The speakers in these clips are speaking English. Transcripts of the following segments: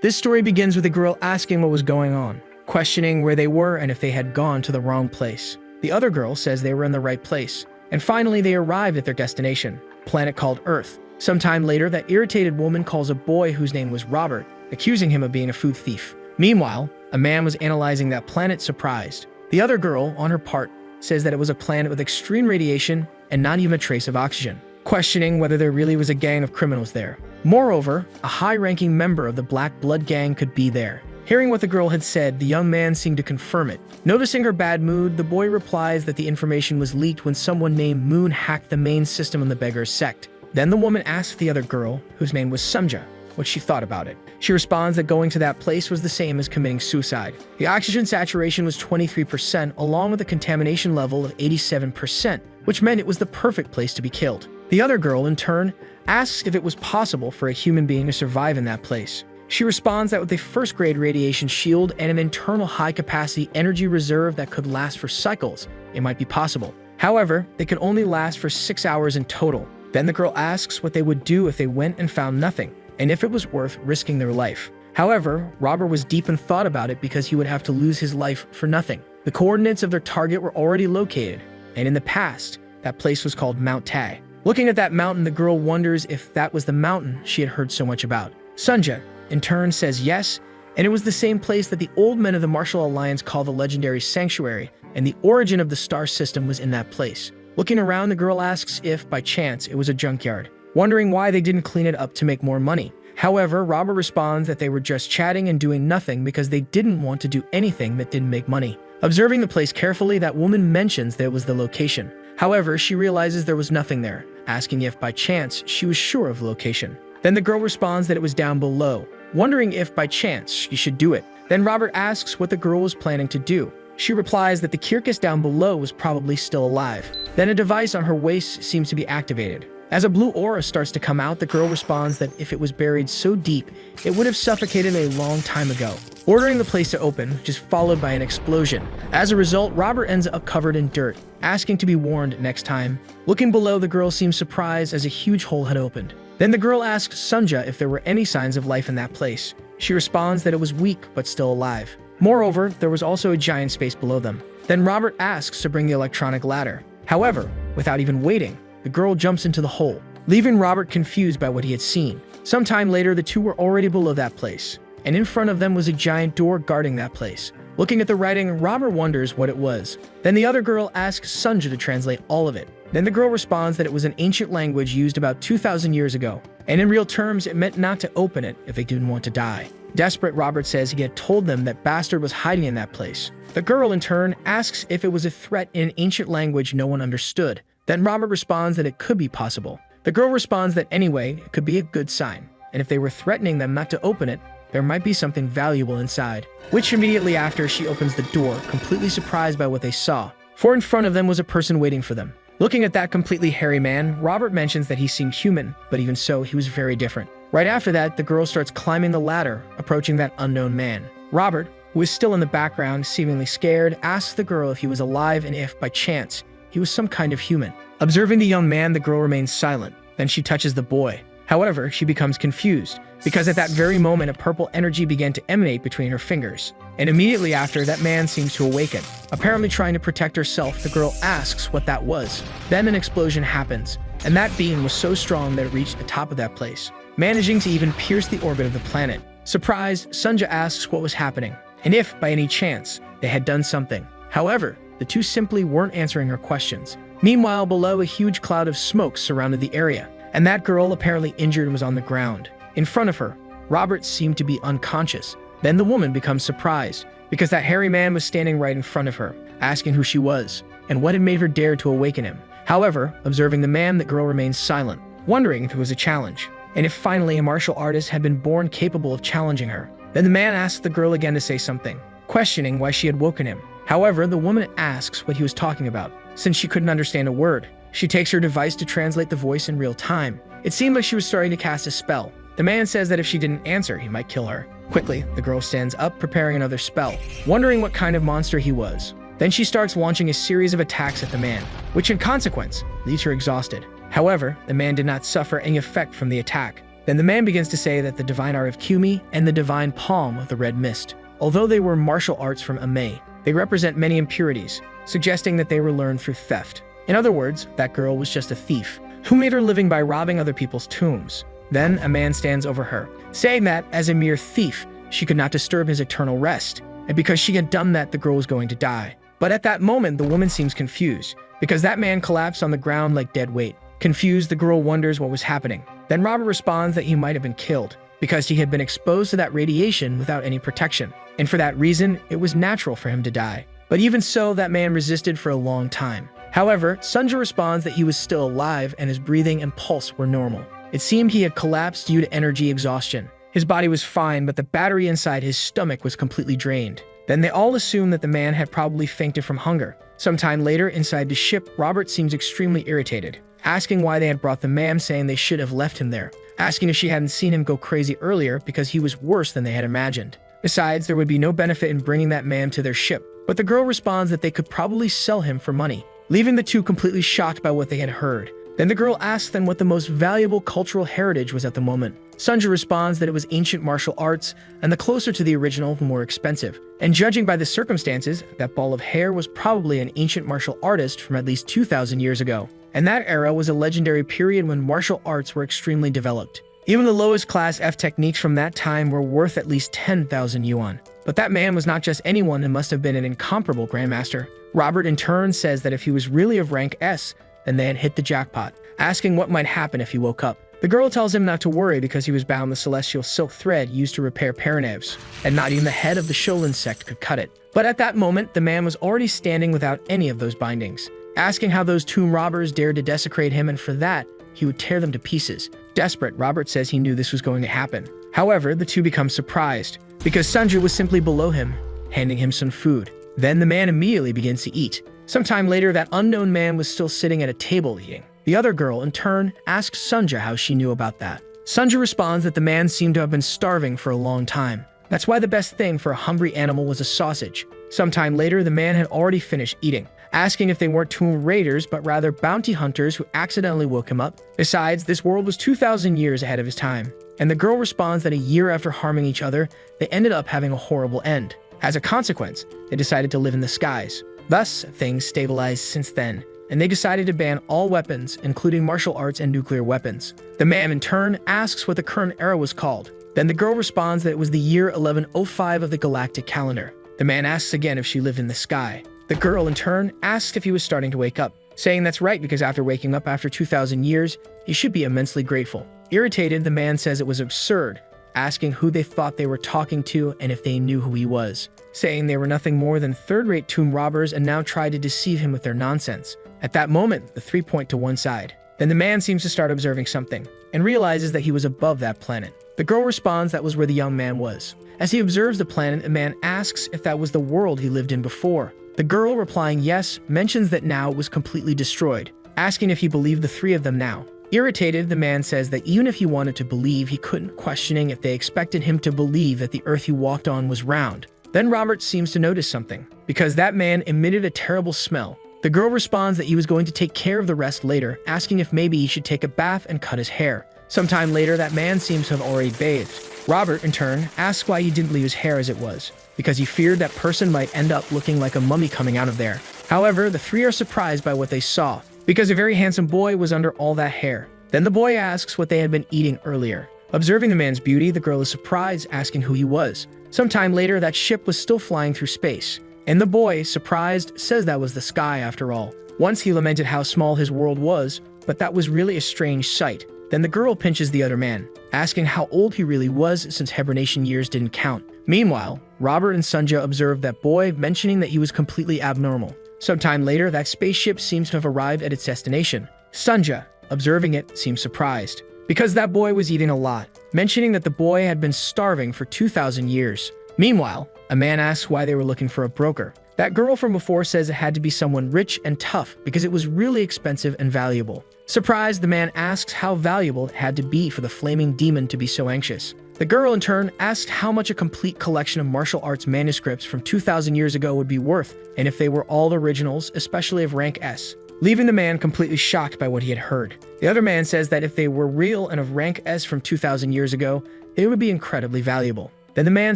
This story begins with a girl asking what was going on, questioning where they were and if they had gone to the wrong place. The other girl says they were in the right place, and finally they arrived at their destination, a planet called Earth. Sometime later, that irritated woman calls a boy whose name was Robert, accusing him of being a food thief. Meanwhile, a man was analyzing that planet surprised. The other girl, on her part, says that it was a planet with extreme radiation and not even a trace of oxygen, questioning whether there really was a gang of criminals there. Moreover, a high-ranking member of the Black Blood Gang could be there. Hearing what the girl had said, the young man seemed to confirm it. Noticing her bad mood, the boy replies that the information was leaked when someone named Moon hacked the main system on the beggar's sect. Then the woman asks the other girl, whose name was Sunja, what she thought about it. She responds that going to that place was the same as committing suicide. The oxygen saturation was 23%, along with a contamination level of 87%, which meant it was the perfect place to be killed. The other girl, in turn, asks if it was possible for a human being to survive in that place. She responds that with a first-grade radiation shield and an internal high-capacity energy reserve that could last for cycles, it might be possible. However, they could only last for 6 hours in total. Then the girl asks what they would do if they went and found nothing, and if it was worth risking their life. However, Robert was deep in thought about it because he would have to lose his life for nothing. The coordinates of their target were already located, and in the past, that place was called Mount Tai. Looking at that mountain, the girl wonders if that was the mountain she had heard so much about. Sunja, in turn, says yes, and it was the same place that the old men of the Martial Alliance call the legendary Sanctuary, and the origin of the star system was in that place. Looking around, the girl asks if, by chance, it was a junkyard, wondering why they didn't clean it up to make more money. However, Robert responds that they were just chatting and doing nothing because they didn't want to do anything that didn't make money. Observing the place carefully, that woman mentions that it was the location. However, she realizes there was nothing there, asking if, by chance, she was sure of the location. Then the girl responds that it was down below, wondering if, by chance, she should do it. Then Robert asks what the girl was planning to do. She replies that the Kirkus down below was probably still alive. Then a device on her waist seems to be activated. As a blue aura starts to come out, the girl responds that if it was buried so deep, it would have suffocated a long time ago, ordering the place to open, which is followed by an explosion. As a result, Robert ends up covered in dirt, asking to be warned next time. Looking below, the girl seems surprised as a huge hole had opened. Then the girl asks Sunja if there were any signs of life in that place. She responds that it was weak but still alive. Moreover, there was also a giant space below them. Then Robert asks to bring the electronic ladder. However, without even waiting, the girl jumps into the hole, leaving Robert confused by what he had seen. Sometime later, the two were already below that place, and in front of them was a giant door guarding that place. Looking at the writing, Robert wonders what it was. Then the other girl asks Sunja to translate all of it. Then the girl responds that it was an ancient language used about 2,000 years ago, and in real terms, it meant not to open it if they didn't want to die. Desperate, Robert says he had told them that Bastard was hiding in that place. The girl, in turn, asks if it was a threat in an ancient language no one understood. Then Robert responds that it could be possible. The girl responds that anyway, it could be a good sign, and if they were threatening them not to open it, there might be something valuable inside. Which immediately after, she opens the door, completely surprised by what they saw, for in front of them was a person waiting for them. Looking at that completely hairy man, Robert mentions that he seemed human, but even so, he was very different. Right after that, the girl starts climbing the ladder, approaching that unknown man. Robert, who is still in the background, seemingly scared, asks the girl if he was alive and if, by chance, he was some kind of human. Observing the young man, the girl remains silent. Then she touches the boy. However, she becomes confused, because at that very moment, a purple energy began to emanate between her fingers. And immediately after, that man seems to awaken. Apparently trying to protect herself, the girl asks what that was. Then an explosion happens, and that beam was so strong that it reached the top of that place, managing to even pierce the orbit of the planet. Surprised, Sunja asks what was happening, and if, by any chance, they had done something. However, the two simply weren't answering her questions. Meanwhile, below, a huge cloud of smoke surrounded the area, and that girl, apparently injured, was on the ground. In front of her, Robert seemed to be unconscious. Then the woman becomes surprised, because that hairy man was standing right in front of her, asking who she was, and what had made her dare to awaken him. However, observing the man, the girl remains silent, wondering if it was a challenge, and if finally a martial artist had been born capable of challenging her. Then the man asks the girl again to say something, questioning why she had woken him. However, the woman asks what he was talking about, since she couldn't understand a word. She takes her device to translate the voice in real time. It seemed like she was starting to cast a spell. The man says that if she didn't answer, he might kill her. Quickly, the girl stands up, preparing another spell, wondering what kind of monster he was. Then she starts launching a series of attacks at the man, which in consequence leaves her exhausted. However, the man did not suffer any effect from the attack. Then the man begins to say that the divine art of Kumi and the divine palm of the red mist, although they were martial arts from Ame, they represent many impurities, suggesting that they were learned through theft. In other words, that girl was just a thief, who made her living by robbing other people's tombs. Then a man stands over her, saying that, as a mere thief, she could not disturb his eternal rest, and because she had done that, the girl was going to die. But at that moment, the woman seems confused, because that man collapsed on the ground like dead weight. Confused, the girl wonders what was happening. Then Robert responds that he might have been killed, because he had been exposed to that radiation without any protection, and for that reason, it was natural for him to die. But even so, that man resisted for a long time. However, Sunja responds that he was still alive and his breathing and pulse were normal. It seemed he had collapsed due to energy exhaustion. His body was fine, but the battery inside his stomach was completely drained. Then they all assume that the man had probably fainted from hunger. Sometime later, inside the ship, Robert seems extremely irritated, asking why they had brought the man, saying they should have left him there, asking if she hadn't seen him go crazy earlier because he was worse than they had imagined. Besides, there would be no benefit in bringing that man to their ship, but the girl responds that they could probably sell him for money, leaving the two completely shocked by what they had heard. Then the girl asks them what the most valuable cultural heritage was at the moment. Sunja responds that it was ancient martial arts, and the closer to the original, the more expensive. And judging by the circumstances, that ball of hair was probably an ancient martial artist from at least 2,000 years ago. And that era was a legendary period when martial arts were extremely developed. Even the lowest class F techniques from that time were worth at least 10,000 yuan. But that man was not just anyone and must have been an incomparable grandmaster. Robert in turn says that if he was really of rank S, then they had hit the jackpot, asking what might happen if he woke up. The girl tells him not to worry because he was bound the celestial silk thread used to repair paranevs, and not even the head of the Sholin sect could cut it. But at that moment, the man was already standing without any of those bindings, asking how those tomb robbers dared to desecrate him, and for that, he would tear them to pieces. Desperate, Robert says he knew this was going to happen. However, the two become surprised, because Sunja was simply below him, handing him some food. Then the man immediately begins to eat. Sometime later, that unknown man was still sitting at a table eating. The other girl, in turn, asks Sunja how she knew about that. Sunja responds that the man seemed to have been starving for a long time. That's why the best thing for a hungry animal was a sausage. Sometime later, the man had already finished eating, asking if they weren't tomb raiders, but rather bounty hunters who accidentally woke him up. Besides, this world was 2,000 years ahead of his time. And the girl responds that a year after harming each other, they ended up having a horrible end. As a consequence, they decided to live in the skies. Thus, things stabilized since then, and they decided to ban all weapons, including martial arts and nuclear weapons. The man, in turn, asks what the current era was called. Then the girl responds that it was the year 1105 of the galactic calendar. The man asks again if she lived in the sky. The girl, in turn, asks if he was starting to wake up, saying that's right because after waking up after 2,000 years, he should be immensely grateful. Irritated, the man says it was absurd, asking who they thought they were talking to and if they knew who he was, saying they were nothing more than third-rate tomb robbers and now tried to deceive him with their nonsense. At that moment, the three point to one side. Then the man seems to start observing something, and realizes that he was above that planet. The girl responds that was where the young man was. As he observes the planet, the man asks if that was the world he lived in before. The girl, replying yes, mentions that now it was completely destroyed, asking if he believed the three of them now. Irritated, the man says that even if he wanted to believe, he couldn't, questioning if they expected him to believe that the earth he walked on was round. Then Robert seems to notice something, because that man emitted a terrible smell. The girl responds that he was going to take care of the rest later, asking if maybe he should take a bath and cut his hair. Sometime later, that man seems to have already bathed. Robert, in turn, asks why he didn't leave his hair as it was, because he feared that person might end up looking like a mummy coming out of there. However, the three are surprised by what they saw, because a very handsome boy was under all that hair. Then the boy asks what they had been eating earlier. Observing the man's beauty, the girl is surprised, asking who he was. Sometime later, that ship was still flying through space, and the boy, surprised, says that was the sky after all. Once he lamented how small his world was, but that was really a strange sight. Then the girl pinches the other man, asking how old he really was since hibernation years didn't count. Meanwhile, Robert and Sunja observed that boy, mentioning that he was completely abnormal. Sometime later, that spaceship seems to have arrived at its destination. Sunja, observing it, seems surprised, because that boy was eating a lot, mentioning that the boy had been starving for 2,000 years. Meanwhile, a man asks why they were looking for a broker. That girl from before says it had to be someone rich and tough because it was really expensive and valuable. Surprised, the man asks how valuable it had to be for the flaming demon to be so anxious. The girl, in turn, asked how much a complete collection of martial arts manuscripts from 2,000 years ago would be worth, and if they were all originals, especially of rank S. leaving the man completely shocked by what he had heard. The other man says that if they were real and of rank S from 2,000 years ago, they would be incredibly valuable. Then the man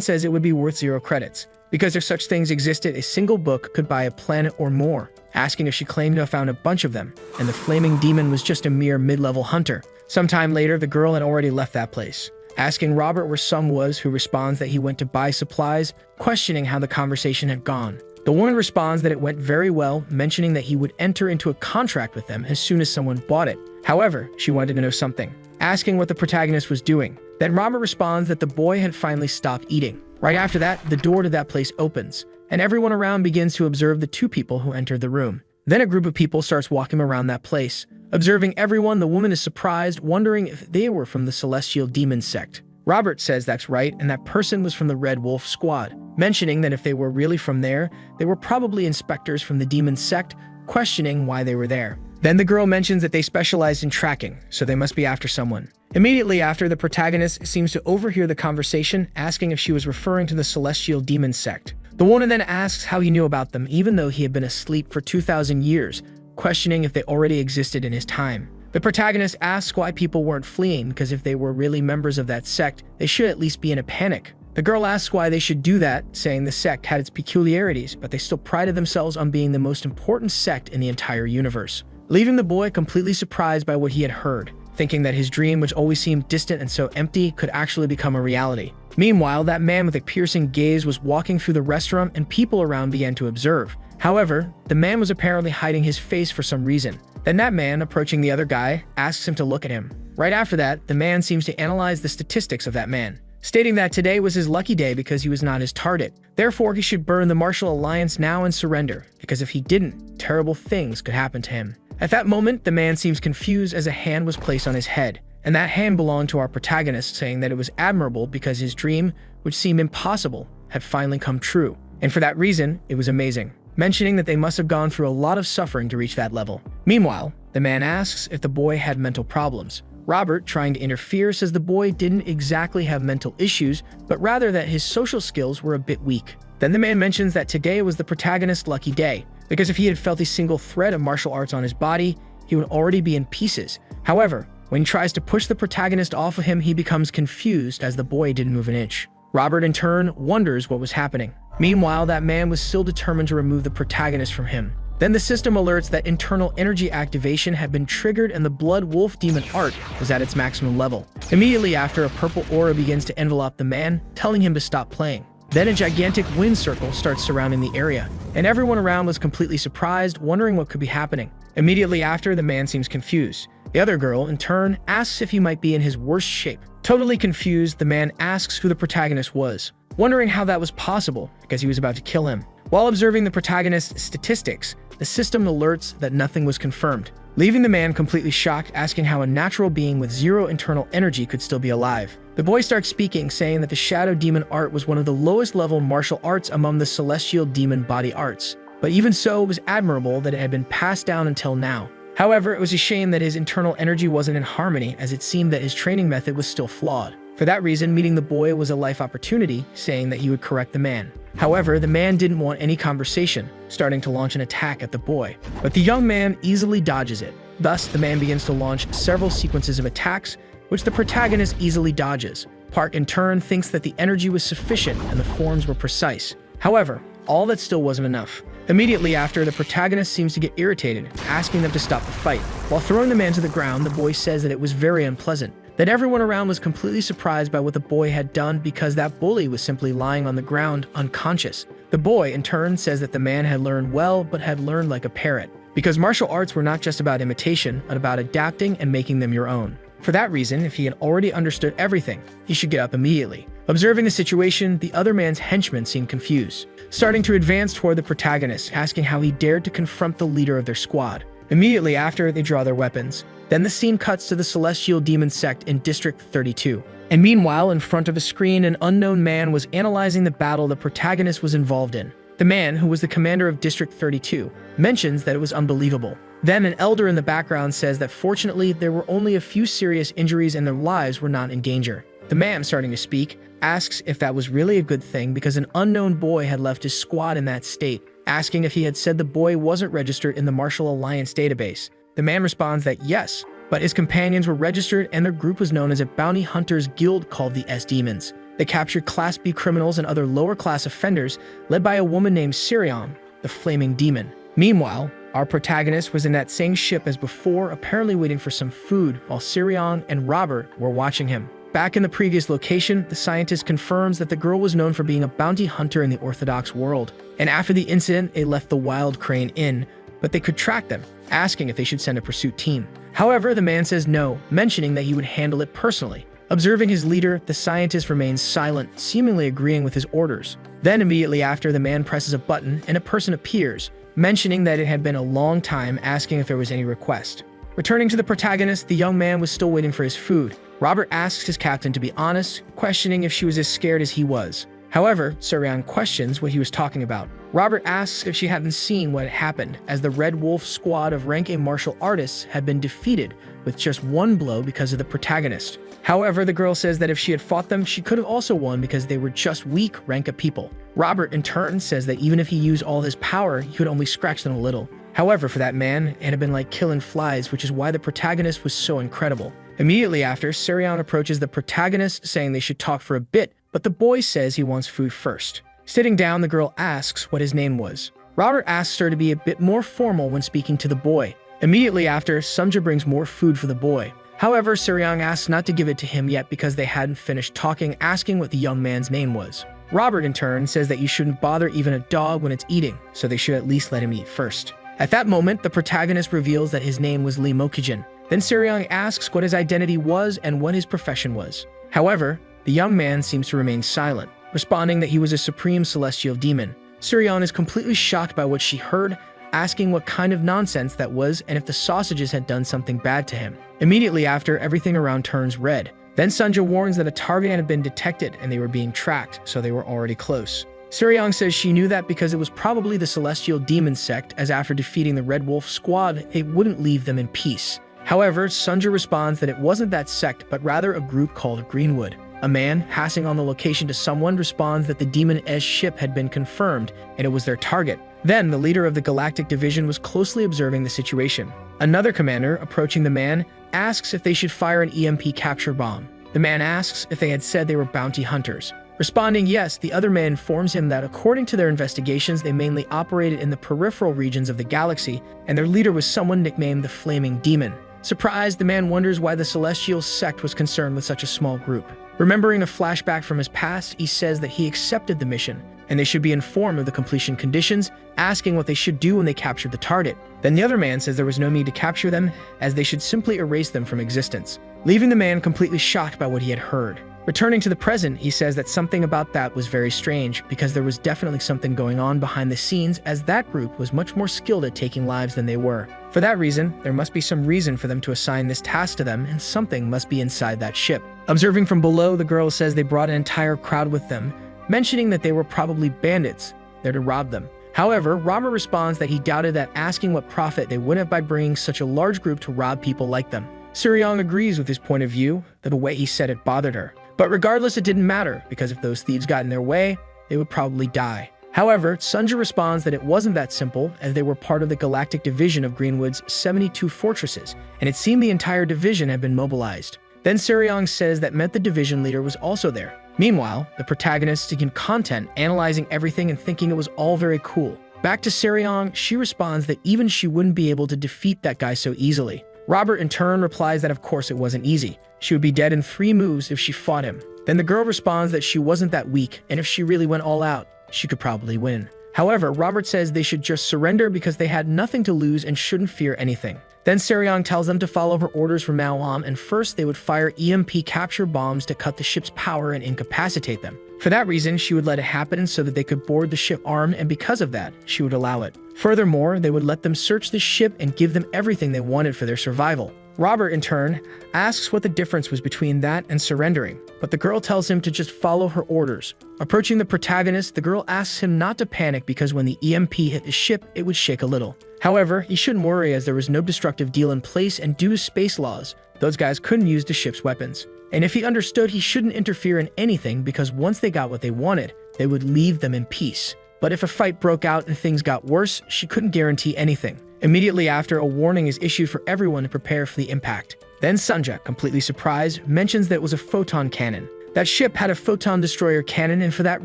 says it would be worth 0 credits, because if such things existed, a single book could buy a planet or more, asking if she claimed to have found a bunch of them, and the flaming demon was just a mere mid-level hunter. Sometime later, the girl had already left that place, asking Robert where Sum was, who responds that he went to buy supplies, questioning how the conversation had gone. The woman responds that it went very well, mentioning that he would enter into a contract with them as soon as someone bought it. However, she wanted to know something, asking what the protagonist was doing. Then Robert responds that the boy had finally stopped eating. Right after that, the door to that place opens, and everyone around begins to observe the 2 people who entered the room. Then a group of people starts walking around that place. Observing everyone, the woman is surprised, wondering if they were from the Celestial Demon sect. Robert says that's right, and that person was from the Red Wolf Squad, mentioning that if they were really from there, they were probably inspectors from the demon sect, questioning why they were there. Then the girl mentions that they specialized in tracking, so they must be after someone. Immediately after, the protagonist seems to overhear the conversation, asking if she was referring to the Celestial Demon sect. The woman then asks how he knew about them, even though he had been asleep for 2,000 years, questioning if they already existed in his time. The protagonist asks why people weren't fleeing, because if they were really members of that sect, they should at least be in a panic. The girl asks why they should do that, saying the sect had its peculiarities, but they still prided themselves on being the most important sect in the entire universe, leaving the boy completely surprised by what he had heard, thinking that his dream, which always seemed distant and so empty, could actually become a reality. Meanwhile, that man with a piercing gaze was walking through the restaurant and people around began to observe. However, the man was apparently hiding his face for some reason. Then that man, approaching the other guy, asks him to look at him. Right after that, the man seems to analyze the statistics of that man, stating that today was his lucky day because he was not his target. Therefore, he should burn the Martial Alliance now and surrender, because if he didn't, terrible things could happen to him. At that moment, the man seems confused as a hand was placed on his head, and that hand belonged to our protagonist, saying that it was admirable because his dream, which seemed impossible, had finally come true. And for that reason, it was amazing, mentioning that they must have gone through a lot of suffering to reach that level. Meanwhile, the man asks if the boy had mental problems. Robert, trying to interfere, says the boy didn't exactly have mental issues, but rather that his social skills were a bit weak. Then the man mentions that today was the protagonist's lucky day, because if he had felt a single thread of martial arts on his body, he would already be in pieces. However, when he tries to push the protagonist off of him, he becomes confused as the boy didn't move an inch. Robert, in turn, wonders what was happening. Meanwhile, that man was still determined to remove the protagonist from him. Then the system alerts that internal energy activation had been triggered and the Blood Wolf Demon art was at its maximum level. Immediately after, a purple aura begins to envelop the man, telling him to stop playing. Then a gigantic wind circle starts surrounding the area, and everyone around was completely surprised, wondering what could be happening. Immediately after, the man seems confused. The other girl, in turn, asks if he might be in his worst shape. Totally confused, the man asks who the protagonist was, wondering how that was possible, because he was about to kill him. While observing the protagonist's statistics, the system alerts that nothing was confirmed, leaving the man completely shocked, asking how a natural being with 0 internal energy could still be alive. The boy starts speaking, saying that the Shadow Demon art was one of the lowest level martial arts among the Celestial Demon body arts, but even so, it was admirable that it had been passed down until now. However, it was a shame that his internal energy wasn't in harmony, as it seemed that his training method was still flawed. For that reason, meeting the boy was a life opportunity, saying that he would correct the man. However, the man didn't want any conversation, starting to launch an attack at the boy. But the young man easily dodges it. Thus, the man begins to launch several sequences of attacks, which the protagonist easily dodges. Park, in turn, thinks that the energy was sufficient and the forms were precise. However, all that still wasn't enough. Immediately after, the protagonist seems to get irritated, asking them to stop the fight. While throwing the man to the ground, the boy says that it was very unpleasant, that everyone around was completely surprised by what the boy had done because that bully was simply lying on the ground, unconscious. The boy, in turn, says that the man had learned well, but had learned like a parrot, because martial arts were not just about imitation, but about adapting and making them your own. For that reason, if he had already understood everything, he should get up immediately. Observing the situation, the other man's henchmen seemed confused, starting to advance toward the protagonist, asking how he dared to confront the leader of their squad. Immediately after, they draw their weapons. Then the scene cuts to the Celestial Demon sect in District 32. And meanwhile, in front of a screen, an unknown man was analyzing the battle the protagonist was involved in. The man, who was the commander of District 32, mentions that it was unbelievable. Then an elder in the background says that fortunately there were only a few serious injuries and their lives were not in danger. The man, starting to speak, asks if that was really a good thing because an unknown boy had left his squad in that state, asking if he had said the boy wasn't registered in the Martial Alliance database. The man responds that yes, but his companions were registered and their group was known as a bounty hunters guild called the S-Demons. They captured Class B criminals and other lower-class offenders led by a woman named Sirion, the Flaming Demon. Meanwhile, our protagonist was in that same ship as before, apparently waiting for some food, while Sirion and Robert were watching him. Back in the previous location, the scientist confirms that the girl was known for being a bounty hunter in the Orthodox world, and after the incident, they left the Wild Crane Inn, but they could track them, asking if they should send a pursuit team. However, the man says no, mentioning that he would handle it personally. Observing his leader, the scientist remains silent, seemingly agreeing with his orders. Then immediately after, the man presses a button and a person appears, mentioning that it had been a long time, asking if there was any request. Returning to the protagonist, the young man was still waiting for his food. Robert asks his captain to be honest, questioning if she was as scared as he was. However, Sirion questions what he was talking about. Robert asks if she hadn't seen what had happened, as the Red Wolf squad of rank A martial artists had been defeated with just one blow because of the protagonist. However, the girl says that if she had fought them, she could have also won because they were just weak rank A people. Robert, in turn, says that even if he used all his power, he could only scratch them a little. However, for that man, it had been like killing flies, which is why the protagonist was so incredible. Immediately after, Sirion approaches the protagonist, saying they should talk for a bit, but the boy says he wants food first. Sitting down, the girl asks what his name was. Robert asks her to be a bit more formal when speaking to the boy. Immediately after, Sunja brings more food for the boy. However, Sirion asks not to give it to him yet because they hadn't finished talking, asking what the young man's name was. Robert, in turn, says that you shouldn't bother even a dog when it's eating, so they should at least let him eat first. At that moment, the protagonist reveals that his name was Lee Mokijin. Then Sirion asks what his identity was and what his profession was. However, the young man seems to remain silent, responding that he was a supreme celestial demon. Sirion is completely shocked by what she heard, asking what kind of nonsense that was and if the sausages had done something bad to him. Immediately after, everything around turns red. Then Sunja warns that a target had been detected and they were being tracked, so they were already close. Sirion says she knew that because it was probably the Celestial Demon sect, as after defeating the Red Wolf squad, it wouldn't leave them in peace. However, Sunja responds that it wasn't that sect, but rather a group called Greenwood. A man, passing on the location to someone, responds that the Demon-esque ship had been confirmed, and it was their target. Then, the leader of the Galactic Division was closely observing the situation. Another commander, approaching the man, asks if they should fire an EMP capture bomb. The man asks if they had said they were bounty hunters. Responding yes, the other man informs him that according to their investigations, they mainly operated in the peripheral regions of the galaxy, and their leader was someone nicknamed the Flaming Demon. Surprised, the man wonders why the Celestial sect was concerned with such a small group. Remembering a flashback from his past, he says that he accepted the mission, and they should be informed of the completion conditions, asking what they should do when they captured the target. Then the other man says there was no need to capture them, as they should simply erase them from existence, leaving the man completely shocked by what he had heard. Returning to the present, he says that something about that was very strange, because there was definitely something going on behind the scenes, as that group was much more skilled at taking lives than they were. For that reason, there must be some reason for them to assign this task to them, and something must be inside that ship. Observing from below, the girl says they brought an entire crowd with them, mentioning that they were probably bandits, there to rob them. However, Robert responds that he doubted that, asking what profit they would have by bringing such a large group to rob people like them. Sirion agrees with his point of view, that the way he said it bothered her. But regardless, it didn't matter, because if those thieves got in their way, they would probably die. However, Sunja responds that it wasn't that simple, as they were part of the Galactic Division of Greenwood's 72 fortresses, and it seemed the entire division had been mobilized. Then Sirion says that meant the division leader was also there. Meanwhile, the protagonist is in content, analyzing everything and thinking it was all very cool. Back to Sirion, she responds that even she wouldn't be able to defeat that guy so easily. Robert in turn replies that of course it wasn't easy. She would be dead in 3 moves if she fought him. Then the girl responds that she wasn't that weak, and if she really went all out, she could probably win. However, Robert says they should just surrender because they had nothing to lose and shouldn't fear anything. Then Sirion tells them to follow her orders from now on, and first they would fire EMP capture bombs to cut the ship's power and incapacitate them. For that reason, she would let it happen so that they could board the ship armed, and because of that, she would allow it. Furthermore, they would let them search the ship and give them everything they wanted for their survival. Robert, in turn, asks what the difference was between that and surrendering, but the girl tells him to just follow her orders. Approaching the protagonist, the girl asks him not to panic because when the EMP hit the ship, it would shake a little. However, he shouldn't worry as there was no destructive deal in place, and due to space laws, those guys couldn't use the ship's weapons. And if he understood, he shouldn't interfere in anything because once they got what they wanted, they would leave them in peace. but if a fight broke out and things got worse, she couldn't guarantee anything. Immediately after, a warning is issued for everyone to prepare for the impact. Then Sunja, completely surprised, mentions that it was a photon cannon. That ship had a photon destroyer cannon, and for that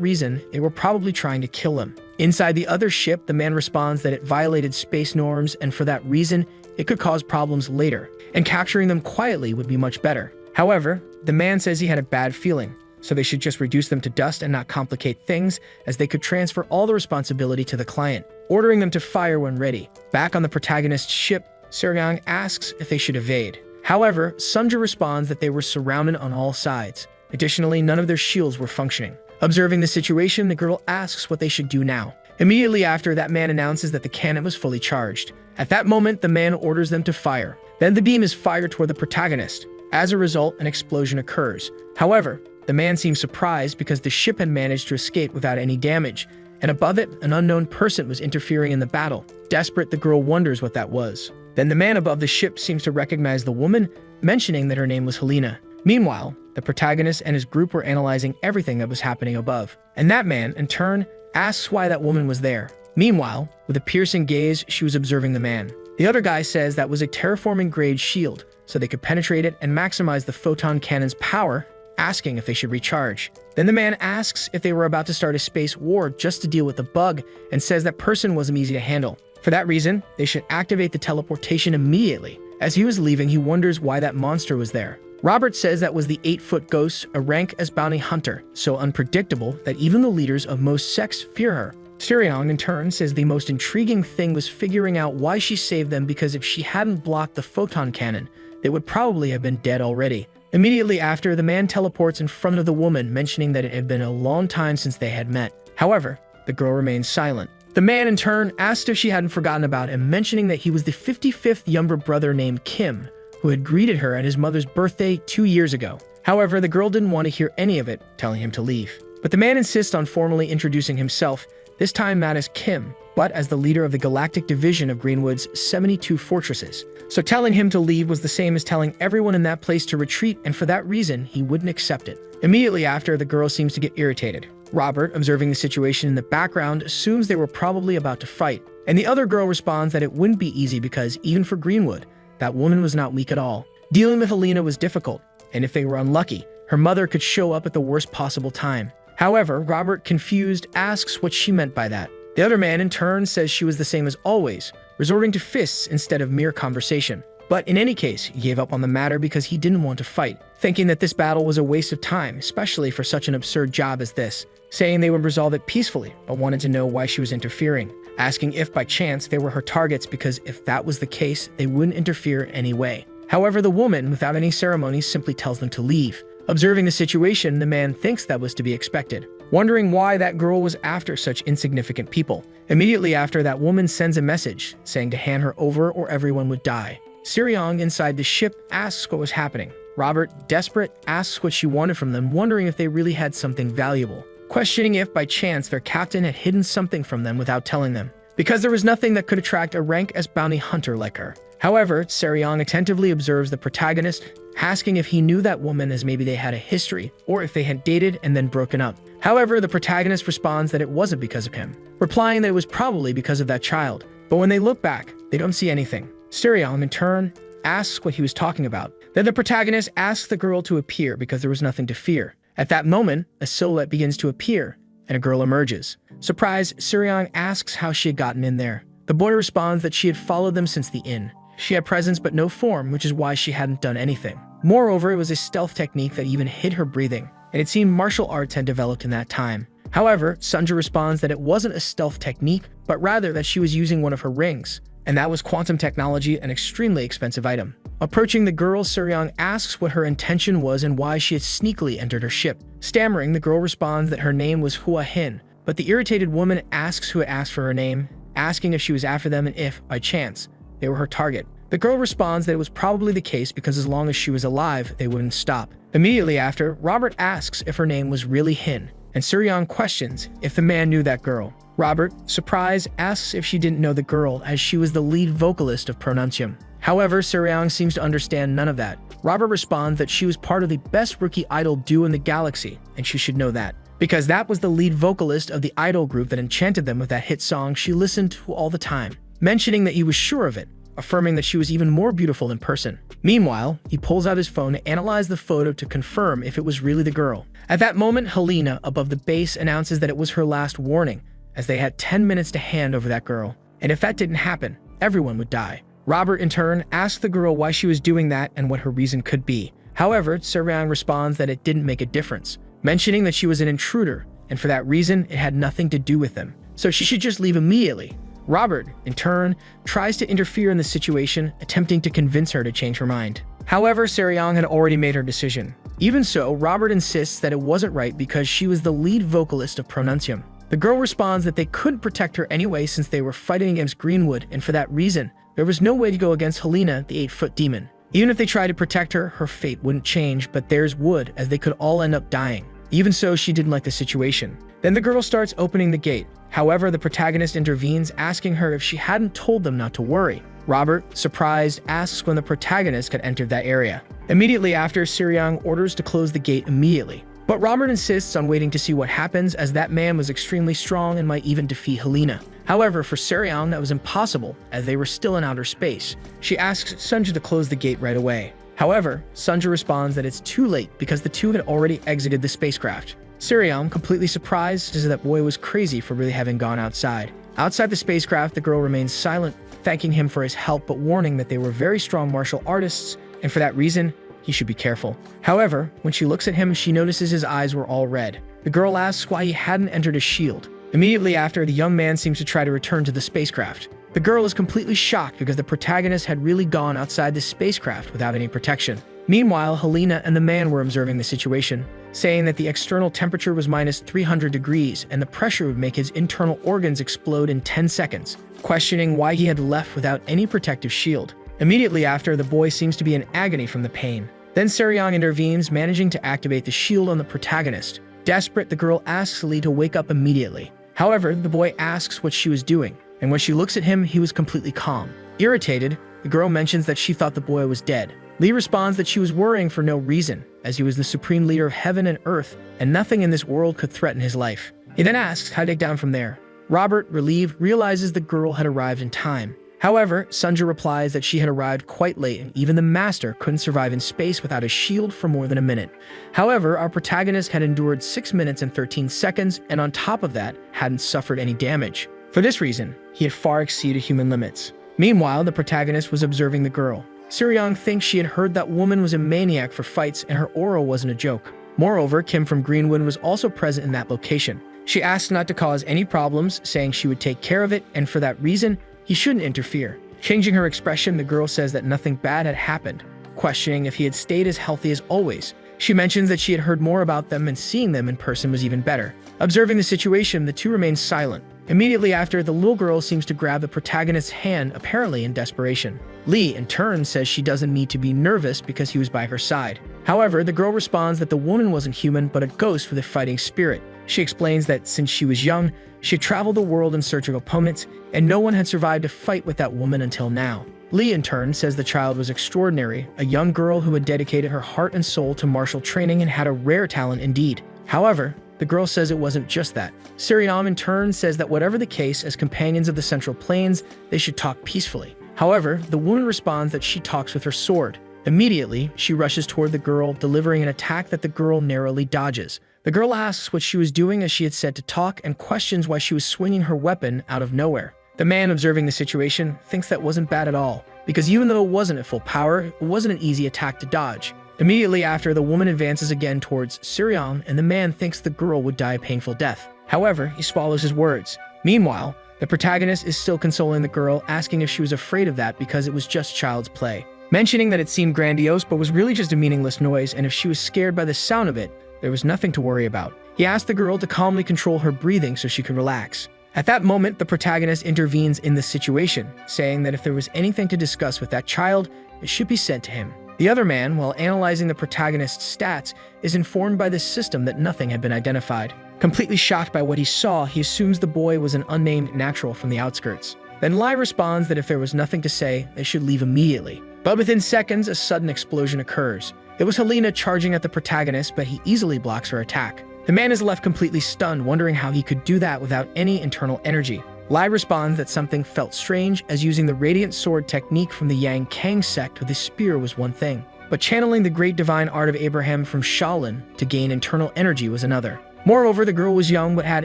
reason, they were probably trying to kill him. Inside the other ship, the man responds that it violated space norms, and for that reason, it could cause problems later, and capturing them quietly would be much better. However, the man says he had a bad feeling, so they should just reduce them to dust and not complicate things, as they could transfer all the responsibility to the client, ordering them to fire when ready. Back on the protagonist's ship, Seryong asks if they should evade. However, Sunja responds that they were surrounded on all sides. Additionally, none of their shields were functioning. Observing the situation, the girl asks what they should do now. Immediately after, that man announces that the cannon was fully charged. At that moment, the man orders them to fire. Then the beam is fired toward the protagonist. As a result, an explosion occurs. However, the man seems surprised because the ship had managed to escape without any damage, and above it, an unknown person was interfering in the battle. Desperate, the girl wonders what that was. Then the man above the ship seems to recognize the woman, mentioning that her name was Helena. Meanwhile, the protagonist and his group were analyzing everything that was happening above, and that man, in turn, asks why that woman was there. Meanwhile, with a piercing gaze, she was observing the man. The other guy says that was a terraforming grade shield, so they could penetrate it and maximize the photon cannon's power, asking if they should recharge. Then the man asks if they were about to start a space war just to deal with the bug, and says that person wasn't easy to handle. For that reason, they should activate the teleportation immediately. As he was leaving, he wonders why that monster was there. Robert says that was the 8-foot ghost, a rank as bounty hunter, so unpredictable that even the leaders of most sects fear her. Seryong, in turn, says the most intriguing thing was figuring out why she saved them, because if she hadn't blocked the photon cannon, they would probably have been dead already. Immediately after, the man teleports in front of the woman, mentioning that it had been a long time since they had met. However, the girl remains silent. The man, in turn, asked if she hadn't forgotten about him, mentioning that he was the 55th younger brother named Kim, who had greeted her at his mother's birthday 2 years ago. However, the girl didn't want to hear any of it, telling him to leave. But the man insists on formally introducing himself, this time not as Kim, but as the leader of the Galactic Division of Greenwood's 72 fortresses. So telling him to leave was the same as telling everyone in that place to retreat, and for that reason, he wouldn't accept it. Immediately after, the girl seems to get irritated. Robert, observing the situation in the background, assumes they were probably about to fight, and the other girl responds that it wouldn't be easy because, even for Greenwood, that woman was not weak at all. Dealing with Helena was difficult, and if they were unlucky, her mother could show up at the worst possible time. However, Robert, confused, asks what she meant by that. The other man, in turn, says she was the same as always, resorting to fists instead of mere conversation. But in any case, he gave up on the matter because he didn't want to fight, thinking that this battle was a waste of time, especially for such an absurd job as this, saying they would resolve it peacefully, but wanted to know why she was interfering, asking if by chance they were her targets, because if that was the case, they wouldn't interfere in any way. However, the woman, without any ceremonies, simply tells them to leave. Observing the situation, the man thinks that was to be expected, wondering why that girl was after such insignificant people. Immediately after, that woman sends a message, saying to hand her over or everyone would die. Seryong, inside the ship, asks what was happening. Robert, desperate, asks what she wanted from them, wondering if they really had something valuable, questioning if by chance their captain had hidden something from them without telling them, because there was nothing that could attract a rank as bounty hunter like her. However, Seryong attentively observes the protagonist, asking if he knew that woman, as maybe they had a history, or if they had dated and then broken up. However, the protagonist responds that it wasn't because of him, replying that it was probably because of that child. But when they look back, they don't see anything. Seryong, in turn, asks what he was talking about. Then the protagonist asks the girl to appear because there was nothing to fear. At that moment, a silhouette begins to appear, and a girl emerges. Surprised, Seryong asks how she had gotten in there. The boy responds that she had followed them since the inn. She had presence but no form, which is why she hadn't done anything. Moreover, it was a stealth technique that even hid her breathing, and it seemed martial arts had developed in that time. However, Sunja responds that it wasn't a stealth technique, but rather that she was using one of her rings, and that was quantum technology, an extremely expensive item. Approaching the girl, Seryong asks what her intention was and why she had sneakily entered her ship. Stammering, the girl responds that her name was Hua Hin, but the irritated woman asks who had asked for her name, asking if she was after them and if, by chance, they were her target. The girl responds that it was probably the case because as long as she was alive, they wouldn't stop. Immediately after, Robert asks if her name was really Hin, and Seryong questions if the man knew that girl. Robert, surprised, asks if she didn't know the girl, as she was the lead vocalist of Pronuncium. However, Seryong seems to understand none of that. Robert responds that she was part of the best rookie idol duo in the galaxy, and she should know that. because that was the lead vocalist of the idol group that enchanted them with that hit song she listened to all the time, mentioning that he was sure of it, affirming that she was even more beautiful in person. Meanwhile, he pulls out his phone to analyze the photo to confirm if it was really the girl. At that moment, Helena, above the base, announces that it was her last warning, as they had 10 minutes to hand over that girl, and if that didn't happen, everyone would die. Robert, in turn, asks the girl why she was doing that and what her reason could be. However, Seryang responds that it didn't make a difference, mentioning that she was an intruder, and for that reason, it had nothing to do with them, so she should just leave immediately. Robert, in turn, tries to interfere in the situation, attempting to convince her to change her mind. However, Seryang had already made her decision. Even so, Robert insists that it wasn't right because she was the lead vocalist of Pronuncium. The girl responds that they couldn't protect her anyway since they were fighting against Greenwood, and for that reason, there was no way to go against Helena, the 8-foot demon. Even if they tried to protect her, her fate wouldn't change, but theirs would, as they could all end up dying. Even so, she didn't like the situation. Then the girl starts opening the gate. However, the protagonist intervenes, asking her if she hadn't told them not to worry. Robert, surprised, asks when the protagonist had entered that area. Immediately after, Seryang orders to close the gate immediately. But Robert insists on waiting to see what happens, as that man was extremely strong and might even defeat Helena. However, for Seryang, that was impossible, as they were still in outer space. She asks Sunja to close the gate right away. However, Sunja responds that it's too late because the two had already exited the spacecraft. Seryang, completely surprised, says that boy was crazy for really having gone outside. Outside the spacecraft, the girl remains silent, thanking him for his help but warning that they were very strong martial artists, and for that reason, he should be careful. However, when she looks at him, she notices his eyes were all red. The girl asks why he hadn't entered his shield. Immediately after, the young man seems to try to return to the spacecraft. The girl is completely shocked because the protagonist had really gone outside the spacecraft without any protection. Meanwhile, Helena and the man were observing the situation, saying that the external temperature was minus 300 degrees and the pressure would make his internal organs explode in 10 seconds, questioning why he had left without any protective shield. Immediately after, the boy seems to be in agony from the pain. Then Seryang intervenes, managing to activate the shield on the protagonist. Desperate, the girl asks Lee to wake up immediately. However, the boy asks what she was doing, and when she looks at him, he was completely calm. Irritated, the girl mentions that she thought the boy was dead. Lee responds that she was worrying for no reason, as he was the supreme leader of heaven and earth, and nothing in this world could threaten his life. He then asks how to take down from there. Robert, relieved, realizes the girl had arrived in time. However, Sunja replies that she had arrived quite late and even the master couldn't survive in space without a shield for more than a minute. However, our protagonist had endured 6 minutes and 13 seconds and on top of that, hadn't suffered any damage. For this reason, he had far exceeded human limits. Meanwhile, the protagonist was observing the girl. Seryang thinks she had heard that woman was a maniac for fights and her aura wasn't a joke. Moreover, Kim from Greenwood was also present in that location. She asked not to cause any problems, saying she would take care of it, and for that reason, he shouldn't interfere. Changing her expression, the girl says that nothing bad had happened, questioning if he had stayed as healthy as always. She mentions that she had heard more about them and seeing them in person was even better. Observing the situation, the two remain silent. Immediately after, the little girl seems to grab the protagonist's hand, apparently in desperation. Lee, in turn, says she doesn't need to be nervous because he was by her side. However, the girl responds that the woman wasn't human but a ghost with a fighting spirit. She explains that since she was young, she had traveled the world in search of opponents, and no one had survived a fight with that woman until now. Lee, in turn, says the child was extraordinary, a young girl who had dedicated her heart and soul to martial training and had a rare talent indeed. However, the girl says it wasn't just that. Seryang, in turn, says that whatever the case, as companions of the Central Plains, they should talk peacefully. However, the woman responds that she talks with her sword. Immediately, she rushes toward the girl, delivering an attack that the girl narrowly dodges. The girl asks what she was doing as she had said to talk and questions why she was swinging her weapon out of nowhere. The man observing the situation thinks that wasn't bad at all, because even though it wasn't at full power, it wasn't an easy attack to dodge. Immediately after, the woman advances again towards Seryang, and the man thinks the girl would die a painful death. However, he swallows his words. Meanwhile, the protagonist is still consoling the girl, asking if she was afraid of that because it was just child's play, mentioning that it seemed grandiose but was really just a meaningless noise, and if she was scared by the sound of it, there was nothing to worry about. He asked the girl to calmly control her breathing so she could relax. At that moment, the protagonist intervenes in the situation, saying that if there was anything to discuss with that child, it should be sent to him. The other man, while analyzing the protagonist's stats, is informed by the system that nothing had been identified. Completely shocked by what he saw, he assumes the boy was an unnamed natural from the outskirts. Then Lai responds that if there was nothing to say, they should leave immediately. But within seconds, a sudden explosion occurs. It was Helena charging at the protagonist, but he easily blocks her attack. The man is left completely stunned, wondering how he could do that without any internal energy. Lai responds that something felt strange, as using the radiant sword technique from the Yang Kang sect with his spear was one thing, but channeling the great divine art of Abraham from Shaolin to gain internal energy was another. Moreover, the girl was young but had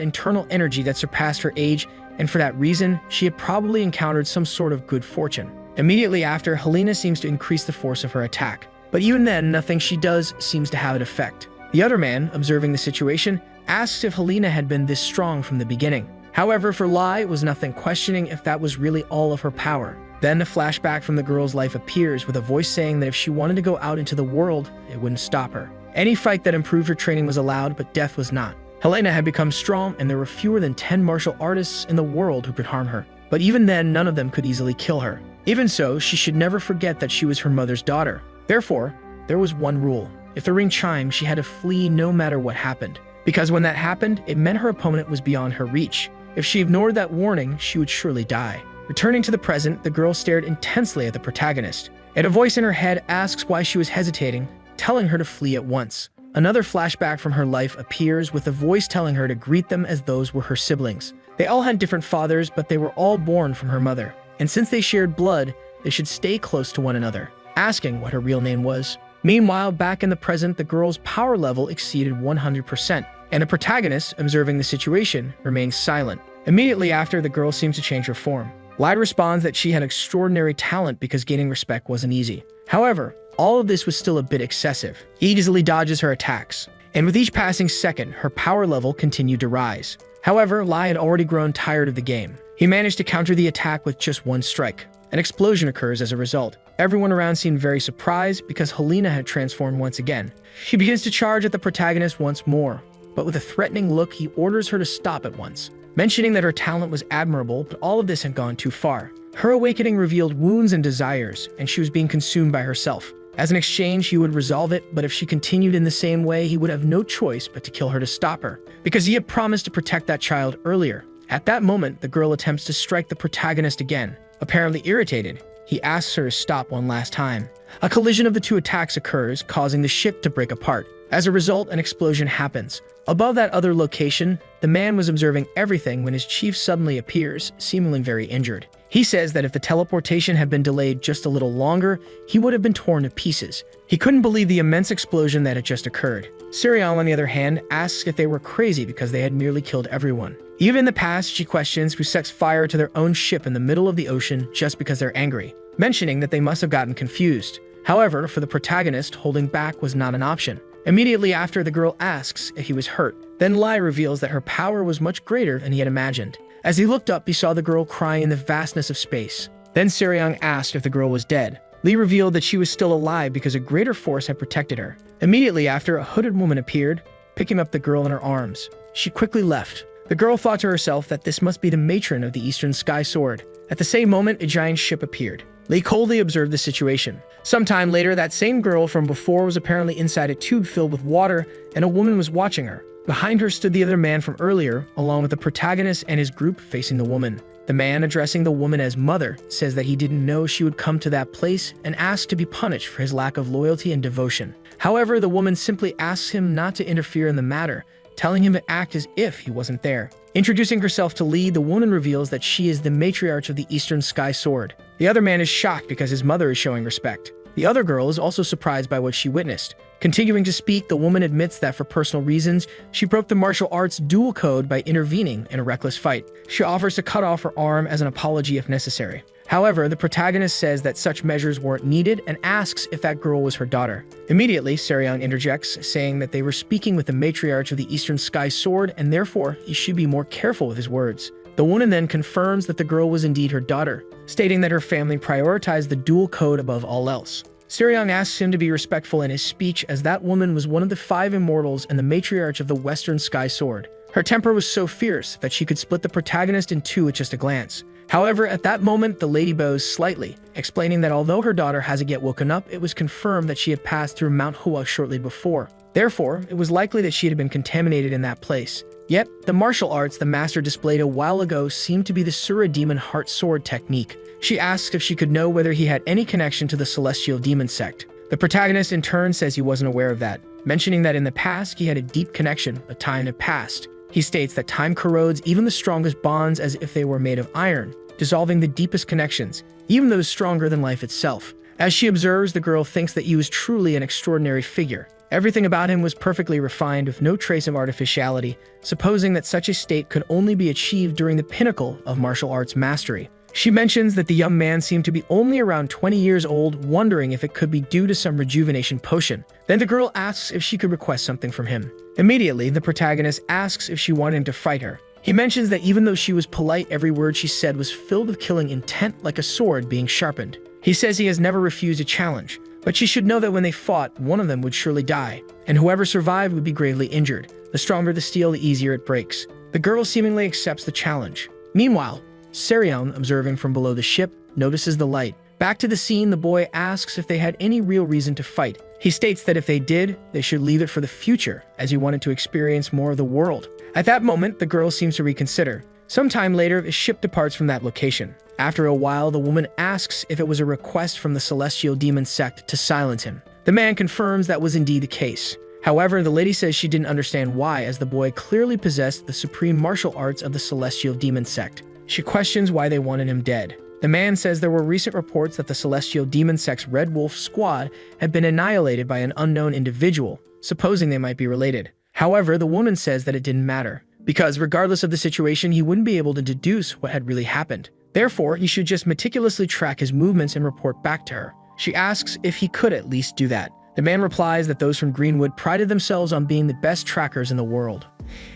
internal energy that surpassed her age, and for that reason, she had probably encountered some sort of good fortune. Immediately after, Helena seems to increase the force of her attack, but even then, nothing she does seems to have an effect. The other man, observing the situation, asks if Helena had been this strong from the beginning. However, for Lai, it was nothing, questioning if that was really all of her power. Then a flashback from the girl's life appears with a voice saying that if she wanted to go out into the world, it wouldn't stop her. Any fight that improved her training was allowed, but death was not. Helena had become strong, and there were fewer than 10 martial artists in the world who could harm her. But even then, none of them could easily kill her. Even so, she should never forget that she was her mother's daughter. Therefore, there was one rule. If the ring chimed, she had to flee no matter what happened. Because when that happened, it meant her opponent was beyond her reach. If she ignored that warning, she would surely die. Returning to the present, the girl stared intensely at the protagonist, and a voice in her head asks why she was hesitating, telling her to flee at once. Another flashback from her life appears with a voice telling her to greet them as those were her siblings. They all had different fathers, but they were all born from her mother, and since they shared blood, they should stay close to one another, asking what her real name was. Meanwhile, back in the present, the girl's power level exceeded 100%, and the protagonist, observing the situation, remains silent. Immediately after, the girl seems to change her form. Light responds that she had extraordinary talent because gaining respect wasn't easy. However, all of this was still a bit excessive. He easily dodges her attacks, and with each passing second, her power level continued to rise. However, Lai had already grown tired of the game. He managed to counter the attack with just one strike. An explosion occurs as a result. Everyone around seemed very surprised because Helena had transformed once again. She begins to charge at the protagonist once more, but with a threatening look, he orders her to stop at once, mentioning that her talent was admirable, but all of this had gone too far. Her awakening revealed wounds and desires, and she was being consumed by herself. As an exchange, he would resolve it, but if she continued in the same way, he would have no choice but to kill her to stop her, because he had promised to protect that child earlier. At that moment, the girl attempts to strike the protagonist again. Apparently irritated, he asks her to stop one last time. A collision of the two attacks occurs, causing the ship to break apart. As a result, an explosion happens. Above that other location, the man was observing everything when his chief suddenly appears, seemingly very injured. He says that if the teleportation had been delayed just a little longer, he would have been torn to pieces. He couldn't believe the immense explosion that had just occurred. Sirion, on the other hand, asks if they were crazy because they had merely killed everyone. Even in the past, she questions who sets fire to their own ship in the middle of the ocean just because they're angry, mentioning that they must have gotten confused. However, for the protagonist, holding back was not an option. Immediately after, the girl asks if he was hurt. Then Lai reveals that her power was much greater than he had imagined. As he looked up, he saw the girl crying in the vastness of space. Then Sirion asked if the girl was dead. Lee revealed that she was still alive because a greater force had protected her. Immediately after, a hooded woman appeared, picking up the girl in her arms. She quickly left. The girl thought to herself that this must be the matron of the Eastern Sky Sword. At the same moment, a giant ship appeared. Lee coldly observed the situation. Sometime later, that same girl from before was apparently inside a tube filled with water, and a woman was watching her. Behind her stood the other man from earlier, along with the protagonist and his group facing the woman. The man, addressing the woman as mother, says that he didn't know she would come to that place and asked to be punished for his lack of loyalty and devotion. However, the woman simply asks him not to interfere in the matter, telling him to act as if he wasn't there. Introducing herself to Lee, the woman reveals that she is the matriarch of the Eastern Sky Sword. The other man is shocked because his mother is showing respect. The other girl is also surprised by what she witnessed. Continuing to speak, the woman admits that for personal reasons, she broke the martial arts dual code by intervening in a reckless fight. She offers to cut off her arm as an apology if necessary. However, the protagonist says that such measures weren't needed and asks if that girl was her daughter. Immediately, Sirion interjects, saying that they were speaking with the matriarch of the Eastern Sky Sword and therefore he should be more careful with his words. The woman then confirms that the girl was indeed her daughter, stating that her family prioritized the dual code above all else. Sirion asks him to be respectful in his speech as that woman was one of the 5 immortals and the matriarch of the Western Sky Sword. Her temper was so fierce that she could split the protagonist in two with just a glance. However, at that moment, the lady bows slightly, explaining that although her daughter hasn't yet woken up, it was confirmed that she had passed through Mount Hua shortly before. Therefore, it was likely that she had been contaminated in that place. Yet, the martial arts the master displayed a while ago seemed to be the Asura Demon Heart Sword technique. She asks if she could know whether he had any connection to the Celestial Demon sect. The protagonist in turn says he wasn't aware of that, mentioning that in the past he had a deep connection, a time had passed. He states that time corrodes even the strongest bonds as if they were made of iron, dissolving the deepest connections, even those stronger than life itself. As she observes, the girl thinks that he was truly an extraordinary figure. Everything about him was perfectly refined with no trace of artificiality, supposing that such a state could only be achieved during the pinnacle of martial arts mastery. She mentions that the young man seemed to be only around 20 years old, wondering if it could be due to some rejuvenation potion. Then the girl asks if she could request something from him. Immediately, the protagonist asks if she wanted him to fight her. He mentions that even though she was polite, every word she said was filled with killing intent, like a sword being sharpened. He says he has never refused a challenge, but she should know that when they fought, one of them would surely die, and whoever survived would be gravely injured. The stronger the steel, the easier it breaks. The girl seemingly accepts the challenge. Meanwhile, Serion, observing from below the ship, notices the light. Back to the scene, the boy asks if they had any real reason to fight. He states that if they did, they should leave it for the future, as he wanted to experience more of the world. At that moment, the girl seems to reconsider. Sometime later, the ship departs from that location. After a while, the woman asks if it was a request from the celestial demon sect to silence him. The man confirms that was indeed the case. However, the lady says she didn't understand why, as the boy clearly possessed the supreme martial arts of the celestial demon sect. She questions why they wanted him dead. The man says there were recent reports that the celestial demon sect's Red Wolf squad had been annihilated by an unknown individual, supposing they might be related. However, the woman says that it didn't matter, because regardless of the situation, he wouldn't be able to deduce what had really happened. Therefore, he should just meticulously track his movements and report back to her. She asks if he could at least do that. The man replies that those from Greenwood prided themselves on being the best trackers in the world.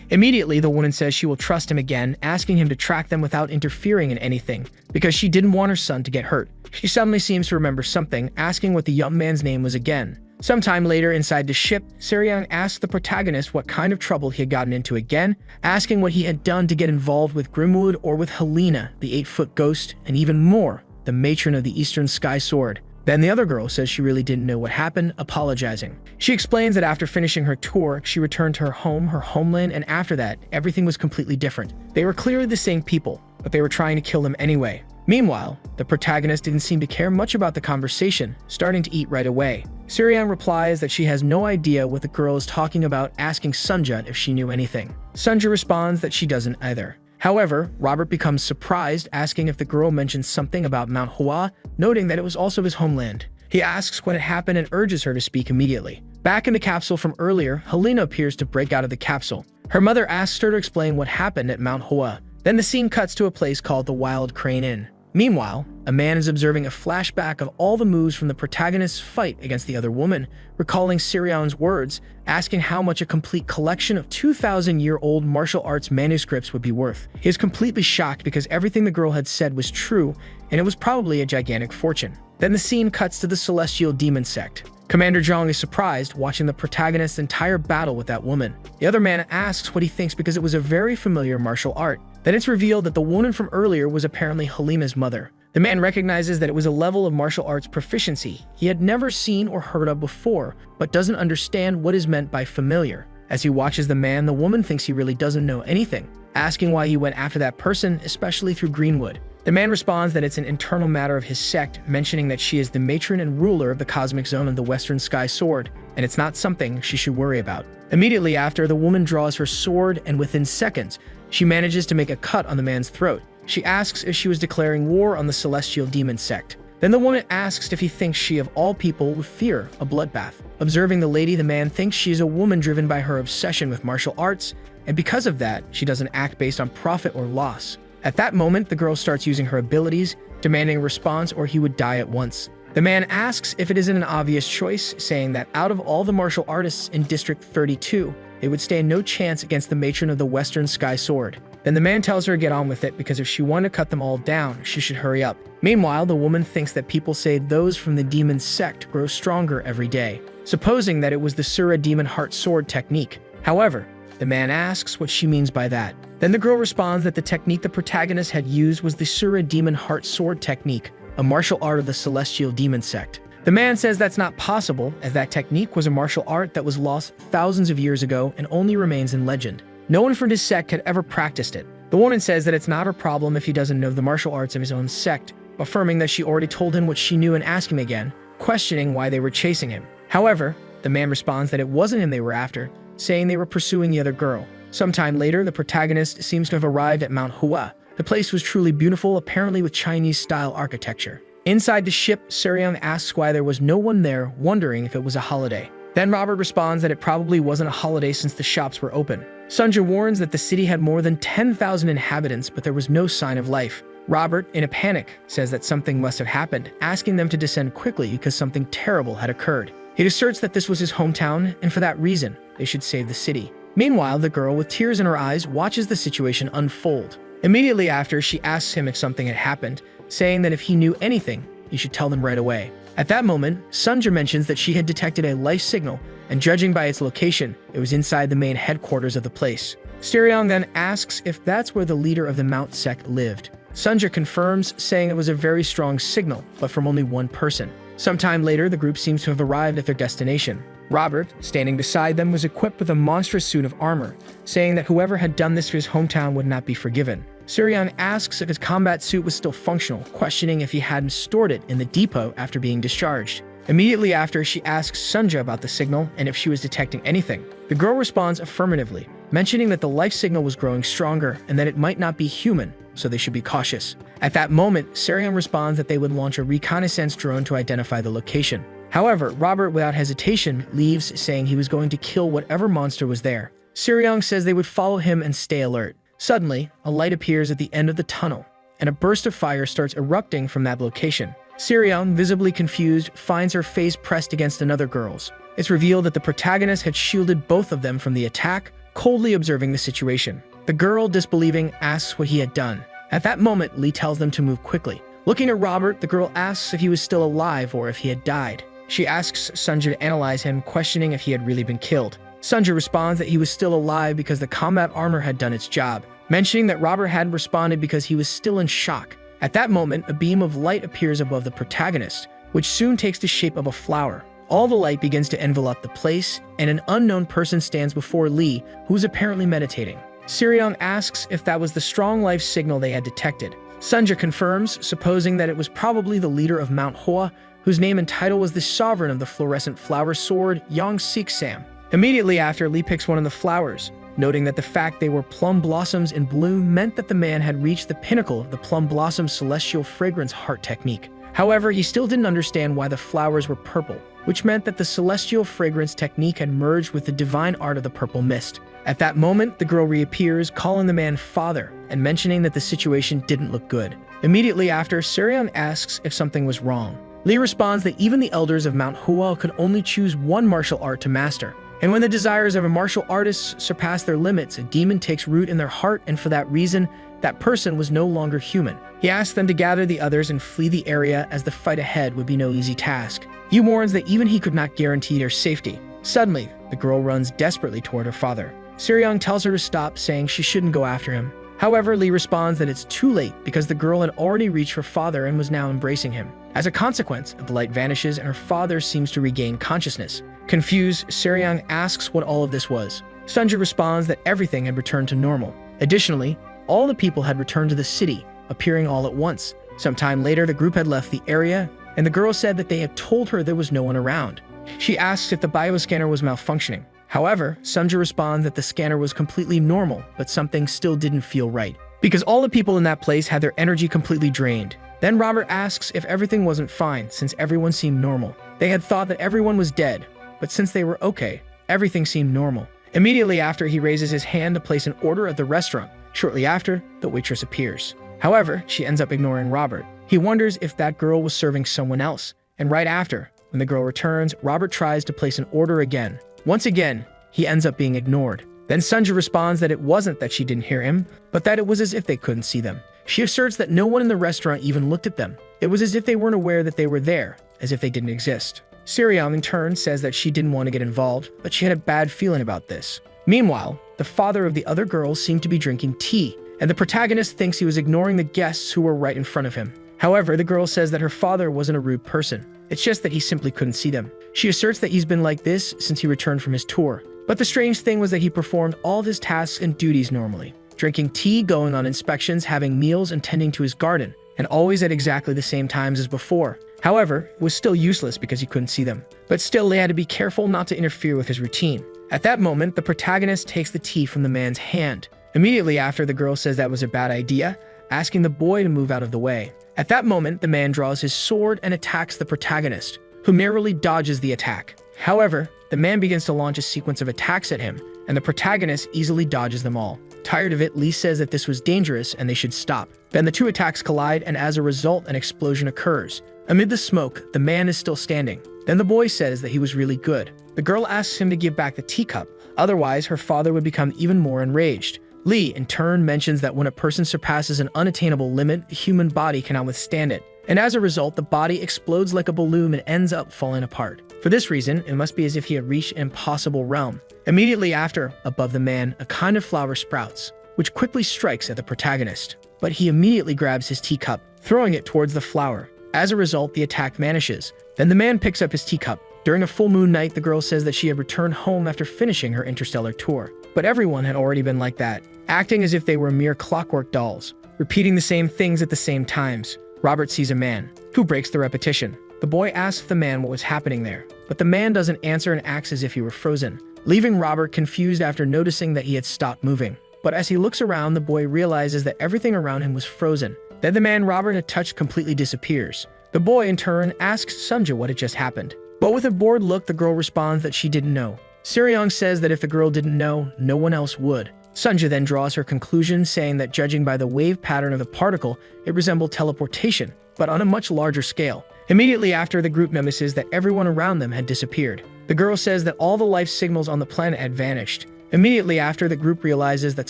Immediately, the woman says she will trust him again, asking him to track them without interfering in anything, because she didn't want her son to get hurt. She suddenly seems to remember something, asking what the young man's name was again. Sometime later, inside the ship, Serion asks the protagonist what kind of trouble he had gotten into again, asking what he had done to get involved with Grimwood or with Helena, the 8-foot ghost, and even more, the matron of the Eastern Sky Sword. Then the other girl says she really didn't know what happened, apologizing. She explains that after finishing her tour, she returned to her home, her homeland, and after that, everything was completely different. They were clearly the same people, but they were trying to kill them anyway. Meanwhile, the protagonist didn't seem to care much about the conversation, starting to eat right away. Serion replies that she has no idea what the girl is talking about, asking Sunja if she knew anything. Sunja responds that she doesn't either. However, Robert becomes surprised, asking if the girl mentions something about Mount Hua, noting that it was also his homeland. He asks what had happened and urges her to speak immediately. Back in the capsule from earlier, Helena appears to break out of the capsule. Her mother asks her to explain what happened at Mount Hua. Then the scene cuts to a place called the Wild Crane Inn. Meanwhile, a man is observing a flashback of all the moves from the protagonist's fight against the other woman, recalling Serion's words, asking how much a complete collection of 2,000-year-old martial arts manuscripts would be worth. He is completely shocked because everything the girl had said was true, and it was probably a gigantic fortune. Then the scene cuts to the celestial demon sect. Commander Zhang is surprised watching the protagonist's entire battle with that woman. The other man asks what he thinks because it was a very familiar martial art. Then it's revealed that the woman from earlier was apparently Halima's mother. The man recognizes that it was a level of martial arts proficiency he had never seen or heard of before, but doesn't understand what is meant by familiar. As he watches the man, the woman thinks he really doesn't know anything, asking why he went after that person, especially through Greenwood. The man responds that it's an internal matter of his sect, mentioning that she is the matron and ruler of the cosmic zone of the Western Sky Sword, and it's not something she should worry about. Immediately after, the woman draws her sword, and within seconds, she manages to make a cut on the man's throat. She asks if she was declaring war on the celestial demon sect. Then the woman asks if he thinks she, of all people, would fear a bloodbath. Observing the lady, the man thinks she is a woman driven by her obsession with martial arts, and because of that, she doesn't act based on profit or loss. At that moment, the girl starts using her abilities, demanding a response or he would die at once. The man asks if it isn't an obvious choice, saying that out of all the martial artists in District 32, they would stand no chance against the matron of the Western Sky Sword. Then the man tells her to get on with it because if she wanted to cut them all down, she should hurry up. Meanwhile, the woman thinks that people say those from the demon sect grow stronger every day, supposing that it was the Sura Demon Heart Sword technique. However, the man asks what she means by that. Then the girl responds that the technique the protagonist had used was the Sura Demon Heart Sword technique, a martial art of the celestial demon sect. The man says that's not possible, as that technique was a martial art that was lost thousands of years ago and only remains in legend. No one from his sect had ever practiced it. The woman says that it's not her problem if he doesn't know the martial arts of his own sect, affirming that she already told him what she knew and asked him again, questioning why they were chasing him. However, The man responds that it wasn't him they were after, saying they were pursuing the other girl. Sometime later, the protagonist seems to have arrived at ManhwaCapped. The place was truly beautiful, apparently with Chinese-style architecture. Inside the ship, Seryung asks why there was no one there, wondering if it was a holiday. Then Robert responds that it probably wasn't a holiday since the shops were open. Sunja warns that the city had more than 10,000 inhabitants, but there was no sign of life. Robert, in a panic, says that something must have happened, asking them to descend quickly because something terrible had occurred. He asserts that this was his hometown, and for that reason, they should save the city. Meanwhile, the girl, with tears in her eyes, watches the situation unfold. Immediately after, she asks him if something had happened, saying that if he knew anything, he should tell them right away. At that moment, Sunja mentions that she had detected a life signal, and judging by its location, it was inside the main headquarters of the place. Seryung then asks if that's where the leader of the Mount sect lived. Sunja confirms, saying it was a very strong signal, but from only one person. Sometime later, the group seems to have arrived at their destination. Robert, standing beside them, was equipped with a monstrous suit of armor, saying that whoever had done this for his hometown would not be forgiven. Seryung asks if his combat suit was still functional, questioning if he hadn't stored it in the depot after being discharged. Immediately after, she asks Sunja about the signal and if she was detecting anything. The girl responds affirmatively, mentioning that the life signal was growing stronger and that it might not be human, so they should be cautious. At that moment, Seryung responds that they would launch a reconnaissance drone to identify the location. However, Robert, without hesitation, leaves, saying he was going to kill whatever monster was there. Seryung says they would follow him and stay alert. Suddenly, a light appears at the end of the tunnel, and a burst of fire starts erupting from that location. Seryung, visibly confused, finds her face pressed against another girl's. It's revealed that the protagonist had shielded both of them from the attack, coldly observing the situation. The girl, disbelieving, asks what he had done. At that moment, Lee tells them to move quickly. Looking at Robert, the girl asks if he was still alive or if he had died. She asks Sunja to analyze him, questioning if he had really been killed. Sunja responds that he was still alive because the combat armor had done its job, mentioning that Robert hadn't responded because he was still in shock. At that moment, a beam of light appears above the protagonist, which soon takes the shape of a flower. All the light begins to envelop the place, and an unknown person stands before Lee, who is apparently meditating. Seryung asks if that was the strong life signal they had detected. Sunja confirms, supposing that it was probably the leader of ManhwaCapped, whose name and title was the sovereign of the fluorescent flower sword, Yong-Sik-Sam. Immediately after, Lee picks one of the flowers, noting that the fact they were plum blossoms in bloom meant that the man had reached the pinnacle of the plum blossom celestial fragrance heart technique. However, he still didn't understand why the flowers were purple, which meant that the celestial fragrance technique had merged with the divine art of the purple mist. At that moment, the girl reappears, calling the man father, and mentioning that the situation didn't look good. Immediately after, Seryung asks if something was wrong. Lee responds that even the elders of ManhwaCapped could only choose one martial art to master. And when the desires of a martial artist surpass their limits, a demon takes root in their heart, and for that reason, that person was no longer human. He asks them to gather the others and flee the area, as the fight ahead would be no easy task. He warns that even he could not guarantee their safety. Suddenly, the girl runs desperately toward her father. Seryung tells her to stop, saying she shouldn't go after him. However, Lee responds that it's too late because the girl had already reached her father and was now embracing him. As a consequence, the light vanishes and her father seems to regain consciousness. Confused, Seryung asks what all of this was. Sunja responds that everything had returned to normal. Additionally, all the people had returned to the city, appearing all at once. Sometime later, the group had left the area, and the girl said that they had told her there was no one around. She asks if the bioscanner was malfunctioning. However, Sunja responds that the scanner was completely normal, but something still didn't feel right, because all the people in that place had their energy completely drained. Then Robert asks if everything wasn't fine, since everyone seemed normal. They had thought that everyone was dead, but since they were okay, everything seemed normal. Immediately after, he raises his hand to place an order at the restaurant. Shortly after, the waitress appears. However, she ends up ignoring Robert. He wonders if that girl was serving someone else, and right after, when the girl returns, Robert tries to place an order again. Once again, he ends up being ignored. Then Sunja responds that it wasn't that she didn't hear him, but that it was as if they couldn't see them. She asserts that no one in the restaurant even looked at them. It was as if they weren't aware that they were there, as if they didn't exist. Seryung, in turn, says that she didn't want to get involved, but she had a bad feeling about this. Meanwhile, the father of the other girls seemed to be drinking tea, and the protagonist thinks he was ignoring the guests who were right in front of him. However, the girl says that her father wasn't a rude person. It's just that he simply couldn't see them. She asserts that he's been like this since he returned from his tour. But the strange thing was that he performed all of his tasks and duties normally. Drinking tea, going on inspections, having meals, and tending to his garden, and always at exactly the same times as before. However, it was still useless because he couldn't see them. But still, they had to be careful not to interfere with his routine. At that moment, the protagonist takes the tea from the man's hand. Immediately after, the girl says that was a bad idea, asking the boy to move out of the way. At that moment, the man draws his sword and attacks the protagonist, who narrowly dodges the attack. However, the man begins to launch a sequence of attacks at him, and the protagonist easily dodges them all. Tired of it, Lee says that this was dangerous and they should stop. Then the two attacks collide, and as a result, an explosion occurs. Amid the smoke, the man is still standing. Then the boy says that he was really good. The girl asks him to give back the teacup, otherwise her father would become even more enraged. Lee, in turn, mentions that when a person surpasses an unattainable limit, the human body cannot withstand it. And as a result, the body explodes like a balloon and ends up falling apart. For this reason, it must be as if he had reached an impossible realm. Immediately after, above the man, a kind of flower sprouts, which quickly strikes at the protagonist. But he immediately grabs his teacup, throwing it towards the flower. As a result, the attack vanishes. Then the man picks up his teacup. During a full moon night, the girl says that she had returned home after finishing her interstellar tour. But everyone had already been like that, acting as if they were mere clockwork dolls, repeating the same things at the same times. Robert sees a man, who breaks the repetition. The boy asks the man what was happening there, but the man doesn't answer and acts as if he were frozen, leaving Robert confused after noticing that he had stopped moving. But as he looks around, the boy realizes that everything around him was frozen. Then the man Robert had touched completely disappears. The boy, in turn, asks Sunja what had just happened. But with a bored look, the girl responds that she didn't know. Seryong says that if the girl didn't know, no one else would. Sunja then draws her conclusion, saying that judging by the wave pattern of the particle, it resembled teleportation, but on a much larger scale. Immediately after, the group notices that everyone around them had disappeared. The girl says that all the life signals on the planet had vanished. Immediately after, the group realizes that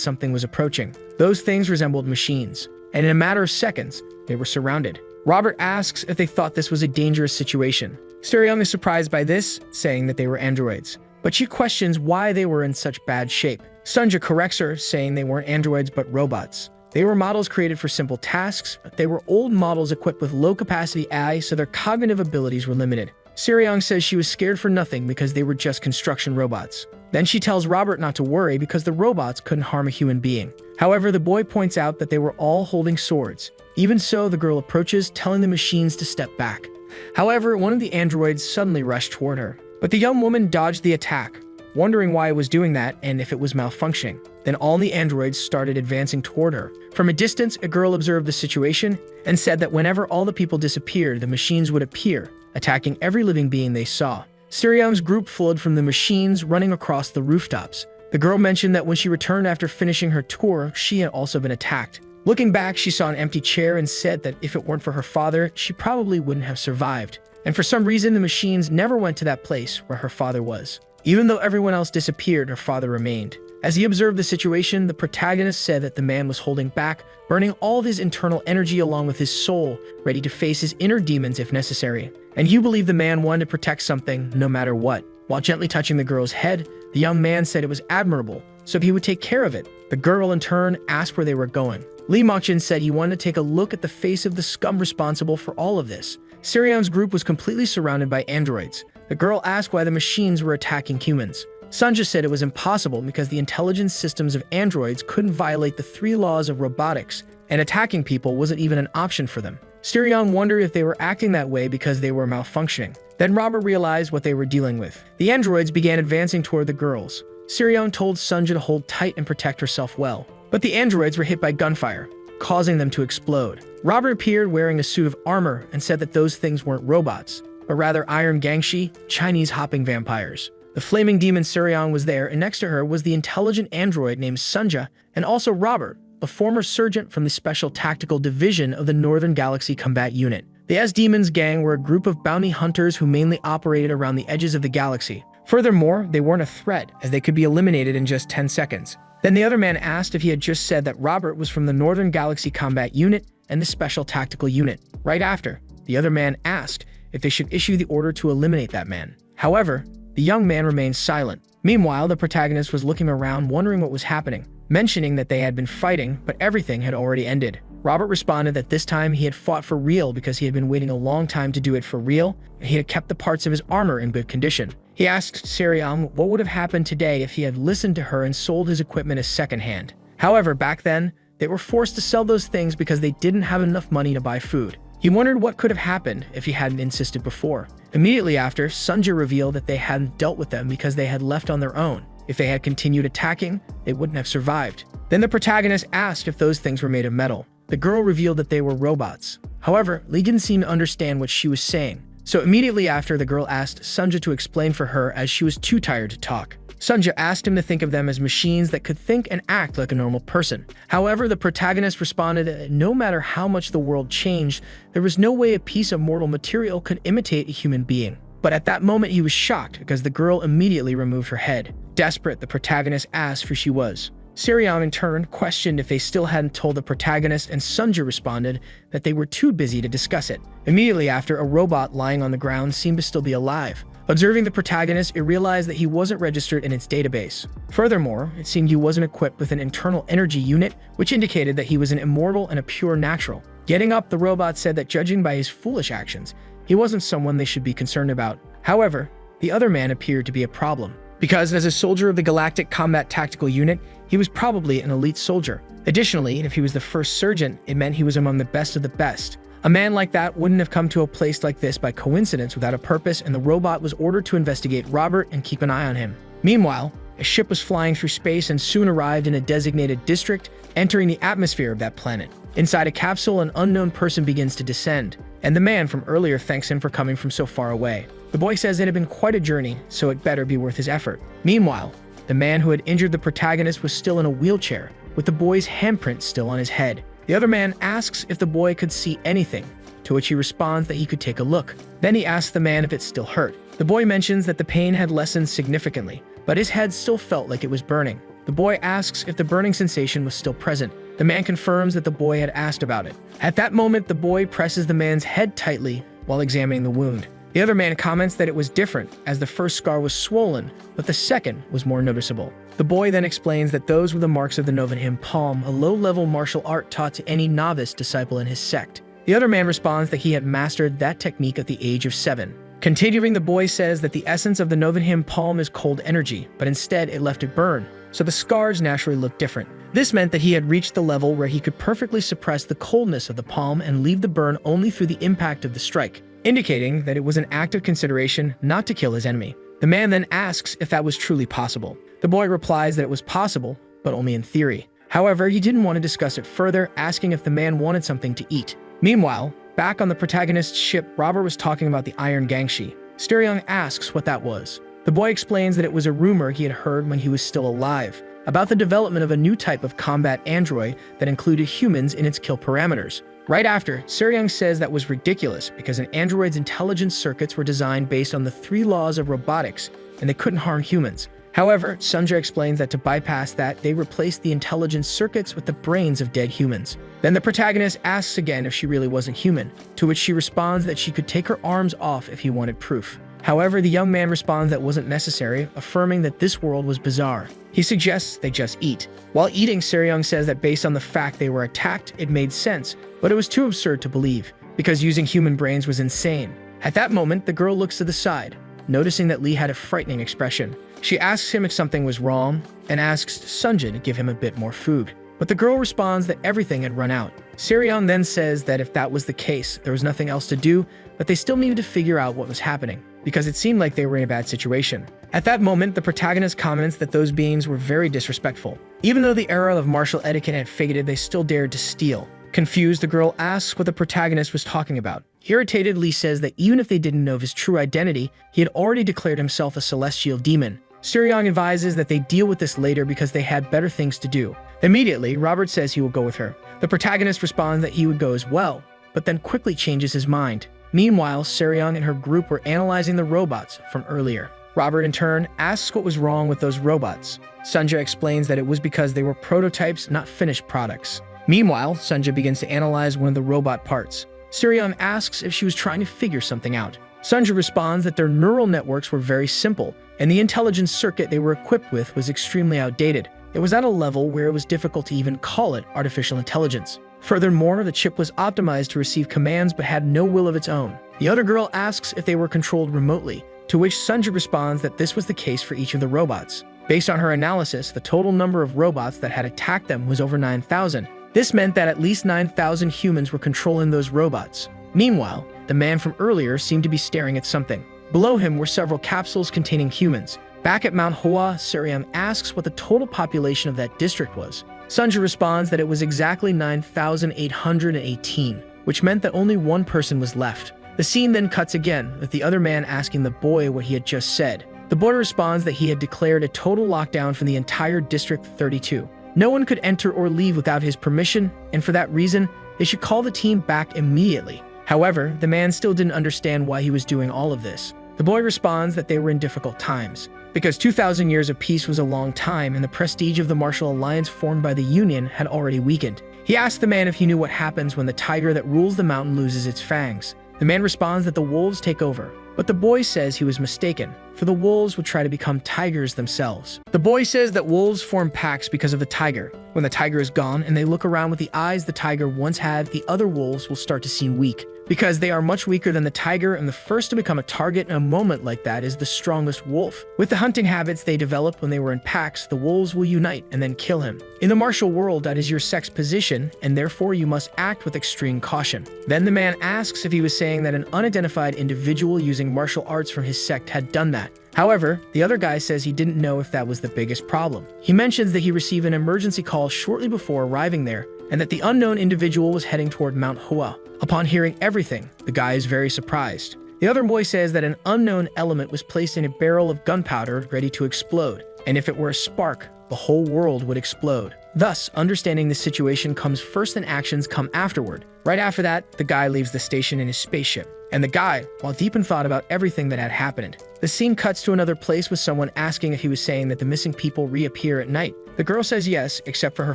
something was approaching. Those things resembled machines, and in a matter of seconds, they were surrounded. Robert asks if they thought this was a dangerous situation. Seryong is surprised by this, saying that they were androids, but she questions why they were in such bad shape. Sunja corrects her, saying they weren't androids but robots. They were models created for simple tasks, but they were old models equipped with low-capacity AI, so their cognitive abilities were limited. Seryong says she was scared for nothing because they were just construction robots. Then she tells Robert not to worry because the robots couldn't harm a human being. However, the boy points out that they were all holding swords. Even so, the girl approaches, telling the machines to step back. However, one of the androids suddenly rushed toward her, but the young woman dodged the attack, wondering why it was doing that and if it was malfunctioning. Then all the androids started advancing toward her. From a distance, a girl observed the situation and said that whenever all the people disappeared, the machines would appear, attacking every living being they saw. Seryong's group flowed from the machines, running across the rooftops. The girl mentioned that when she returned after finishing her tour, she had also been attacked. Looking back, she saw an empty chair and said that if it weren't for her father, she probably wouldn't have survived. And for some reason, the machines never went to that place where her father was. Even though everyone else disappeared, her father remained. As he observed the situation, the protagonist said that the man was holding back, burning all of his internal energy along with his soul, ready to face his inner demons if necessary. And you believe the man wanted to protect something no matter what. While gently touching the girl's head, the young man said it was admirable, so he would take care of it. The girl, in turn, asked where they were going. Lee Mokjin said he wanted to take a look at the face of the scum responsible for all of this. Seryong's group was completely surrounded by androids. The girl asked why the machines were attacking humans. Sunja said it was impossible because the intelligence systems of androids couldn't violate the 3 laws of robotics, and attacking people wasn't even an option for them. Seryong wondered if they were acting that way because they were malfunctioning. Then Robert realized what they were dealing with. The androids began advancing toward the girls. Seryong told Sunja to hold tight and protect herself well. But the androids were hit by gunfire, causing them to explode. Robert appeared wearing a suit of armor and said that those things weren't robots, but rather iron gangshi, Chinese hopping vampires. The flaming demon Seryong was there, and next to her was the intelligent android named Sunja, and also Robert, a former sergeant from the Special Tactical Division of the Northern Galaxy Combat Unit. The S-Demons gang were a group of bounty hunters who mainly operated around the edges of the galaxy. Furthermore, they weren't a threat, as they could be eliminated in just 10 seconds. Then the other man asked if he had just said that Robert was from the Northern Galaxy Combat Unit and the Special Tactical Unit. Right after, the other man asked if they should issue the order to eliminate that man. However, the young man remained silent. Meanwhile, the protagonist was looking around, wondering what was happening, mentioning that they had been fighting, but everything had already ended. Robert responded that this time he had fought for real because he had been waiting a long time to do it for real, and he had kept the parts of his armor in good condition. He asked Seryong what would have happened today if he had listened to her and sold his equipment as secondhand. However, back then, they were forced to sell those things because they didn't have enough money to buy food. He wondered what could have happened if he hadn't insisted before. Immediately after, Sunja revealed that they hadn't dealt with them because they had left on their own. If they had continued attacking, they wouldn't have survived. Then the protagonist asked if those things were made of metal. The girl revealed that they were robots. However, Lee didn't seem to understand what she was saying. So immediately after, the girl asked Sunja to explain for her as she was too tired to talk. Sunja asked him to think of them as machines that could think and act like a normal person. However, the protagonist responded that no matter how much the world changed, there was no way a piece of mortal material could imitate a human being. But at that moment, he was shocked because the girl immediately removed her head. Desperate, the protagonist asked who she was. Sirion, in turn, questioned if they still hadn't told the protagonist, and Sunja responded that they were too busy to discuss it. Immediately after, a robot lying on the ground seemed to still be alive. Observing the protagonist, it realized that he wasn't registered in its database. Furthermore, it seemed he wasn't equipped with an internal energy unit, which indicated that he was an immortal and a pure natural. Getting up, the robot said that judging by his foolish actions, he wasn't someone they should be concerned about. However, the other man appeared to be a problem, because as a soldier of the Galactic Combat Tactical Unit, he was probably an elite soldier. Additionally, if he was the first surgeon, it meant he was among the best of the best. A man like that wouldn't have come to a place like this by coincidence without a purpose, and the robot was ordered to investigate Robert and keep an eye on him. Meanwhile, a ship was flying through space and soon arrived in a designated district, entering the atmosphere of that planet. Inside a capsule, an unknown person begins to descend, and the man from earlier thanks him for coming from so far away. The boy says it had been quite a journey, so it better be worth his effort. Meanwhile, the man who had injured the protagonist was still in a wheelchair, with the boy's handprint still on his head. The other man asks if the boy could see anything, to which he responds that he could take a look. Then he asks the man if it still hurt. The boy mentions that the pain had lessened significantly, but his head still felt like it was burning. The boy asks if the burning sensation was still present. The man confirms that the boy had asked about it. At that moment, the boy presses the man's head tightly while examining the wound. The other man comments that it was different, as the first scar was swollen, but the second was more noticeable. The boy then explains that those were the marks of the Novanhim palm, a low-level martial art taught to any novice disciple in his sect. The other man responds that he had mastered that technique at the age of 7. Continuing, the boy says that the essence of the Novanhim palm is cold energy, but instead it left it burn, so the scars naturally looked different. This meant that he had reached the level where he could perfectly suppress the coldness of the palm and leave the burn only through the impact of the strike, indicating that it was an act of consideration not to kill his enemy. The man then asks if that was truly possible. The boy replies that it was possible, but only in theory. However, he didn't want to discuss it further, asking if the man wanted something to eat. Meanwhile, back on the protagonist's ship, Robert was talking about the Iron Gangshi. Stereoung asks what that was. The boy explains that it was a rumor he had heard when he was still alive, about the development of a new type of combat android that included humans in its kill parameters. Right after, Stereoung says that was ridiculous because an android's intelligence circuits were designed based on the 3 laws of robotics, and they couldn't harm humans. However, Sunja explains that to bypass that, they replaced the intelligence circuits with the brains of dead humans. Then the protagonist asks again if she really wasn't human, to which she responds that she could take her arms off if he wanted proof. However, the young man responds that wasn't necessary, affirming that this world was bizarre. He suggests they just eat. While eating, Stereoung says that based on the fact they were attacked, it made sense, but it was too absurd to believe, because using human brains was insane. At that moment, the girl looks to the side, noticing that Lee had a frightening expression. She asks him if something was wrong, and asks Sunja to give him a bit more food. But the girl responds that everything had run out. Stereoung then says that if that was the case, there was nothing else to do, but they still needed to figure out what was happening, because it seemed like they were in a bad situation. At that moment, the protagonist comments that those beings were very disrespectful. Even though the era of martial etiquette had faded, they still dared to steal. Confused, the girl asks what the protagonist was talking about. Irritated, Lee says that even if they didn't know of his true identity, he had already declared himself a celestial demon. Stereoung advises that they deal with this later because they had better things to do. Immediately, Robert says he will go with her. The protagonist responds that he would go as well, but then quickly changes his mind. Meanwhile, Stereoung and her group were analyzing the robots from earlier. Robert, in turn, asks what was wrong with those robots. Sunja explains that it was because they were prototypes, not finished products. Meanwhile, Sunja begins to analyze one of the robot parts. Stereoung asks if she was trying to figure something out. Sunja responds that their neural networks were very simple, and the intelligence circuit they were equipped with was extremely outdated. It was at a level where it was difficult to even call it artificial intelligence. Furthermore, the chip was optimized to receive commands but had no will of its own. The other girl asks if they were controlled remotely, to which Sunja responds that this was the case for each of the robots. Based on her analysis, the total number of robots that had attacked them was over 9,000. This meant that at least 9,000 humans were controlling those robots. Meanwhile, the man from earlier seemed to be staring at something. Below him were several capsules containing humans. Back at Manhwa, Seryang asks what the total population of that district was. Sunja responds that it was exactly 9,818, which meant that only one person was left. The scene then cuts again, with the other man asking the boy what he had just said. The boy responds that he had declared a total lockdown for the entire District 32. No one could enter or leave without his permission, and for that reason, they should call the team back immediately. However, the man still didn't understand why he was doing all of this. The boy responds that they were in difficult times, because 2,000 years of peace was a long time and the prestige of the martial alliance formed by the Union had already weakened. He asked the man if he knew what happens when the tiger that rules the mountain loses its fangs. The man responds that the wolves take over, but the boy says he was mistaken, for the wolves would try to become tigers themselves. The boy says that wolves form packs because of the tiger. When the tiger is gone and they look around with the eyes the tiger once had, the other wolves will start to seem weak, because they are much weaker than the tiger, and the first to become a target in a moment like that is the strongest wolf. With the hunting habits they developed when they were in packs, the wolves will unite and then kill him. In the martial world, that is your sex position, and therefore you must act with extreme caution. Then the man asks if he was saying that an unidentified individual using martial arts from his sect had done that. However, the other guy says he didn't know if that was the biggest problem. He mentions that he received an emergency call shortly before arriving there, and that the unknown individual was heading toward Mount Hua. Upon hearing everything, the guy is very surprised. The other boy says that an unknown element was placed in a barrel of gunpowder ready to explode, and if it were a spark, the whole world would explode. Thus, understanding the situation comes first and actions come afterward. Right after that, the guy leaves the station in his spaceship. And the guy, while deep in thought about everything that had happened. The scene cuts to another place with someone asking if he was saying that the missing people reappear at night. The girl says yes, except for her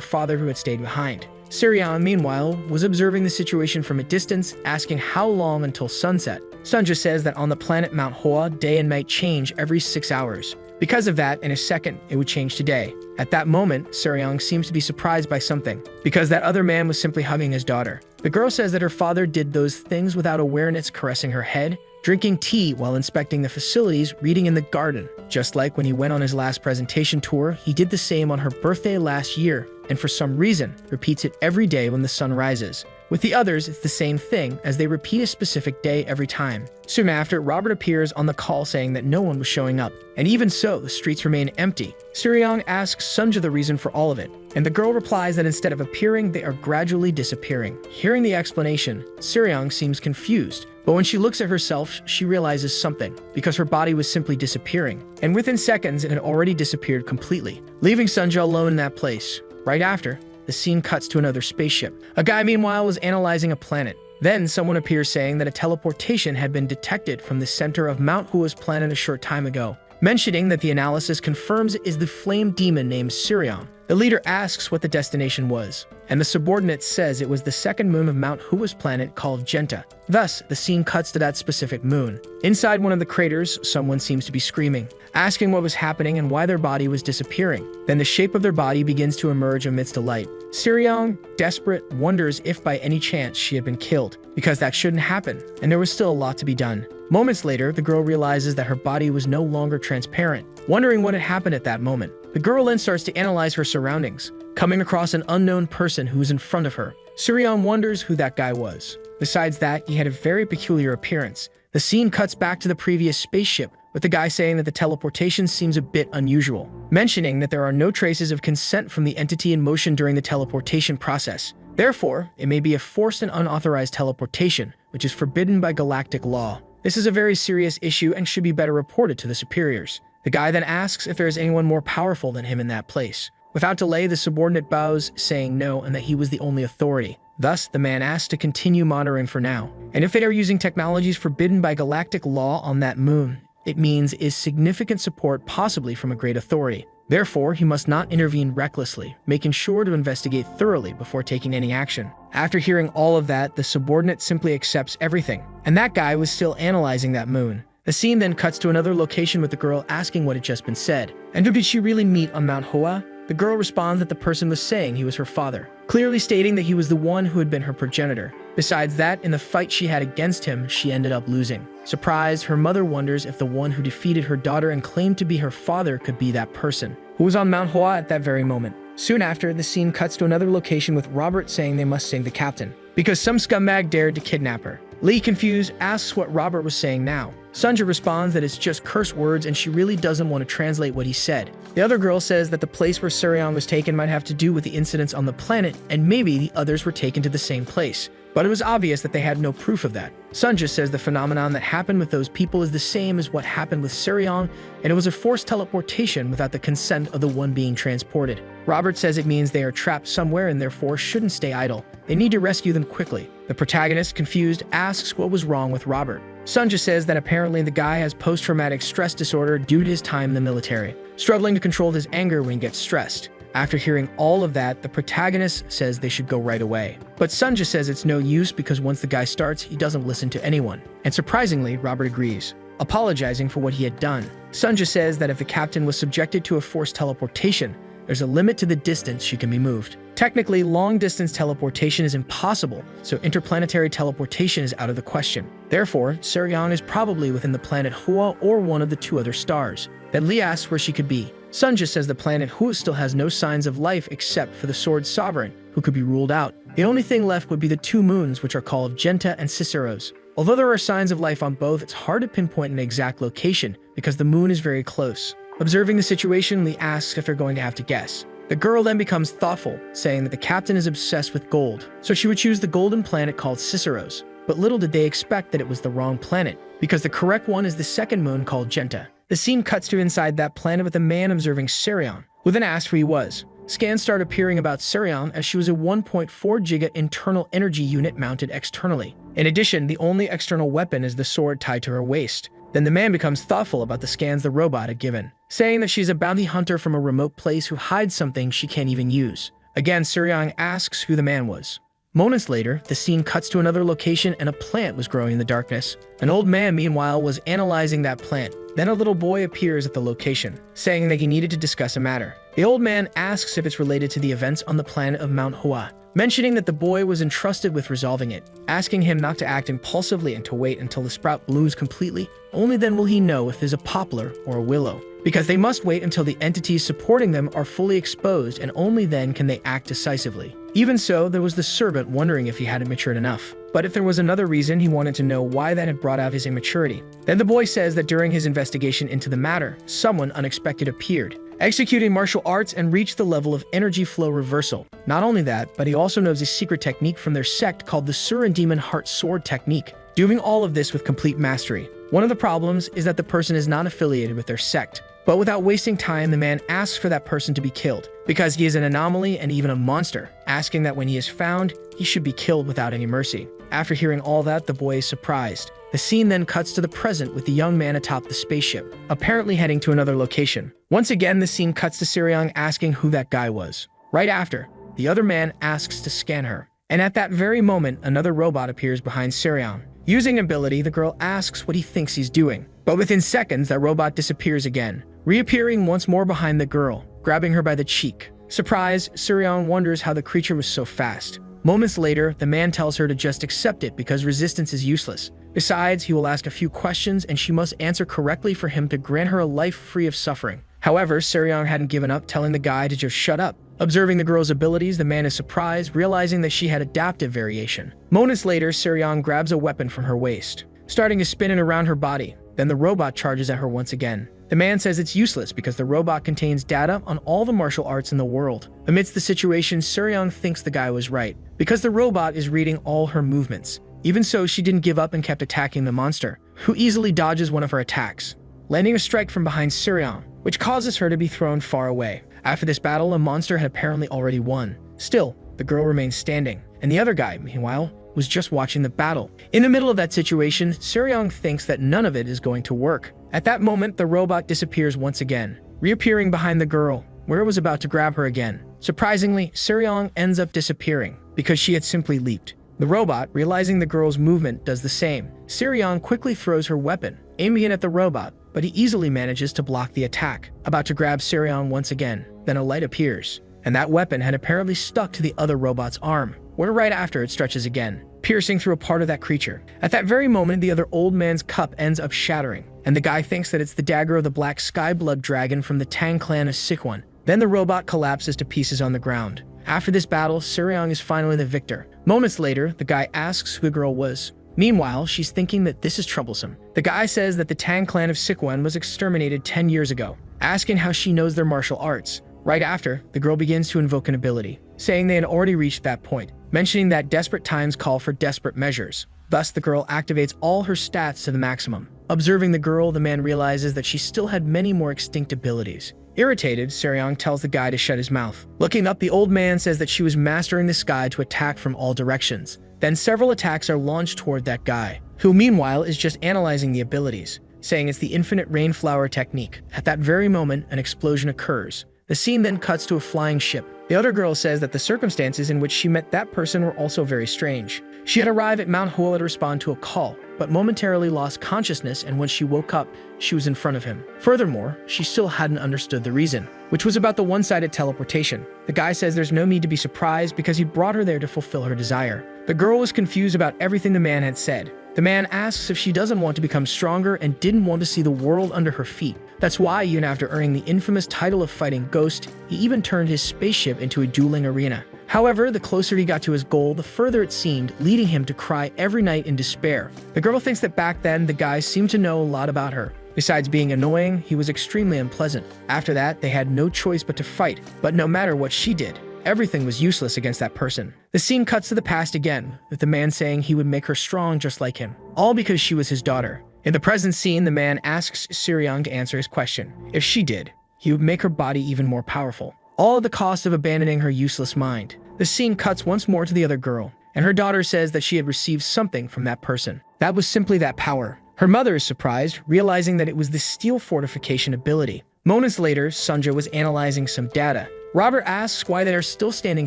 father who had stayed behind. Seryang, meanwhile, was observing the situation from a distance, asking how long until sunset. Sunja says that on the planet Mount Hua, day and night change every 6 hours. Because of that, in a second, it would change to day. At that moment, Seryang seems to be surprised by something, because that other man was simply hugging his daughter. The girl says that her father did those things without awareness, caressing her head, drinking tea while inspecting the facilities, reading in the garden. Just like when he went on his last presentation tour, he did the same on her birthday last year, and for some reason, repeats it every day when the sun rises. With the others, it's the same thing, as they repeat a specific day every time. Soon after, Robert appears on the call saying that no one was showing up, and even so, the streets remain empty. Seryang asks Sunja the reason for all of it, and the girl replies that instead of appearing, they are gradually disappearing. Hearing the explanation, Seryang seems confused, but when she looks at herself, she realizes something, because her body was simply disappearing, and within seconds, it had already disappeared completely, leaving Sunja alone in that place. Right after, the scene cuts to another spaceship. A guy, meanwhile, was analyzing a planet. Then someone appears saying that a teleportation had been detected from the center of Mount Hua's planet a short time ago, mentioning that the analysis confirms it is the flame demon named Seryang. The leader asks what the destination was, and the subordinate says it was the second moon of Mount Hua's planet called Genta. Thus, the scene cuts to that specific moon. Inside one of the craters, someone seems to be screaming, asking what was happening and why their body was disappearing. Then the shape of their body begins to emerge amidst the light. Seryang, desperate, wonders if by any chance she had been killed, because that shouldn't happen, and there was still a lot to be done. Moments later, the girl realizes that her body was no longer transparent, wondering what had happened at that moment. The girl then starts to analyze her surroundings, coming across an unknown person who was in front of her. Seryang wonders who that guy was. Besides that, he had a very peculiar appearance. The scene cuts back to the previous spaceship, with the guy saying that the teleportation seems a bit unusual, mentioning that there are no traces of consent from the entity in motion during the teleportation process. Therefore, it may be a forced and unauthorized teleportation, which is forbidden by galactic law. This is a very serious issue and should be better reported to the superiors. The guy then asks if there is anyone more powerful than him in that place. Without delay, the subordinate bows, saying no and that he was the only authority. Thus, the man asks to continue monitoring for now. And if they are using technologies forbidden by galactic law on that moon, it means is significant support possibly from a great authority. Therefore, he must not intervene recklessly, making sure to investigate thoroughly before taking any action. After hearing all of that, the subordinate simply accepts everything, and that guy was still analyzing that moon. The scene then cuts to another location with the girl asking what had just been said. And who did she really meet on Mount Hua? The girl responds that the person was saying he was her father, clearly stating that he was the one who had been her progenitor. Besides that, in the fight she had against him, she ended up losing. Surprised, her mother wonders if the one who defeated her daughter and claimed to be her father could be that person, who was on Mount Hua at that very moment. Soon after, the scene cuts to another location with Robert saying they must save the captain, because some scumbag dared to kidnap her. Lee, confused, asks what Robert was saying now. Sunja responds that it's just curse words and she really doesn't want to translate what he said. The other girl says that the place where Seryong was taken might have to do with the incidents on the planet, and maybe the others were taken to the same place. But it was obvious that they had no proof of that. Sunja says the phenomenon that happened with those people is the same as what happened with Seryong, and it was a forced teleportation without the consent of the one being transported. Robert says it means they are trapped somewhere and therefore shouldn't stay idle. They need to rescue them quickly. The protagonist, confused, asks what was wrong with Robert. Sunja says that apparently the guy has post-traumatic stress disorder due to his time in the military, struggling to control his anger when he gets stressed. After hearing all of that, the protagonist says they should go right away. But Sunja says it's no use because once the guy starts, he doesn't listen to anyone. And surprisingly, Robert agrees, apologizing for what he had done. Sunja says that if the captain was subjected to a forced teleportation, there's a limit to the distance she can be moved. Technically, long-distance teleportation is impossible, so interplanetary teleportation is out of the question. Therefore, Seryong is probably within the planet Hua or one of the two other stars. Then Lee asks where she could be. Sunja says the planet Hua still has no signs of life except for the Sword Sovereign, who could be ruled out. The only thing left would be the two moons, which are called Genta and Ciceros. Although there are signs of life on both, it's hard to pinpoint an exact location because the moon is very close. Observing the situation, Lee asks if they're going to have to guess. The girl then becomes thoughtful, saying that the captain is obsessed with gold, so she would choose the golden planet called Ciceros. But little did they expect that it was the wrong planet, because the correct one is the second moon called Genta. The scene cuts to inside that planet with a man observing Seryong, who then asked where he was. Scans start appearing about Seryong as she was a 1.4 giga internal energy unit mounted externally. In addition, the only external weapon is the sword tied to her waist. Then the man becomes thoughtful about the scans the robot had given, saying that she's a bounty hunter from a remote place who hides something she can't even use. Again, Seryong asks who the man was. Moments later, the scene cuts to another location and a plant was growing in the darkness. An old man, meanwhile, was analyzing that plant. Then a little boy appears at the location, saying that he needed to discuss a matter. The old man asks if it's related to the events on the planet of Mount Hua, mentioning that the boy was entrusted with resolving it, asking him not to act impulsively and to wait until the sprout blooms completely. Only then will he know if there's a poplar or a willow, because they must wait until the entities supporting them are fully exposed, and only then can they act decisively. Even so, there was the servant wondering if he hadn't matured enough. But if there was another reason, he wanted to know why that had brought out his immaturity. Then the boy says that during his investigation into the matter, someone unexpected appeared, executing martial arts and reached the level of energy flow reversal. Not only that, but he also knows a secret technique from their sect called the Surin Demon Heart Sword Technique, doing all of this with complete mastery. One of the problems is that the person is not affiliated with their sect. But without wasting time, the man asks for that person to be killed, because he is an anomaly and even a monster, asking that when he is found, he should be killed without any mercy. After hearing all that, the boy is surprised. The scene then cuts to the present with the young man atop the spaceship, apparently heading to another location. Once again, the scene cuts to Seryong asking who that guy was. Right after, the other man asks to scan her. And at that very moment, another robot appears behind Seryong. Using an ability, the girl asks what he thinks he's doing. But within seconds, that robot disappears again, reappearing once more behind the girl, grabbing her by the cheek. Surprised, Seryong wonders how the creature was so fast. Moments later, the man tells her to just accept it because resistance is useless. Besides, he will ask a few questions and she must answer correctly for him to grant her a life free of suffering. However, Seryong hadn't given up, telling the guy to just shut up. Observing the girl's abilities, the man is surprised, realizing that she had adaptive variation. Moments later, Seryong grabs a weapon from her waist, starting to spin it around her body. Then the robot charges at her once again. The man says it's useless because the robot contains data on all the martial arts in the world. Amidst the situation, Seryong thinks the guy was right, because the robot is reading all her movements. Even so, she didn't give up and kept attacking the monster, who easily dodges one of her attacks, landing a strike from behind Seryong, which causes her to be thrown far away. After this battle, a monster had apparently already won. Still, the girl remains standing, and the other guy, meanwhile, was just watching the battle. In the middle of that situation, Seryong thinks that none of it is going to work. At that moment, the robot disappears once again, reappearing behind the girl, where it was about to grab her again. Surprisingly, Seryong ends up disappearing, because she had simply leaped. The robot, realizing the girl's movement, does the same. Seryong quickly throws her weapon, aiming it at the robot, but he easily manages to block the attack, about to grab Seryong once again. Then a light appears, and that weapon had apparently stuck to the other robot's arm, where right after it stretches again, piercing through a part of that creature. At that very moment, the other old man's cup ends up shattering, and the guy thinks that it's the dagger of the Black Sky Blood Dragon from the Tang clan of Sikwon. Then the robot collapses to pieces on the ground. After this battle, Seryong is finally the victor. Moments later, the guy asks who the girl was. Meanwhile, she's thinking that this is troublesome. The guy says that the Tang clan of Sikwon was exterminated 10 years ago, asking how she knows their martial arts. Right after, the girl begins to invoke an ability, saying they had already reached that point, mentioning that desperate times call for desperate measures. Thus, the girl activates all her stats to the maximum. Observing the girl, the man realizes that she still had many more extinct abilities. Irritated, Seryong tells the guy to shut his mouth. Looking up, the old man says that she was mastering this guy to attack from all directions. Then several attacks are launched toward that guy, who meanwhile is just analyzing the abilities, saying it's the infinite rainflower technique. At that very moment, an explosion occurs. The scene then cuts to a flying ship. The other girl says that the circumstances in which she met that person were also very strange. She had arrived at Mount Hua to respond to a call, but momentarily lost consciousness, and when she woke up, she was in front of him. Furthermore, she still hadn't understood the reason, which was about the one-sided teleportation. The guy says there's no need to be surprised because he brought her there to fulfill her desire. The girl was confused about everything the man had said. The man asks if she doesn't want to become stronger and didn't want to see the world under her feet. That's why, even after earning the infamous title of Fighting Ghost, he even turned his spaceship into a dueling arena. However, the closer he got to his goal, the further it seemed, leading him to cry every night in despair. The girl thinks that back then, the guy seemed to know a lot about her. Besides being annoying, he was extremely unpleasant. After that, they had no choice but to fight. But no matter what she did, everything was useless against that person. The scene cuts to the past again, with the man saying he would make her strong just like him, all because she was his daughter. In the present scene, the man asks Seryong to answer his question. If she did, he would make her body even more powerful, all at the cost of abandoning her useless mind. The scene cuts once more to the other girl, and her daughter says that she had received something from that person. That was simply that power. Her mother is surprised, realizing that it was the steel fortification ability. Moments later, Sunja was analyzing some data. Robert asks why they are still standing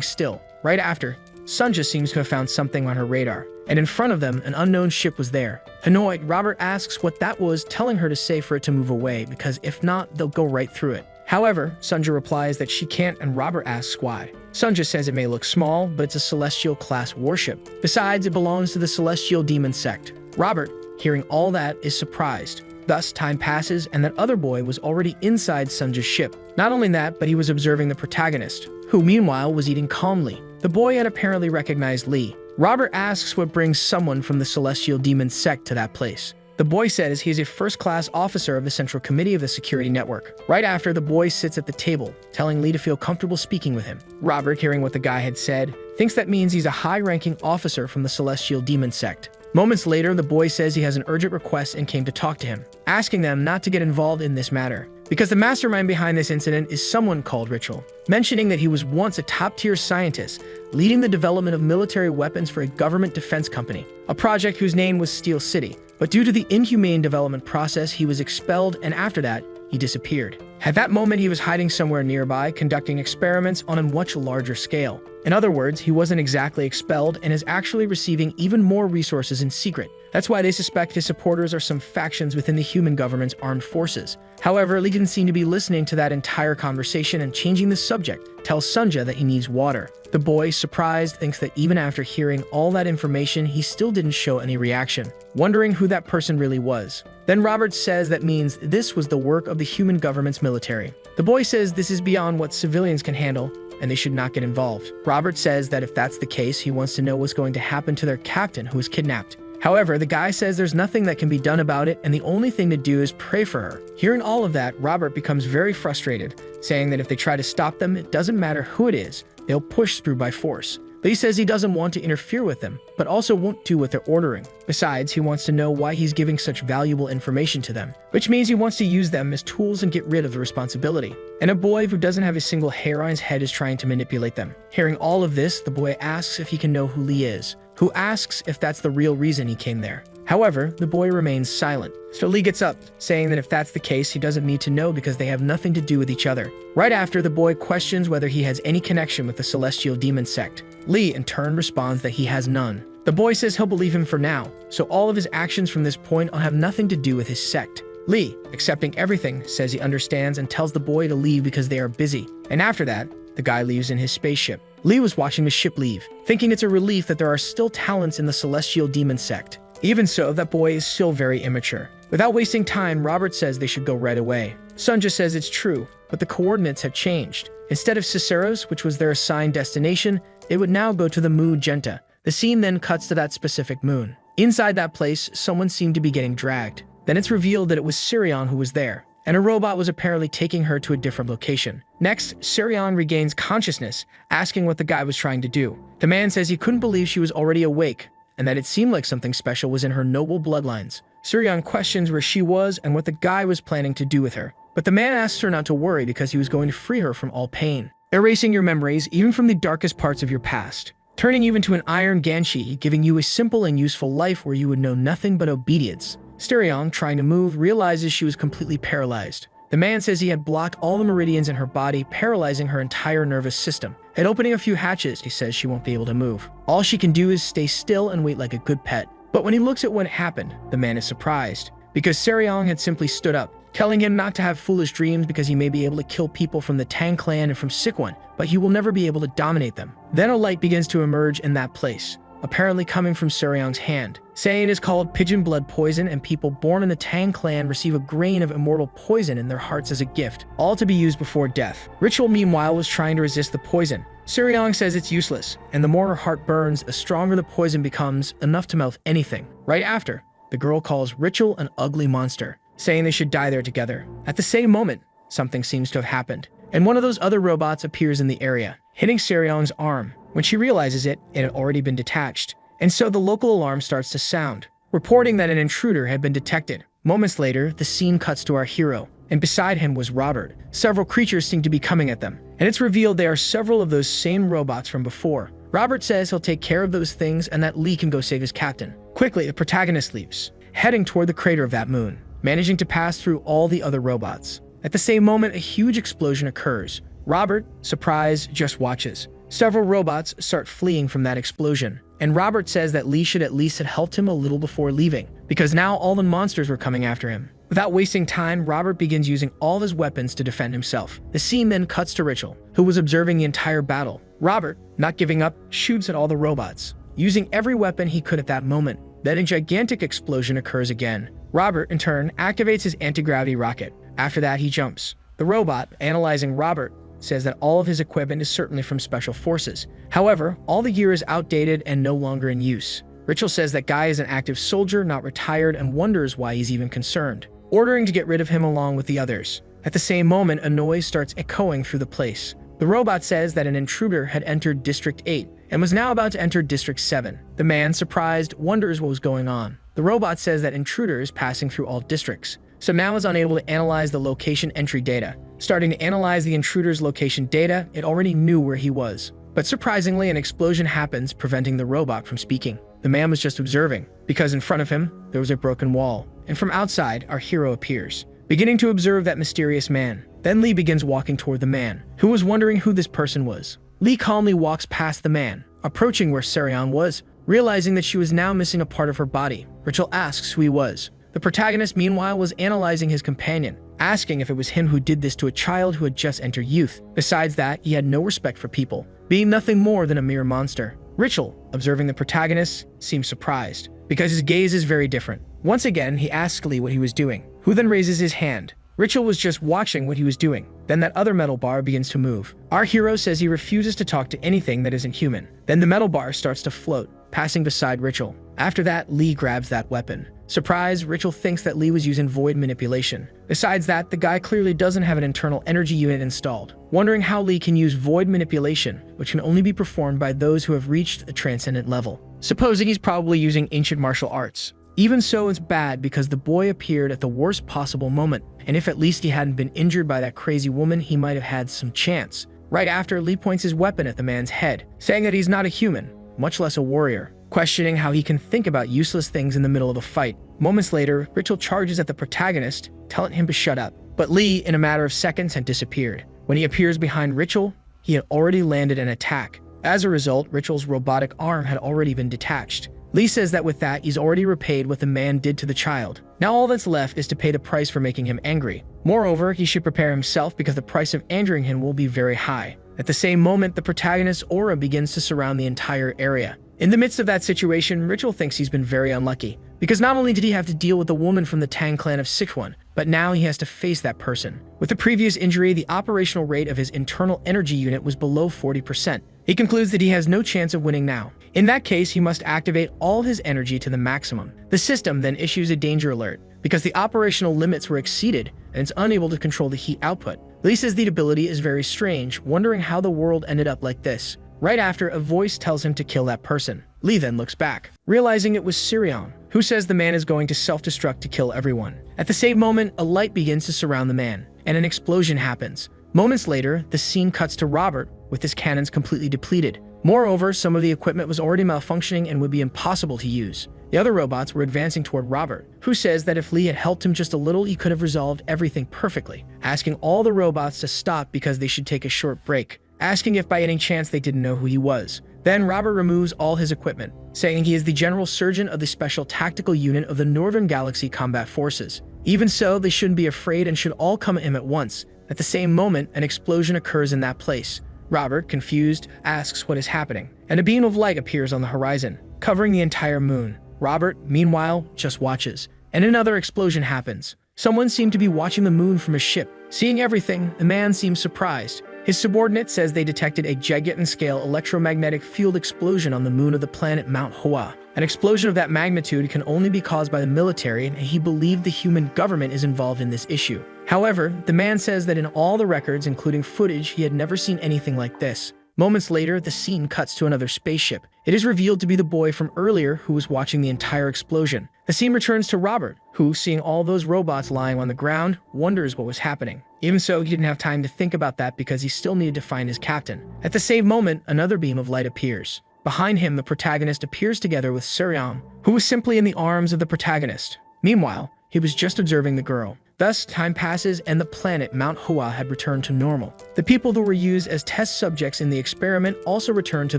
still. Right after, Sunja seems to have found something on her radar, and in front of them, an unknown ship was there. Annoyed, Robert asks what that was, telling her to say for it to move away, because if not, they'll go right through it. However, Sunja replies that she can't, and Robert asks why. Sunja says it may look small, but it's a Celestial-class warship. Besides, it belongs to the Celestial Demon sect. Robert, hearing all that, is surprised. Thus, time passes, and that other boy was already inside Sunja's ship. Not only that, but he was observing the protagonist, who meanwhile was eating calmly. The boy had apparently recognized Lee. Robert asks what brings someone from the Celestial Demon sect to that place. The boy says he is a first-class officer of the Central Committee of the Security Network. Right after, the boy sits at the table, telling Lee to feel comfortable speaking with him. Robert, hearing what the guy had said, thinks that means he's a high-ranking officer from the Celestial Demon sect. Moments later, the boy says he has an urgent request and came to talk to him, asking them not to get involved in this matter, because the mastermind behind this incident is someone called Ritual, mentioning that he was once a top-tier scientist, leading the development of military weapons for a government defense company, a project whose name was Steel City. But due to the inhumane development process, he was expelled, and after that, he disappeared. At that moment, he was hiding somewhere nearby, conducting experiments on a much larger scale. In other words, he wasn't exactly expelled and is actually receiving even more resources in secret. That's why they suspect his supporters are some factions within the human government's armed forces. However, Lee didn't seem to be listening to that entire conversation, and changing the subject, tells Sunja that he needs water. The boy, surprised, thinks that even after hearing all that information, he still didn't show any reaction, wondering who that person really was. Then Robert says that means this was the work of the human government's military. The boy says this is beyond what civilians can handle, and they should not get involved. Robert says that if that's the case, he wants to know what's going to happen to their captain who was kidnapped. However, the guy says there's nothing that can be done about it, and the only thing to do is pray for her. Hearing all of that, Robert becomes very frustrated, saying that if they try to stop them, it doesn't matter who it is, they'll push through by force. Lee says he doesn't want to interfere with them, but also won't do what they're ordering. Besides, he wants to know why he's giving such valuable information to them, which means he wants to use them as tools and get rid of the responsibility. And a boy who doesn't have a single hair on his head is trying to manipulate them. Hearing all of this, the boy asks if he can know who Lee is, who asks if that's the real reason he came there. However, the boy remains silent. So Lee gets up, saying that if that's the case, he doesn't need to know because they have nothing to do with each other. Right after, the boy questions whether he has any connection with the Celestial Demon sect. Lee, in turn, responds that he has none. The boy says he'll believe him for now, so all of his actions from this point on have nothing to do with his sect. Lee, accepting everything, says he understands and tells the boy to leave because they are busy. And after that, the guy leaves in his spaceship. Lee was watching the ship leave, thinking it's a relief that there are still talents in the Celestial Demon sect. Even so, that boy is still very immature. Without wasting time, Robert says they should go right away. Sunja says it's true, but the coordinates have changed. Instead of Cicero's, which was their assigned destination, it would now go to the moon Genta. The scene then cuts to that specific moon. Inside that place, someone seemed to be getting dragged. Then it's revealed that it was Sirion who was there, and a robot was apparently taking her to a different location. Next, Sirion regains consciousness, asking what the guy was trying to do. The man says he couldn't believe she was already awake, and that it seemed like something special was in her noble bloodlines. Sirion questions where she was and what the guy was planning to do with her. But the man asks her not to worry because he was going to free her from all pain, erasing your memories even from the darkest parts of your past, turning you into an iron Ganshi, giving you a simple and useful life where you would know nothing but obedience. Sirion, trying to move, realizes she was completely paralyzed. The man says he had blocked all the meridians in her body, paralyzing her entire nervous system. And opening a few hatches, he says she won't be able to move. All she can do is stay still and wait like a good pet. But when he looks at what happened, the man is surprised, because Sirion had simply stood up, telling him not to have foolish dreams because he may be able to kill people from the Tang clan and from Sikwon, but he will never be able to dominate them. Then a light begins to emerge in that place, apparently coming from Sirion's hand, saying it is called pigeon blood poison, and people born in the Tang clan receive a grain of immortal poison in their hearts as a gift, all to be used before death. Ritual, meanwhile, was trying to resist the poison. Sirion says it's useless, and the more her heart burns, the stronger the poison becomes, enough to melt anything. Right after, the girl calls Ritual an ugly monster, saying they should die there together. At the same moment, something seems to have happened, and one of those other robots appears in the area, hitting Sirion's arm. When she realizes it had already been detached, and so the local alarm starts to sound, reporting that an intruder had been detected. Moments later, the scene cuts to our hero, and beside him was Robert. Several creatures seem to be coming at them, and it's revealed they are several of those same robots from before. Robert says he'll take care of those things and that Lee can go save his captain. Quickly, the protagonist leaves, heading toward the crater of that moon, managing to pass through all the other robots. At the same moment, a huge explosion occurs. Robert, surprised, just watches. Several robots start fleeing from that explosion, and Robert says that Lee should at least have helped him a little before leaving, because now all the monsters were coming after him. Without wasting time, Robert begins using all of his weapons to defend himself. The scene then cuts to Ritual, who was observing the entire battle. Robert, not giving up, shoots at all the robots, using every weapon he could at that moment. Then a gigantic explosion occurs again. Robert, in turn, activates his anti-gravity rocket. After that, he jumps. The robot, analyzing Robert, says that all of his equipment is certainly from Special Forces. However, all the gear is outdated and no longer in use. Ritual says that Guy is an active soldier, not retired, and wonders why he's even concerned, ordering to get rid of him along with the others. At the same moment, a noise starts echoing through the place. The robot says that an intruder had entered District 8 and was now about to enter District 7. The man, surprised, wonders what was going on. The robot says that intruder is passing through all districts, so now is unable to analyze the location entry data. Starting to analyze the intruder's location data, it already knew where he was. But surprisingly, an explosion happens, preventing the robot from speaking. The man was just observing, because in front of him, there was a broken wall. And from outside, our hero appears, beginning to observe that mysterious man. Then Lee begins walking toward the man, who was wondering who this person was. Lee calmly walks past the man, approaching where Sirion was, realizing that she was now missing a part of her body. Ritual asks who he was. The protagonist, meanwhile, was analyzing his companion, asking if it was him who did this to a child who had just entered youth. Besides that, he had no respect for people, being nothing more than a mere monster. Ritual, observing the protagonist, seems surprised, because his gaze is very different. Once again, he asks Lee what he was doing, who then raises his hand. Ritual was just watching what he was doing. Then that other metal bar begins to move. Our hero says he refuses to talk to anything that isn't human. Then the metal bar starts to float, passing beside Ritual. After that, Lee grabs that weapon. Surprised, Ritual thinks that Lee was using void manipulation. Besides that, the guy clearly doesn't have an internal energy unit installed, wondering how Lee can use void manipulation, which can only be performed by those who have reached a transcendent level. Supposing he's probably using ancient martial arts. Even so, it's bad because the boy appeared at the worst possible moment, and if at least he hadn't been injured by that crazy woman, he might have had some chance. Right after, Lee points his weapon at the man's head, saying that he's not a human, much less a warrior, questioning how he can think about useless things in the middle of a fight. Moments later, Ritual charges at the protagonist, telling him to shut up. But Lee, in a matter of seconds, had disappeared. When he appears behind Ritual, he had already landed an attack. As a result, Ritual's robotic arm had already been detached. Lee says that with that, he's already repaid what the man did to the child. Now all that's left is to pay the price for making him angry. Moreover, he should prepare himself because the price of angering him will be very high. At the same moment, the protagonist's aura begins to surround the entire area. In the midst of that situation, Ritual thinks he's been very unlucky, because not only did he have to deal with the woman from the Tang clan of Sichuan, but now he has to face that person. With the previous injury, the operational rate of his internal energy unit was below 40%, He concludes that he has no chance of winning now. In that case, he must activate all his energy to the maximum. The system then issues a danger alert because the operational limits were exceeded and it's unable to control the heat output. Lee says the ability is very strange, wondering how the world ended up like this. Right after, a voice tells him to kill that person. Lee then looks back, realizing it was Sirion, who says the man is going to self-destruct to kill everyone. At the same moment, a light begins to surround the man, and an explosion happens. Moments later, the scene cuts to Robert, with his cannons completely depleted. Moreover, some of the equipment was already malfunctioning and would be impossible to use. The other robots were advancing toward Robert, who says that if Lee had helped him just a little, he could have resolved everything perfectly, asking all the robots to stop because they should take a short break, asking if by any chance they didn't know who he was. Then Robert removes all his equipment, saying he is the General Surgeon of the Special Tactical Unit of the Northern Galaxy Combat Forces. Even so, they shouldn't be afraid and should all come at him at once. At the same moment, an explosion occurs in that place. Robert, confused, asks what is happening, and a beam of light appears on the horizon, covering the entire moon. Robert, meanwhile, just watches, and another explosion happens. Someone seemed to be watching the moon from a ship. Seeing everything, the man seems surprised. His subordinate says they detected a gigantic-scale electromagnetic field explosion on the moon of the planet ManhwaCapped. An explosion of that magnitude can only be caused by the military, and he believed the human government is involved in this issue. However, the man says that in all the records, including footage, he had never seen anything like this. Moments later, the scene cuts to another spaceship. It is revealed to be the boy from earlier who was watching the entire explosion. The scene returns to Robert, who, seeing all those robots lying on the ground, wonders what was happening. Even so, he didn't have time to think about that because he still needed to find his captain. At the same moment, another beam of light appears. Behind him, the protagonist appears together with Sirion, who was simply in the arms of the protagonist. Meanwhile, he was just observing the girl. Thus, time passes and the planet ManhwaCapped had returned to normal. The people that were used as test subjects in the experiment also returned to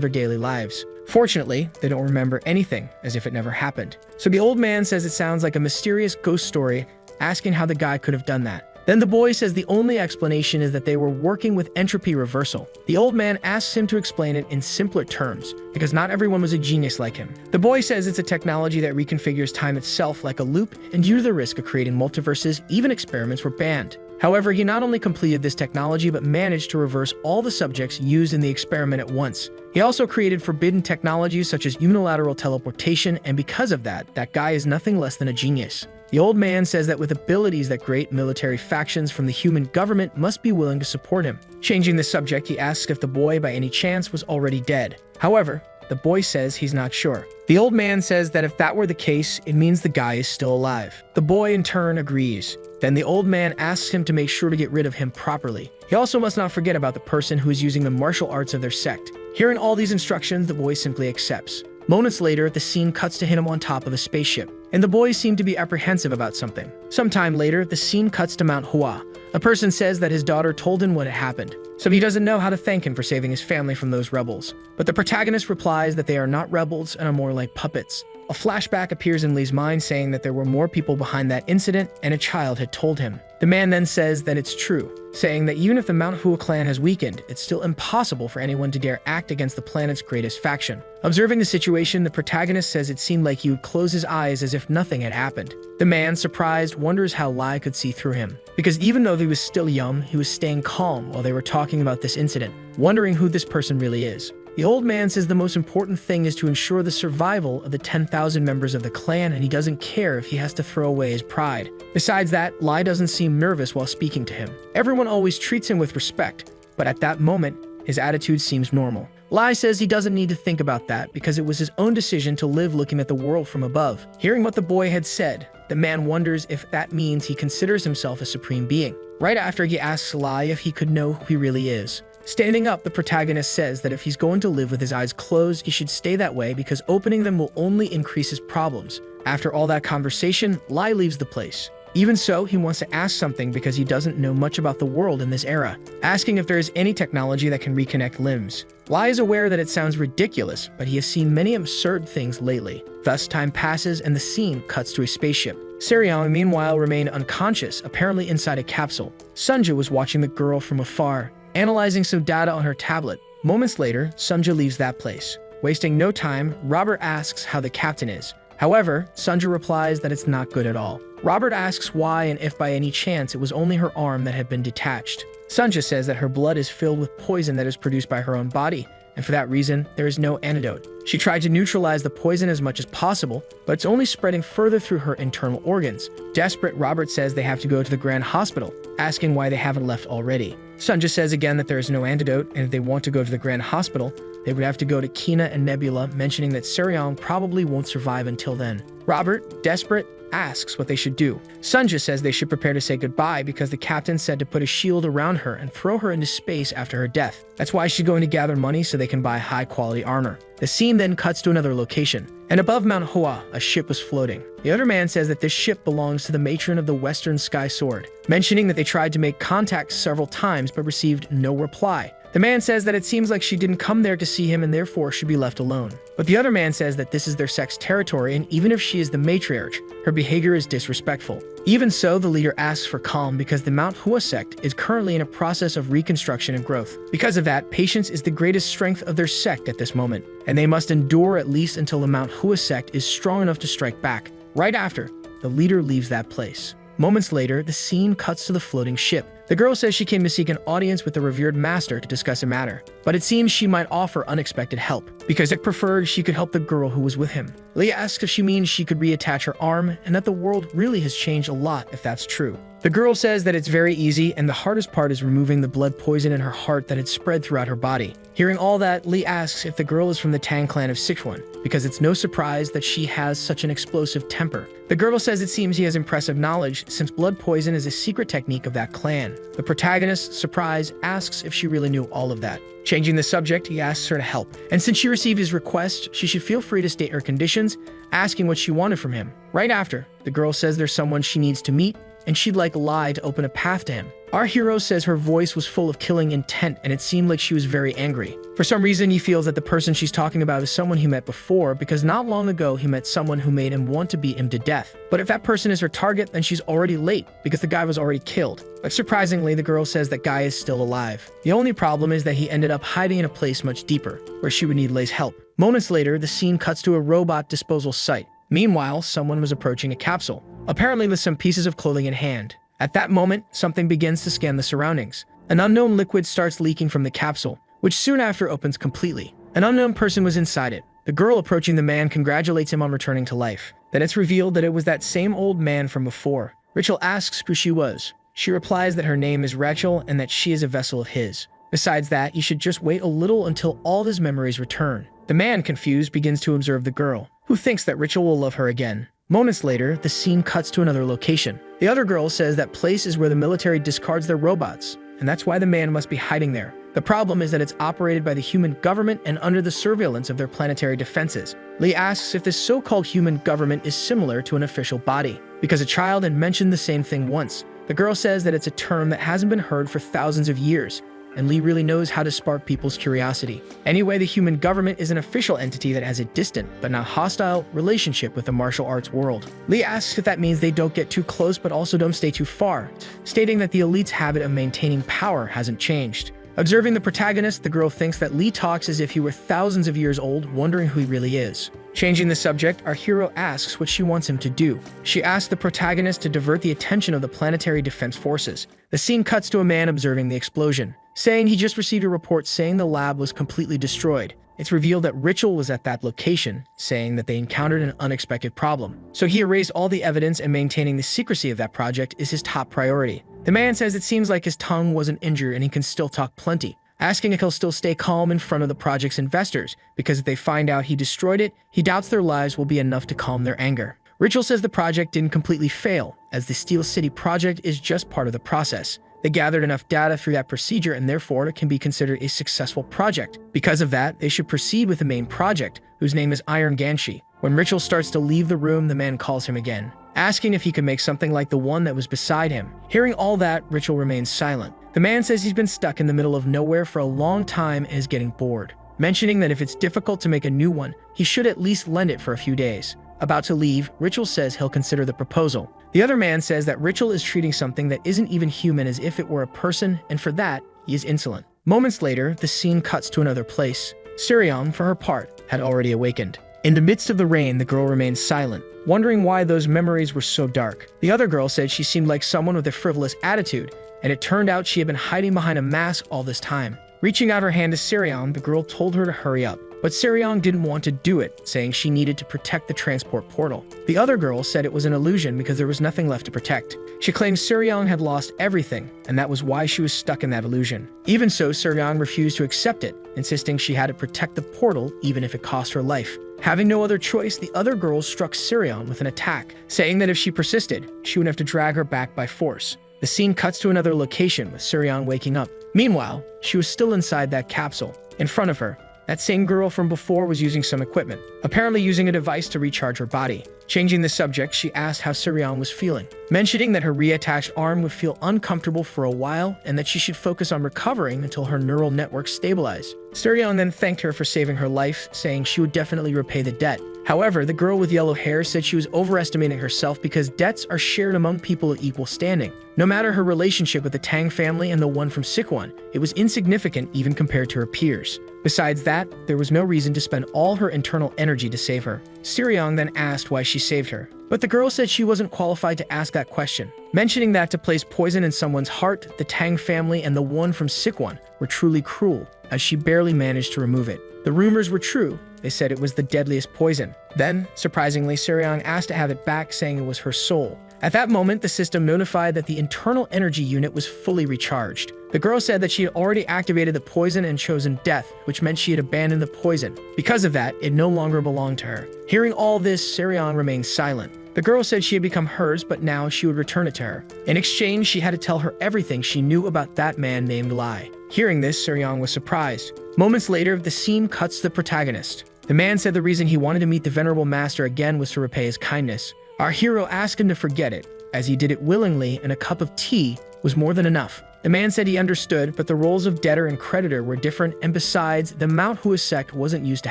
their daily lives. Fortunately, they don't remember anything, as if it never happened. So the old man says it sounds like a mysterious ghost story, asking how the guy could have done that. Then the boy says the only explanation is that they were working with entropy reversal. The old man asks him to explain it in simpler terms, because not everyone was a genius like him. The boy says it's a technology that reconfigures time itself like a loop, and due to the risk of creating multiverses, even experiments were banned. However, he not only completed this technology, but managed to reverse all the subjects used in the experiment at once. He also created forbidden technologies such as unilateral teleportation, and because of that, that guy is nothing less than a genius. The old man says that with abilities that great military factions from the human government must be willing to support him. Changing the subject, he asks if the boy by any chance was already dead. However, the boy says he's not sure. The old man says that if that were the case, it means the guy is still alive. The boy in turn agrees. Then the old man asks him to make sure to get rid of him properly. He also must not forget about the person who is using the martial arts of their sect. Hearing all these instructions, the boy simply accepts. Moments later, the scene cuts to him on top of a spaceship, and the boys seem to be apprehensive about something. Sometime later, the scene cuts to ManhwaCapped. A person says that his daughter told him what had happened, so he doesn't know how to thank him for saving his family from those rebels. But the protagonist replies that they are not rebels and are more like puppets. A flashback appears in Lee's mind saying that there were more people behind that incident and a child had told him. The man then says that it's true, saying that even if the ManhwaCapped clan has weakened, it's still impossible for anyone to dare act against the planet's greatest faction. Observing the situation, the protagonist says it seemed like he would close his eyes as if nothing had happened. The man, surprised, wonders how Lai could see through him, because even though he was still young, he was staying calm while they were talking about this incident, wondering who this person really is. The old man says the most important thing is to ensure the survival of the 10,000 members of the clan, and he doesn't care if he has to throw away his pride. Besides that, Lai doesn't seem nervous while speaking to him. Everyone always treats him with respect, but at that moment, his attitude seems normal. Lai says he doesn't need to think about that because it was his own decision to live looking at the world from above. Hearing what the boy had said, the man wonders if that means he considers himself a supreme being. Right after, he asks Lai if he could know who he really is. Standing up, the protagonist says that if he's going to live with his eyes closed, he should stay that way because opening them will only increase his problems. After all that conversation, Lai leaves the place. Even so, he wants to ask something because he doesn't know much about the world in this era, asking if there is any technology that can reconnect limbs. Lai is aware that it sounds ridiculous, but he has seen many absurd things lately. Thus, time passes and the scene cuts to a spaceship. Sirion, meanwhile, remained unconscious, apparently inside a capsule. Sunja was watching the girl from afar, analyzing some data on her tablet. Moments later, Sunja leaves that place. Wasting no time, Robert asks how the captain is. However, Sunja replies that it's not good at all. Robert asks why and if by any chance it was only her arm that had been detached. Sunja says that her blood is filled with poison that is produced by her own body, and for that reason, there is no antidote. She tried to neutralize the poison as much as possible, but it's only spreading further through her internal organs. Desperate, Robert says they have to go to the Grand Hospital, asking why they haven't left already. Sunja says again that there is no antidote, and if they want to go to the Grand Hospital, they would have to go to Kina and Nebula, mentioning that Seryong probably won't survive until then. Robert, desperate, asks what they should do. Sunja says they should prepare to say goodbye because the captain said to put a shield around her and throw her into space after her death. That's why she's going to gather money so they can buy high-quality armor. The scene then cuts to another location, and above Mount Hoa, a ship was floating. The other man says that this ship belongs to the matron of the Western Sky Sword, mentioning that they tried to make contact several times but received no reply. The man says that it seems like she didn't come there to see him and therefore should be left alone. But the other man says that this is their sex territory, and even if she is the matriarch, her behavior is disrespectful. Even so, the leader asks for calm because the Mount Hua sect is currently in a process of reconstruction and growth. Because of that, patience is the greatest strength of their sect at this moment, and they must endure at least until the Mount Hua sect is strong enough to strike back. Right after, the leader leaves that place. Moments later, the scene cuts to the floating ship. The girl says she came to seek an audience with the revered master to discuss a matter, but it seems she might offer unexpected help, because it preferred she could help the girl who was with him. Lee asks if she means she could reattach her arm, and that the world really has changed a lot if that's true. The girl says that it's very easy, and the hardest part is removing the blood poison in her heart that had spread throughout her body. Hearing all that, Lee asks if the girl is from the Tang clan of Sichuan, because it's no surprise that she has such an explosive temper. The girl says it seems he has impressive knowledge, since blood poison is a secret technique of that clan. The protagonist, surprised, asks if she really knew all of that. Changing the subject, he asks her to help, and since she received his request, she should feel free to state her conditions, asking what she wanted from him. Right after, the girl says there's someone she needs to meet, and she'd like Lai to open a path to him. Our hero says her voice was full of killing intent, and it seemed like she was very angry. For some reason, he feels that the person she's talking about is someone he met before, because not long ago he met someone who made him want to beat him to death. But if that person is her target, then she's already late, because the guy was already killed. But surprisingly, the girl says that guy is still alive. The only problem is that he ended up hiding in a place much deeper, where she would need Lei's help. Moments later, the scene cuts to a robot disposal site. Meanwhile, someone was approaching a capsule, apparently with some pieces of clothing in hand. At that moment, something begins to scan the surroundings. An unknown liquid starts leaking from the capsule, which soon after opens completely. An unknown person was inside it. The girl approaching the man congratulates him on returning to life. Then it's revealed that it was that same old man from before. Rachel asks who she was. She replies that her name is Rachel and that she is a vessel of his. Besides that, he should just wait a little until all his memories return. The man, confused, begins to observe the girl, who thinks that Rachel will love her again. Moments later, the scene cuts to another location. The other girl says that place is where the military discards their robots, and that's why the man must be hiding there. The problem is that it's operated by the human government and under the surveillance of their planetary defenses. Lee asks if this so-called human government is similar to an official body, because a child had mentioned the same thing once. The girl says that it's a term that hasn't been heard for thousands of years, and Lee really knows how to spark people's curiosity. Anyway, the human government is an official entity that has a distant, but not hostile, relationship with the martial arts world. Lee asks if that means they don't get too close but also don't stay too far, stating that the elite's habit of maintaining power hasn't changed. Observing the protagonist, the girl thinks that Lee talks as if he were thousands of years old, wondering who he really is. Changing the subject, our hero asks what she wants him to do. She asks the protagonist to divert the attention of the planetary defense forces. The scene cuts to a man observing the explosion, saying he just received a report saying the lab was completely destroyed. It's revealed that Rachel was at that location, saying that they encountered an unexpected problem. So he erased all the evidence, and maintaining the secrecy of that project is his top priority. The man says it seems like his tongue wasn't injured and he can still talk plenty, asking if he'll still stay calm in front of the project's investors, because if they find out he destroyed it, he doubts their lives will be enough to calm their anger. Rachel says the project didn't completely fail, as the Steel City project is just part of the process. They gathered enough data through that procedure, and therefore it can be considered a successful project. Because of that, they should proceed with the main project, whose name is Iron Ganshi. When Rachel starts to leave the room, the man calls him again, asking if he could make something like the one that was beside him. Hearing all that, Rachel remains silent. The man says he's been stuck in the middle of nowhere for a long time and is getting bored, mentioning that if it's difficult to make a new one, he should at least lend it for a few days. About to leave, Rachel says he'll consider the proposal. The other man says that Rachel is treating something that isn't even human as if it were a person, and for that, he is insolent. Moments later, the scene cuts to another place. Seryong, for her part, had already awakened. In the midst of the rain, the girl remains silent, wondering why those memories were so dark. The other girl said she seemed like someone with a frivolous attitude, and it turned out she had been hiding behind a mask all this time. Reaching out her hand to Seryong, the girl told her to hurry up. But Seryong didn't want to do it, saying she needed to protect the transport portal. The other girl said it was an illusion because there was nothing left to protect. She claimed Seryong had lost everything, and that was why she was stuck in that illusion. Even so, Seryong refused to accept it, insisting she had to protect the portal even if it cost her life. Having no other choice, the other girls struck Seryong with an attack, saying that if she persisted, she would have to drag her back by force. The scene cuts to another location with Seryong waking up. Meanwhile, she was still inside that capsule. In front of her, that same girl from before was using some equipment, apparently using a device to recharge her body. Changing the subject, she asked how Seryong was feeling, mentioning that her reattached arm would feel uncomfortable for a while and that she should focus on recovering until her neural network stabilized. Seryong then thanked her for saving her life, saying she would definitely repay the debt. However, the girl with yellow hair said she was overestimating herself because debts are shared among people of equal standing. No matter her relationship with the Tang family and the one from Sikwon, it was insignificant even compared to her peers. Besides that, there was no reason to spend all her internal energy to save her. Seryong then asked why she saved her, but the girl said she wasn't qualified to ask that question, mentioning that to place poison in someone's heart, the Tang family and the one from Sikwon were truly cruel, as she barely managed to remove it. The rumors were true. They said it was the deadliest poison. Then, surprisingly, Seryong asked to have it back, saying it was her soul. At that moment, the system notified that the internal energy unit was fully recharged. The girl said that she had already activated the poison and chosen death, which meant she had abandoned the poison. Because of that, it no longer belonged to her. Hearing all this, Seryong remained silent. The girl said she had become hers, but now she would return it to her. In exchange, she had to tell her everything she knew about that man named Lai. Hearing this, Seryong was surprised. Moments later, the scene cuts to the protagonist. The man said the reason he wanted to meet the Venerable Master again was to repay his kindness. Our hero asked him to forget it, as he did it willingly, and a cup of tea was more than enough. The man said he understood, but the roles of debtor and creditor were different, and besides, the ManhwaCapped sect wasn't used to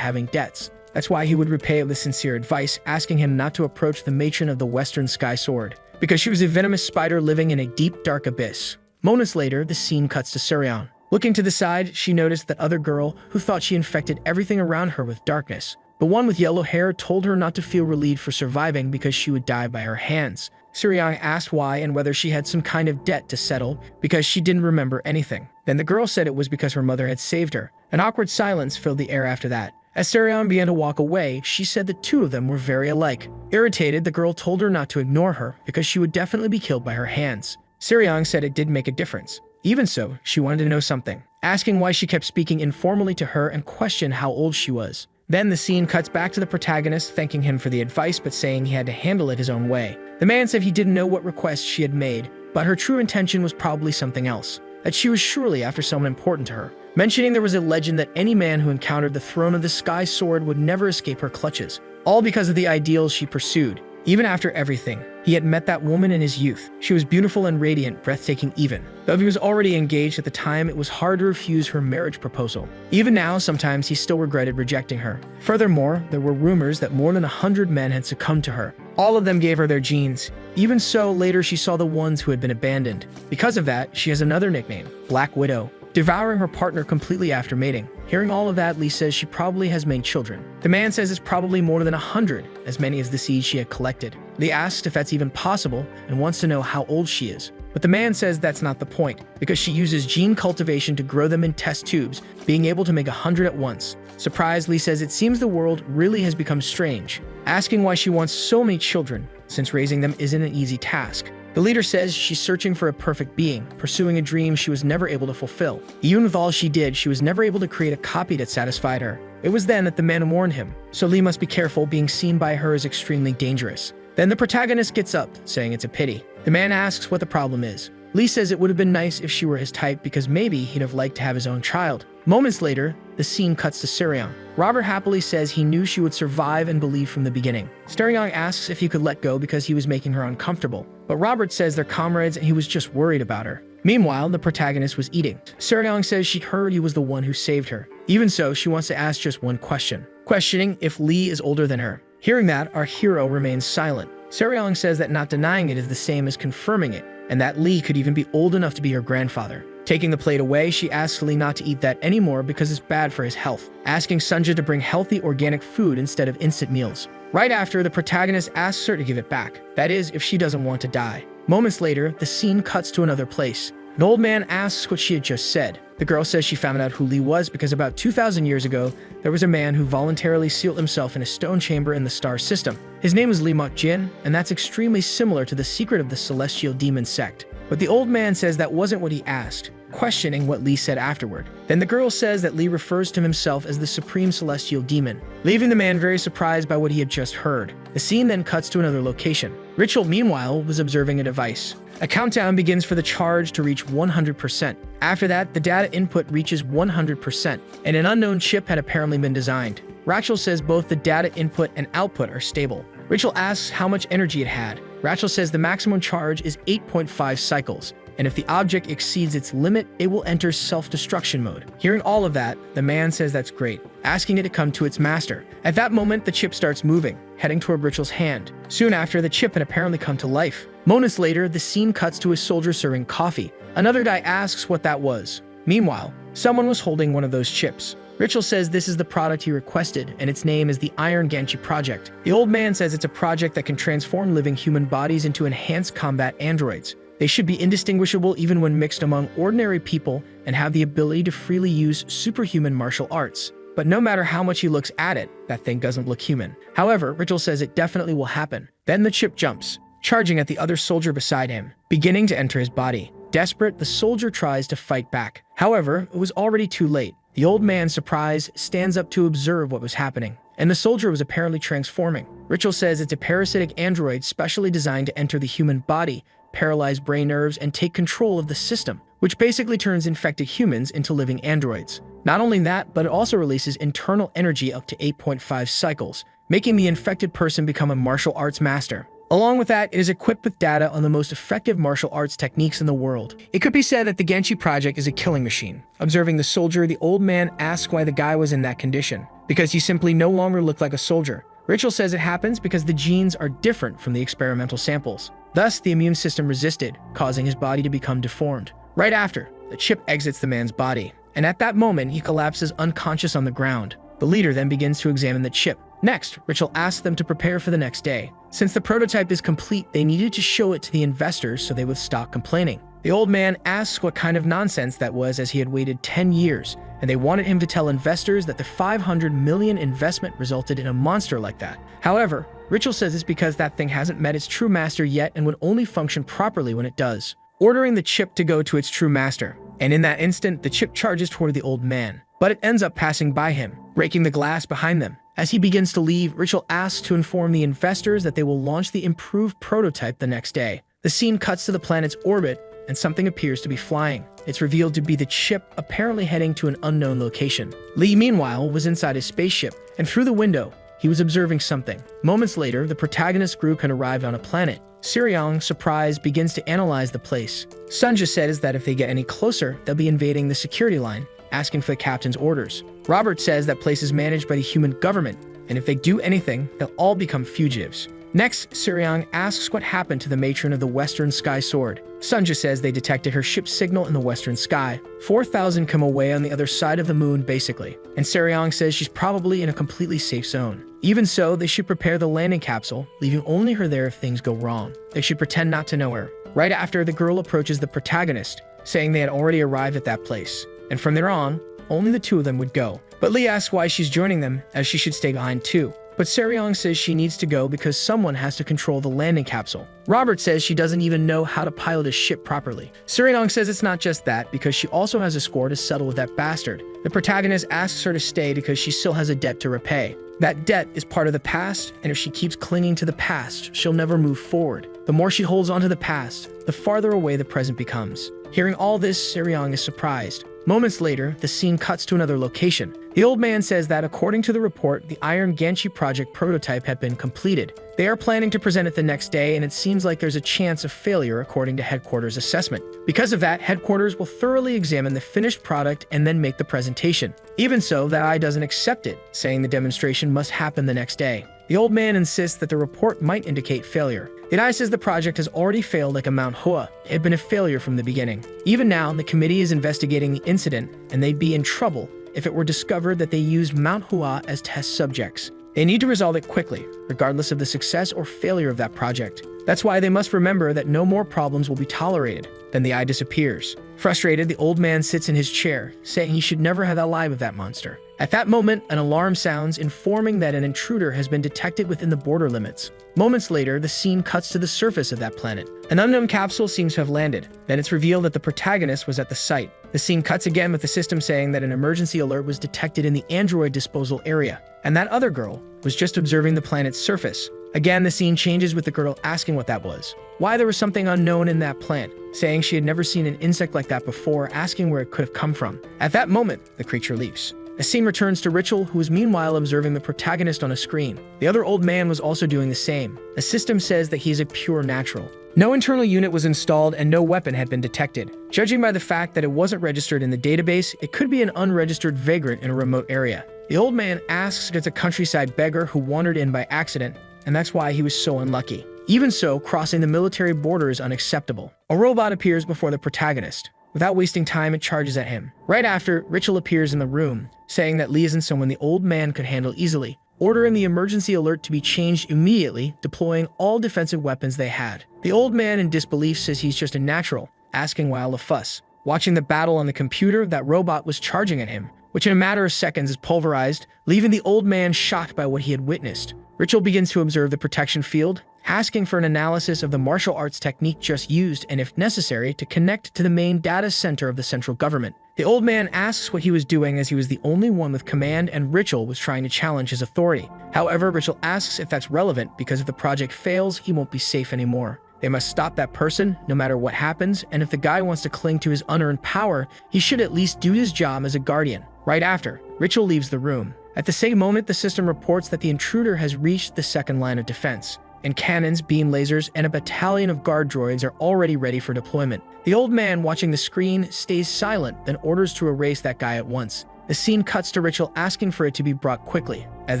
having debts. That's why he would repay it with sincere advice, asking him not to approach the matron of the Western Sky Sword, because she was a venomous spider living in a deep, dark abyss. Moments later, the scene cuts to Seryong. Looking to the side, she noticed that other girl who thought she infected everything around her with darkness. The one with yellow hair told her not to feel relieved for surviving because she would die by her hands. Seryong asked why and whether she had some kind of debt to settle because she didn't remember anything. Then the girl said it was because her mother had saved her. An awkward silence filled the air after that. As Seryong began to walk away, she said the two of them were very alike. Irritated, the girl told her not to ignore her because she would definitely be killed by her hands. Seryong said it did make a difference. Even so, she wanted to know something, asking why she kept speaking informally to her and questioned how old she was. Then the scene cuts back to the protagonist, thanking him for the advice but saying he had to handle it his own way. The man said he didn't know what request she had made, but her true intention was probably something else, that she was surely after someone important to her, mentioning there was a legend that any man who encountered the throne of the Sky Sword would never escape her clutches, all because of the ideals she pursued. Even after everything, he had met that woman in his youth. She was beautiful and radiant, breathtaking even. Though he was already engaged at the time, it was hard to refuse her marriage proposal. Even now, sometimes he still regretted rejecting her. Furthermore, there were rumors that more than 100 men had succumbed to her. All of them gave her their genes. Even so, later she saw the ones who had been abandoned. Because of that, she has another nickname, Black Widow, devouring her partner completely after mating. Hearing all of that, Lee says she probably has made children. The man says it's probably more than 100, as many as the seeds she had collected. Lee asks if that's even possible and wants to know how old she is. But the man says that's not the point, because she uses gene cultivation to grow them in test tubes, being able to make 100 at once. Surprised, Lee says it seems the world really has become strange, asking why she wants so many children, since raising them isn't an easy task. The leader says she's searching for a perfect being, pursuing a dream she was never able to fulfill. Even with all she did, she was never able to create a copy that satisfied her. It was then that the man warned him, so Lee must be careful, being seen by her is extremely dangerous. Then the protagonist gets up, saying it's a pity. The man asks what the problem is. Lee says it would have been nice if she were his type because maybe he'd have liked to have his own child. Moments later, the scene cuts to Seryong. Robert happily says he knew she would survive and believe from the beginning. Seryong asks if he could let go because he was making her uncomfortable, but Robert says they're comrades and he was just worried about her. Meanwhile, the protagonist was eating. Seryong says she heard he was the one who saved her. Even so, she wants to ask just one question, questioning if Lee is older than her. Hearing that, our hero remains silent. Seryong says that not denying it is the same as confirming it, and that Lee could even be old enough to be her grandfather. Taking the plate away, she asks Lee not to eat that anymore because it's bad for his health, asking Sunja to bring healthy organic food instead of instant meals. Right after, the protagonist asks her to give it back, that is, if she doesn't want to die. Moments later, the scene cuts to another place. An old man asks what she had just said. The girl says she found out who Lee was because about 2,000 years ago, there was a man who voluntarily sealed himself in a stone chamber in the star system. His name was Lee Jin, and that's extremely similar to the secret of the celestial demon sect. But the old man says that wasn't what he asked, questioning what Lee said afterward. Then the girl says that Lee refers to himself as the supreme celestial demon, leaving the man very surprised by what he had just heard. The scene then cuts to another location. Rachel, meanwhile, was observing a device. A countdown begins for the charge to reach 100%. After that, the data input reaches 100%, and an unknown chip had apparently been designed. Rachel says both the data input and output are stable. Rachel asks how much energy it had. Rachel says the maximum charge is 8.5 cycles, and if the object exceeds its limit, it will enter self-destruction mode. Hearing all of that, the man says that's great, asking it to come to its master. At that moment, the chip starts moving, heading toward Rachel's hand. Soon after, the chip had apparently come to life. Moments later, the scene cuts to a soldier serving coffee. Another guy asks what that was. Meanwhile, someone was holding one of those chips. Rachel says this is the product he requested, and its name is the Iron Ganchi Project. The old man says it's a project that can transform living human bodies into enhanced combat androids. They should be indistinguishable even when mixed among ordinary people and have the ability to freely use superhuman martial arts. But no matter how much he looks at it, that thing doesn't look human. However, Rachel says it definitely will happen. Then the chip jumps, charging at the other soldier beside him, beginning to enter his body. Desperate, the soldier tries to fight back. However, it was already too late. The old man, surprised, stands up to observe what was happening, and the soldier was apparently transforming. Rachel says it's a parasitic android specially designed to enter the human body, paralyze brain nerves, and take control of the system, which basically turns infected humans into living androids. Not only that, but it also releases internal energy up to 8.5 cycles, making the infected person become a martial arts master. Along with that, it is equipped with data on the most effective martial arts techniques in the world. It could be said that the Ganchi Project is a killing machine. Observing the soldier, the old man asks why the guy was in that condition, because he simply no longer looked like a soldier. Rachel says it happens because the genes are different from the experimental samples. Thus, the immune system resisted, causing his body to become deformed. Right after, the chip exits the man's body, and at that moment, he collapses unconscious on the ground. The leader then begins to examine the chip. Next, Rachel asks them to prepare for the next day. Since the prototype is complete, they needed to show it to the investors so they would stop complaining. The old man asks what kind of nonsense that was, as he had waited 10 years, and they wanted him to tell investors that the 500 million investment resulted in a monster like that. However, Rachel says it's because that thing hasn't met its true master yet and would only function properly when it does, ordering the chip to go to its true master. And in that instant, the chip charges toward the old man, but it ends up passing by him, breaking the glass behind them. As he begins to leave, Rachel asks to inform the investors that they will launch the improved prototype the next day. The scene cuts to the planet's orbit, and something appears to be flying. It's revealed to be the chip, apparently heading to an unknown location. Lee, meanwhile, was inside his spaceship, and through the window, he was observing something. Moments later, the protagonist group had arrived on a planet. Siriong, surprised, begins to analyze the place. Sunja says that if they get any closer, they'll be invading the security line, asking for the captain's orders. Robert says that place is managed by the human government, and if they do anything, they'll all become fugitives. Next, Siriong asks what happened to the matron of the Western Sky Sword. Sunja says they detected her ship's signal in the western sky. 4,000 come away on the other side of the moon, basically. And Siriong says she's probably in a completely safe zone. Even so, they should prepare the landing capsule, leaving only her there if things go wrong. They should pretend not to know her. Right after, the girl approaches the protagonist, saying they had already arrived at that place, and from there on, only the two of them would go. But Lee asks why she's joining them, as she should stay behind too. But Siriong says she needs to go because someone has to control the landing capsule. Robert says she doesn't even know how to pilot a ship properly. Siriong says it's not just that, because she also has a score to settle with that bastard. The protagonist asks her to stay because she still has a debt to repay. That debt is part of the past, and if she keeps clinging to the past, she'll never move forward. The more she holds onto the past, the farther away the present becomes. Hearing all this, Siriong is surprised. Moments later, the scene cuts to another location. The old man says that according to the report, the Iron Ganchi Project prototype had been completed. They are planning to present it the next day, and it seems like there's a chance of failure according to Headquarters' assessment. Because of that, Headquarters will thoroughly examine the finished product and then make the presentation. Even so, that eye doesn't accept it, saying the demonstration must happen the next day. The old man insists that the report might indicate failure. The eye says the project has already failed like a ManhwaCapped. It had been a failure from the beginning. Even now, the committee is investigating the incident, and they'd be in trouble if it were discovered that they used ManhwaCapped as test subjects. They need to resolve it quickly, regardless of the success or failure of that project. That's why they must remember that no more problems will be tolerated. Then the eye disappears. Frustrated, the old man sits in his chair, saying he should never have alive with that monster. At that moment, an alarm sounds, informing that an intruder has been detected within the border limits. Moments later, the scene cuts to the surface of that planet. An unknown capsule seems to have landed. Then it's revealed that the protagonist was at the site. The scene cuts again with the system saying that an emergency alert was detected in the android disposal area, and that other girl was just observing the planet's surface. Again, the scene changes with the girl asking what that was, why there was something unknown in that plant, saying she had never seen an insect like that before, asking where it could have come from. At that moment, the creature leaves. The scene returns to Rachel, who is meanwhile observing the protagonist on a screen. The other old man was also doing the same. The system says that he is a pure natural. No internal unit was installed and no weapon had been detected. Judging by the fact that it wasn't registered in the database, it could be an unregistered vagrant in a remote area. The old man asks if it's a countryside beggar who wandered in by accident, and that's why he was so unlucky. Even so, crossing the military border is unacceptable. A robot appears before the protagonist. Without wasting time, it charges at him. Right after, Rachel appears in the room, saying that Lee isn't someone the old man could handle easily, ordering the emergency alert to be changed immediately, deploying all defensive weapons they had. The old man in disbelief says he's just a natural, asking why all the fuss. Watching the battle on the computer, that robot was charging at him, which in a matter of seconds is pulverized, leaving the old man shocked by what he had witnessed. Rachel begins to observe the protection field, asking for an analysis of the martial arts technique just used and, if necessary, to connect to the main data center of the central government. The old man asks what he was doing as he was the only one with command and Rachel was trying to challenge his authority. However, Rachel asks if that's relevant because if the project fails, he won't be safe anymore. They must stop that person, no matter what happens, and if the guy wants to cling to his unearned power, he should at least do his job as a guardian. Right after, Rachel leaves the room. At the same moment, the system reports that the intruder has reached the second line of defense, and cannons, beam lasers, and a battalion of guard droids are already ready for deployment. The old man watching the screen stays silent, then orders to erase that guy at once. The scene cuts to Rachel asking for it to be brought quickly, as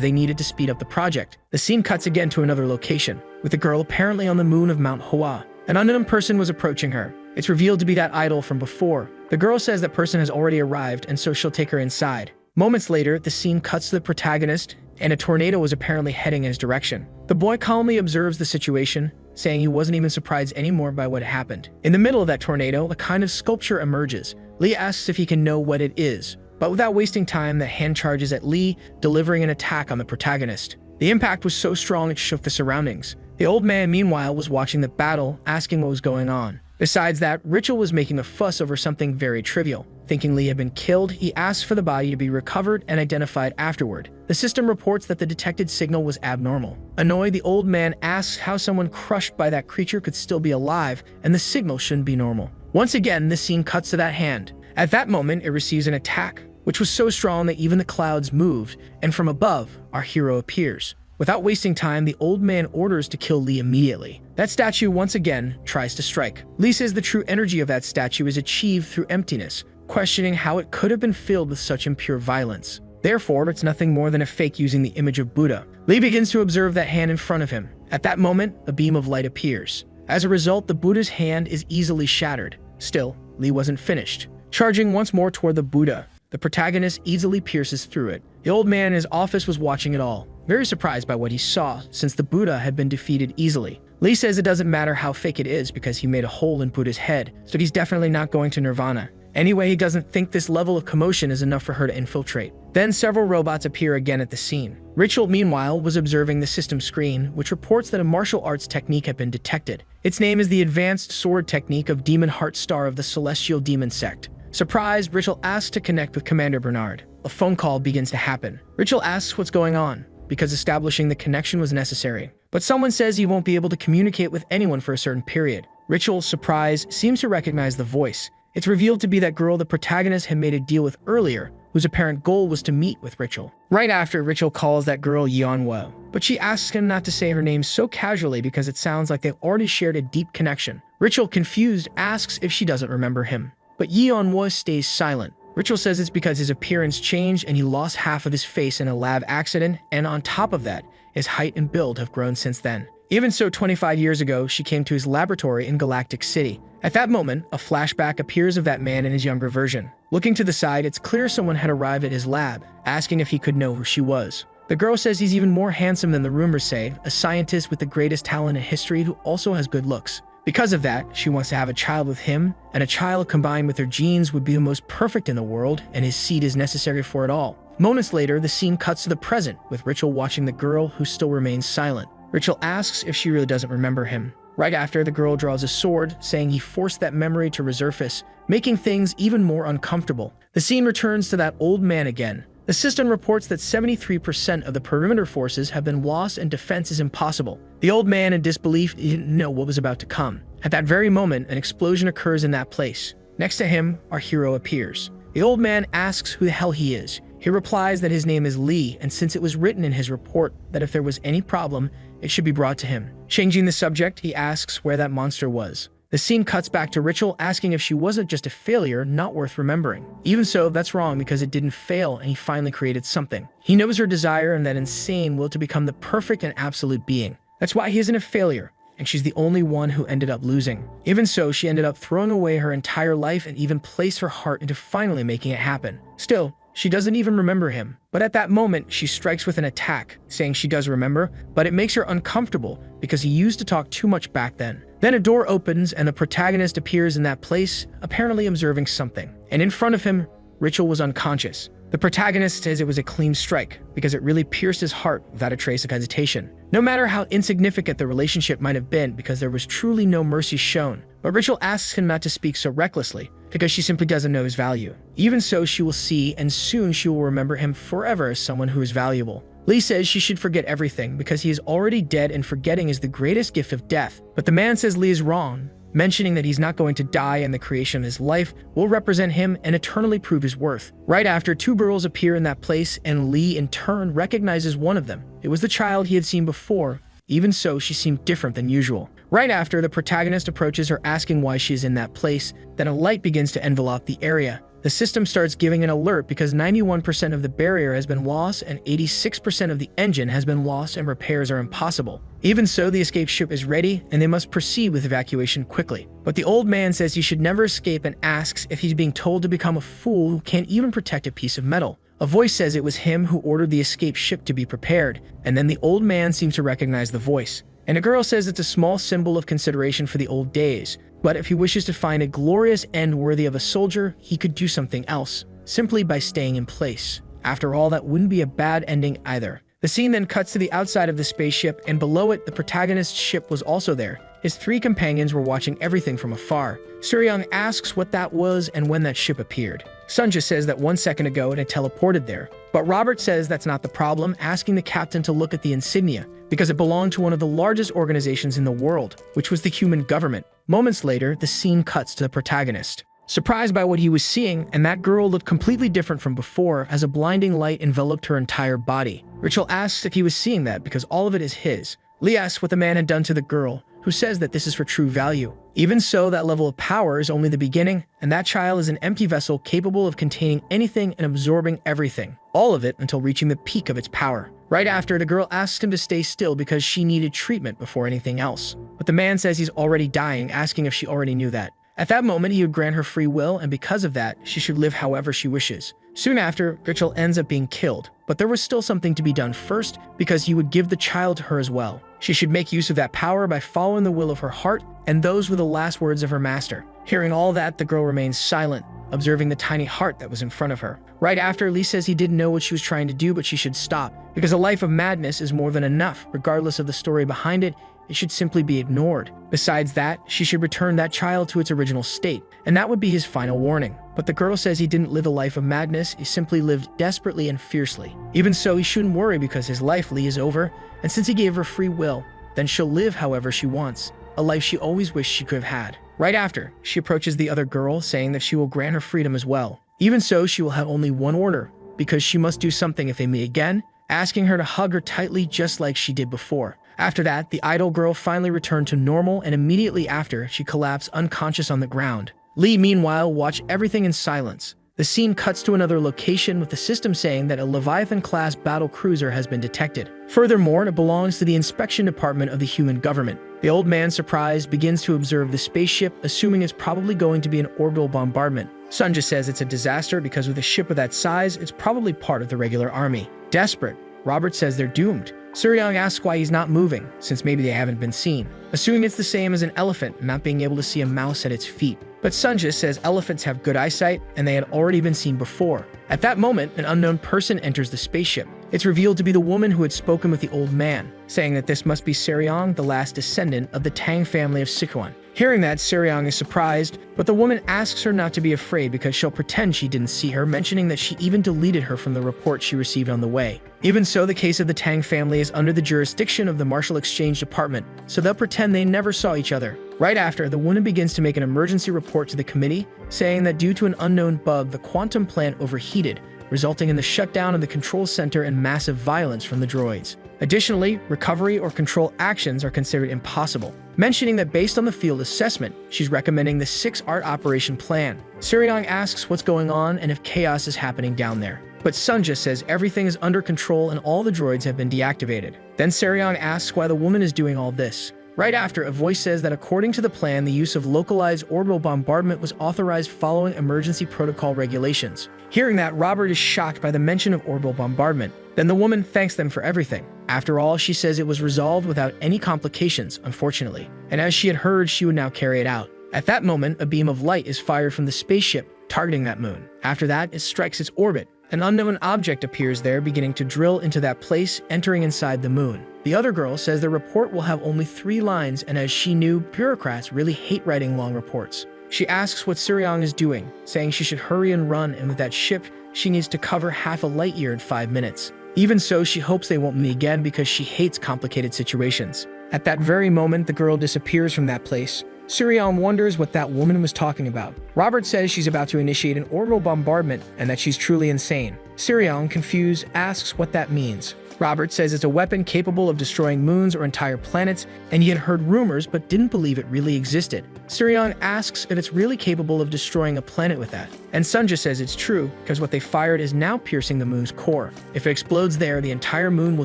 they needed to speed up the project. The scene cuts again to another location, with a girl apparently on the moon of Mount Hua. An unknown person was approaching her. It's revealed to be that idol from before. The girl says that person has already arrived, and so she'll take her inside. Moments later, the scene cuts to the protagonist, and a tornado was apparently heading in his direction. The boy calmly observes the situation, saying he wasn't even surprised anymore by what happened. In the middle of that tornado, a kind of sculpture emerges. Lee asks if he can know what it is, but without wasting time, the hand charges at Lee, delivering an attack on the protagonist. The impact was so strong it shook the surroundings. The old man, meanwhile, was watching the battle, asking what was going on. Besides that, Rachel was making a fuss over something very trivial. Thinking Lee had been killed, he asks for the body to be recovered and identified afterward. The system reports that the detected signal was abnormal. Annoyed, the old man asks how someone crushed by that creature could still be alive, and the signal shouldn't be normal. Once again, the scene cuts to that hand. At that moment, it receives an attack, which was so strong that even the clouds moved, and from above, our hero appears. Without wasting time, the old man orders to kill Lee immediately. That statue once again tries to strike. Lee says the true energy of that statue is achieved through emptiness, questioning how it could have been filled with such impure violence. Therefore, it's nothing more than a fake using the image of Buddha. Lee begins to observe that hand in front of him. At that moment, a beam of light appears. As a result, the Buddha's hand is easily shattered. Still, Lee wasn't finished. Charging once more toward the Buddha, the protagonist easily pierces through it. The old man in his office was watching it all, very surprised by what he saw, since the Buddha had been defeated easily. Lee says it doesn't matter how fake it is because he made a hole in Buddha's head, so he's definitely not going to Nirvana. Anyway, he doesn't think this level of commotion is enough for her to infiltrate. Then several robots appear again at the scene. Rachel, meanwhile, was observing the system screen, which reports that a martial arts technique had been detected. Its name is the Advanced Sword Technique of Demon Heart Star of the Celestial Demon Sect. Surprised, Rachel asks to connect with Commander Bernard. A phone call begins to happen. Rachel asks what's going on, because establishing the connection was necessary. But someone says he won't be able to communicate with anyone for a certain period. Rachel, surprised, seems to recognize the voice. It's revealed to be that girl the protagonist had made a deal with earlier, whose apparent goal was to meet with Rachel. Right after, Rachel calls that girl Yeonwo, but she asks him not to say her name so casually because it sounds like they've already shared a deep connection. Rachel, confused, asks if she doesn't remember him, but Yeonwo stays silent. Rachel says it's because his appearance changed and he lost half of his face in a lab accident, and on top of that, his height and build have grown since then. Even so, 25 years ago, she came to his laboratory in Galactic City. At that moment, a flashback appears of that man in his younger version. Looking to the side, it's clear someone had arrived at his lab, asking if he could know who she was. The girl says he's even more handsome than the rumors say, a scientist with the greatest talent in history who also has good looks. Because of that, she wants to have a child with him, and a child combined with her genes would be the most perfect in the world, and his seed is necessary for it all. Moments later, the scene cuts to the present, with Rachel watching the girl who still remains silent. Rachel asks if she really doesn't remember him. Right after, the girl draws a sword, saying he forced that memory to resurface, making things even more uncomfortable. The scene returns to that old man again. The system reports that 73% of the perimeter forces have been lost and defense is impossible. The old man, in disbelief, didn't know what was about to come. At that very moment, an explosion occurs in that place. Next to him, our hero appears. The old man asks who the hell he is. He replies that his name is Lee, and since it was written in his report that if there was any problem, it should be brought to him. Changing the subject, he asks where that monster was. The scene cuts back to Rachel asking if she wasn't just a failure, not worth remembering. Even so, that's wrong because it didn't fail and he finally created something. He knows her desire and that insane will to become the perfect and absolute being. That's why he isn't a failure, and she's the only one who ended up losing. Even so, she ended up throwing away her entire life and even placed her heart into finally making it happen. Still, she doesn't even remember him. But at that moment, she strikes with an attack, saying she does remember, but it makes her uncomfortable because he used to talk too much back then. Then a door opens and the protagonist appears in that place, apparently observing something. And in front of him, Rachel was unconscious. The protagonist says it was a clean strike because it really pierced his heart without a trace of hesitation. No matter how insignificant the relationship might have been because there was truly no mercy shown. But Rachel asks him not to speak so recklessly because she simply doesn't know his value. Even so, she will see and soon she will remember him forever as someone who is valuable. Lee says she should forget everything because he is already dead and forgetting is the greatest gift of death. But the man says Lee is wrong, mentioning that he's not going to die and the creation of his life will represent him and eternally prove his worth. Right after, two girls appear in that place and Lee in turn recognizes one of them. It was the child he had seen before. Even so, she seemed different than usual. Right after, the protagonist approaches her asking why she is in that place. Then a light begins to envelop the area. The system starts giving an alert because 91% of the barrier has been lost and 86% of the engine has been lost and repairs are impossible. Even so, the escape ship is ready and they must proceed with evacuation quickly. But the old man says he should never escape and asks if he's being told to become a fool who can't even protect a piece of metal. A voice says it was him who ordered the escape ship to be prepared, and then the old man seems to recognize the voice. And a girl says it's a small symbol of consideration for the old days, but if he wishes to find a glorious end worthy of a soldier, he could do something else, simply by staying in place. After all, that wouldn't be a bad ending either. The scene then cuts to the outside of the spaceship, and below it, the protagonist's ship was also there. His three companions were watching everything from afar. Suryoung asks what that was and when that ship appeared. Sunja says that 1 second ago it had teleported there, but Robert says that's not the problem, asking the captain to look at the insignia, because it belonged to one of the largest organizations in the world, which was the human government. Moments later, the scene cuts to the protagonist. Surprised by what he was seeing, and that girl looked completely different from before as a blinding light enveloped her entire body. Rachel asks if he was seeing that because all of it is his. Lee asks what the man had done to the girl, who says that this is for true value. Even so, that level of power is only the beginning, and that child is an empty vessel capable of containing anything and absorbing everything. All of it until reaching the peak of its power. Right after, the girl asks him to stay still because she needed treatment before anything else. But the man says he's already dying, asking if she already knew that. At that moment, he would grant her free will, and because of that, she should live however she wishes. Soon after, Rachel ends up being killed, but there was still something to be done first because he would give the child to her as well. She should make use of that power by following the will of her heart, and those were the last words of her master. Hearing all that, the girl remains silent, observing the tiny heart that was in front of her. Right after, Lee says he didn't know what she was trying to do, but she should stop, because a life of madness is more than enough. Regardless of the story behind it, it should simply be ignored. Besides that, she should return that child to its original state, and that would be his final warning. But the girl says he didn't live a life of madness, he simply lived desperately and fiercely. Even so, he shouldn't worry because his life, Lee, is over, and since he gave her free will, then she'll live however she wants, a life she always wished she could have had. Right after, she approaches the other girl, saying that she will grant her freedom as well. Even so, she will have only one order, because she must do something if they meet again, asking her to hug her tightly just like she did before. After that, the idol girl finally returned to normal, and immediately after, she collapsed unconscious on the ground. Lee, meanwhile, watched everything in silence. The scene cuts to another location with the system saying that a Leviathan-class battle cruiser has been detected. Furthermore, it belongs to the inspection department of the human government. The old man, surprised, begins to observe the spaceship, assuming it's probably going to be an orbital bombardment. Sunja says it's a disaster because with a ship of that size, it's probably part of the regular army. Desperate, Robert says they're doomed. Suryong asks why he's not moving, since maybe they haven't been seen, assuming it's the same as an elephant not being able to see a mouse at its feet. But Sunja says elephants have good eyesight, and they had already been seen before. At that moment, an unknown person enters the spaceship. It's revealed to be the woman who had spoken with the old man, saying that this must be Suryong, the last descendant of the Tang family of Sichuan. Hearing that, Suryong is surprised, but the woman asks her not to be afraid because she'll pretend she didn't see her, mentioning that she even deleted her from the report she received on the way. Even so, the case of the Tang family is under the jurisdiction of the Martial Exchange Department, so they'll pretend they never saw each other. Right after, the woman begins to make an emergency report to the committee, saying that due to an unknown bug, the quantum plant overheated, resulting in the shutdown of the control center and massive violence from the droids. Additionally, recovery or control actions are considered impossible, mentioning that based on the field assessment, she's recommending the 6-art operation plan. Suryong asks what's going on and if chaos is happening down there. But Sunja says everything is under control and all the droids have been deactivated. Then Suryong asks why the woman is doing all this. Right after, a voice says that according to the plan, the use of localized orbital bombardment was authorized following emergency protocol regulations. Hearing that, Robert is shocked by the mention of orbital bombardment. Then the woman thanks them for everything. After all, she says it was resolved without any complications, unfortunately. And as she had heard, she would now carry it out. At that moment, a beam of light is fired from the spaceship, targeting that moon. After that, it strikes its orbit. An unknown object appears there, beginning to drill into that place, entering inside the moon. The other girl says the report will have only 3 lines, and as she knew, bureaucrats really hate writing long reports. She asks what Suryong is doing, saying she should hurry and run, and with that ship, she needs to cover half a light year in 5 minutes. Even so, she hopes they won't meet again because she hates complicated situations. At that very moment, the girl disappears from that place. Suryong wonders what that woman was talking about. Robert says she's about to initiate an orbital bombardment and that she's truly insane. Suryong, confused, asks what that means. Robert says it's a weapon capable of destroying moons or entire planets, and he had heard rumors but didn't believe it really existed. Suryong asks if it's really capable of destroying a planet with that. And Sunja says it's true, because what they fired is now piercing the moon's core. If it explodes there, the entire moon will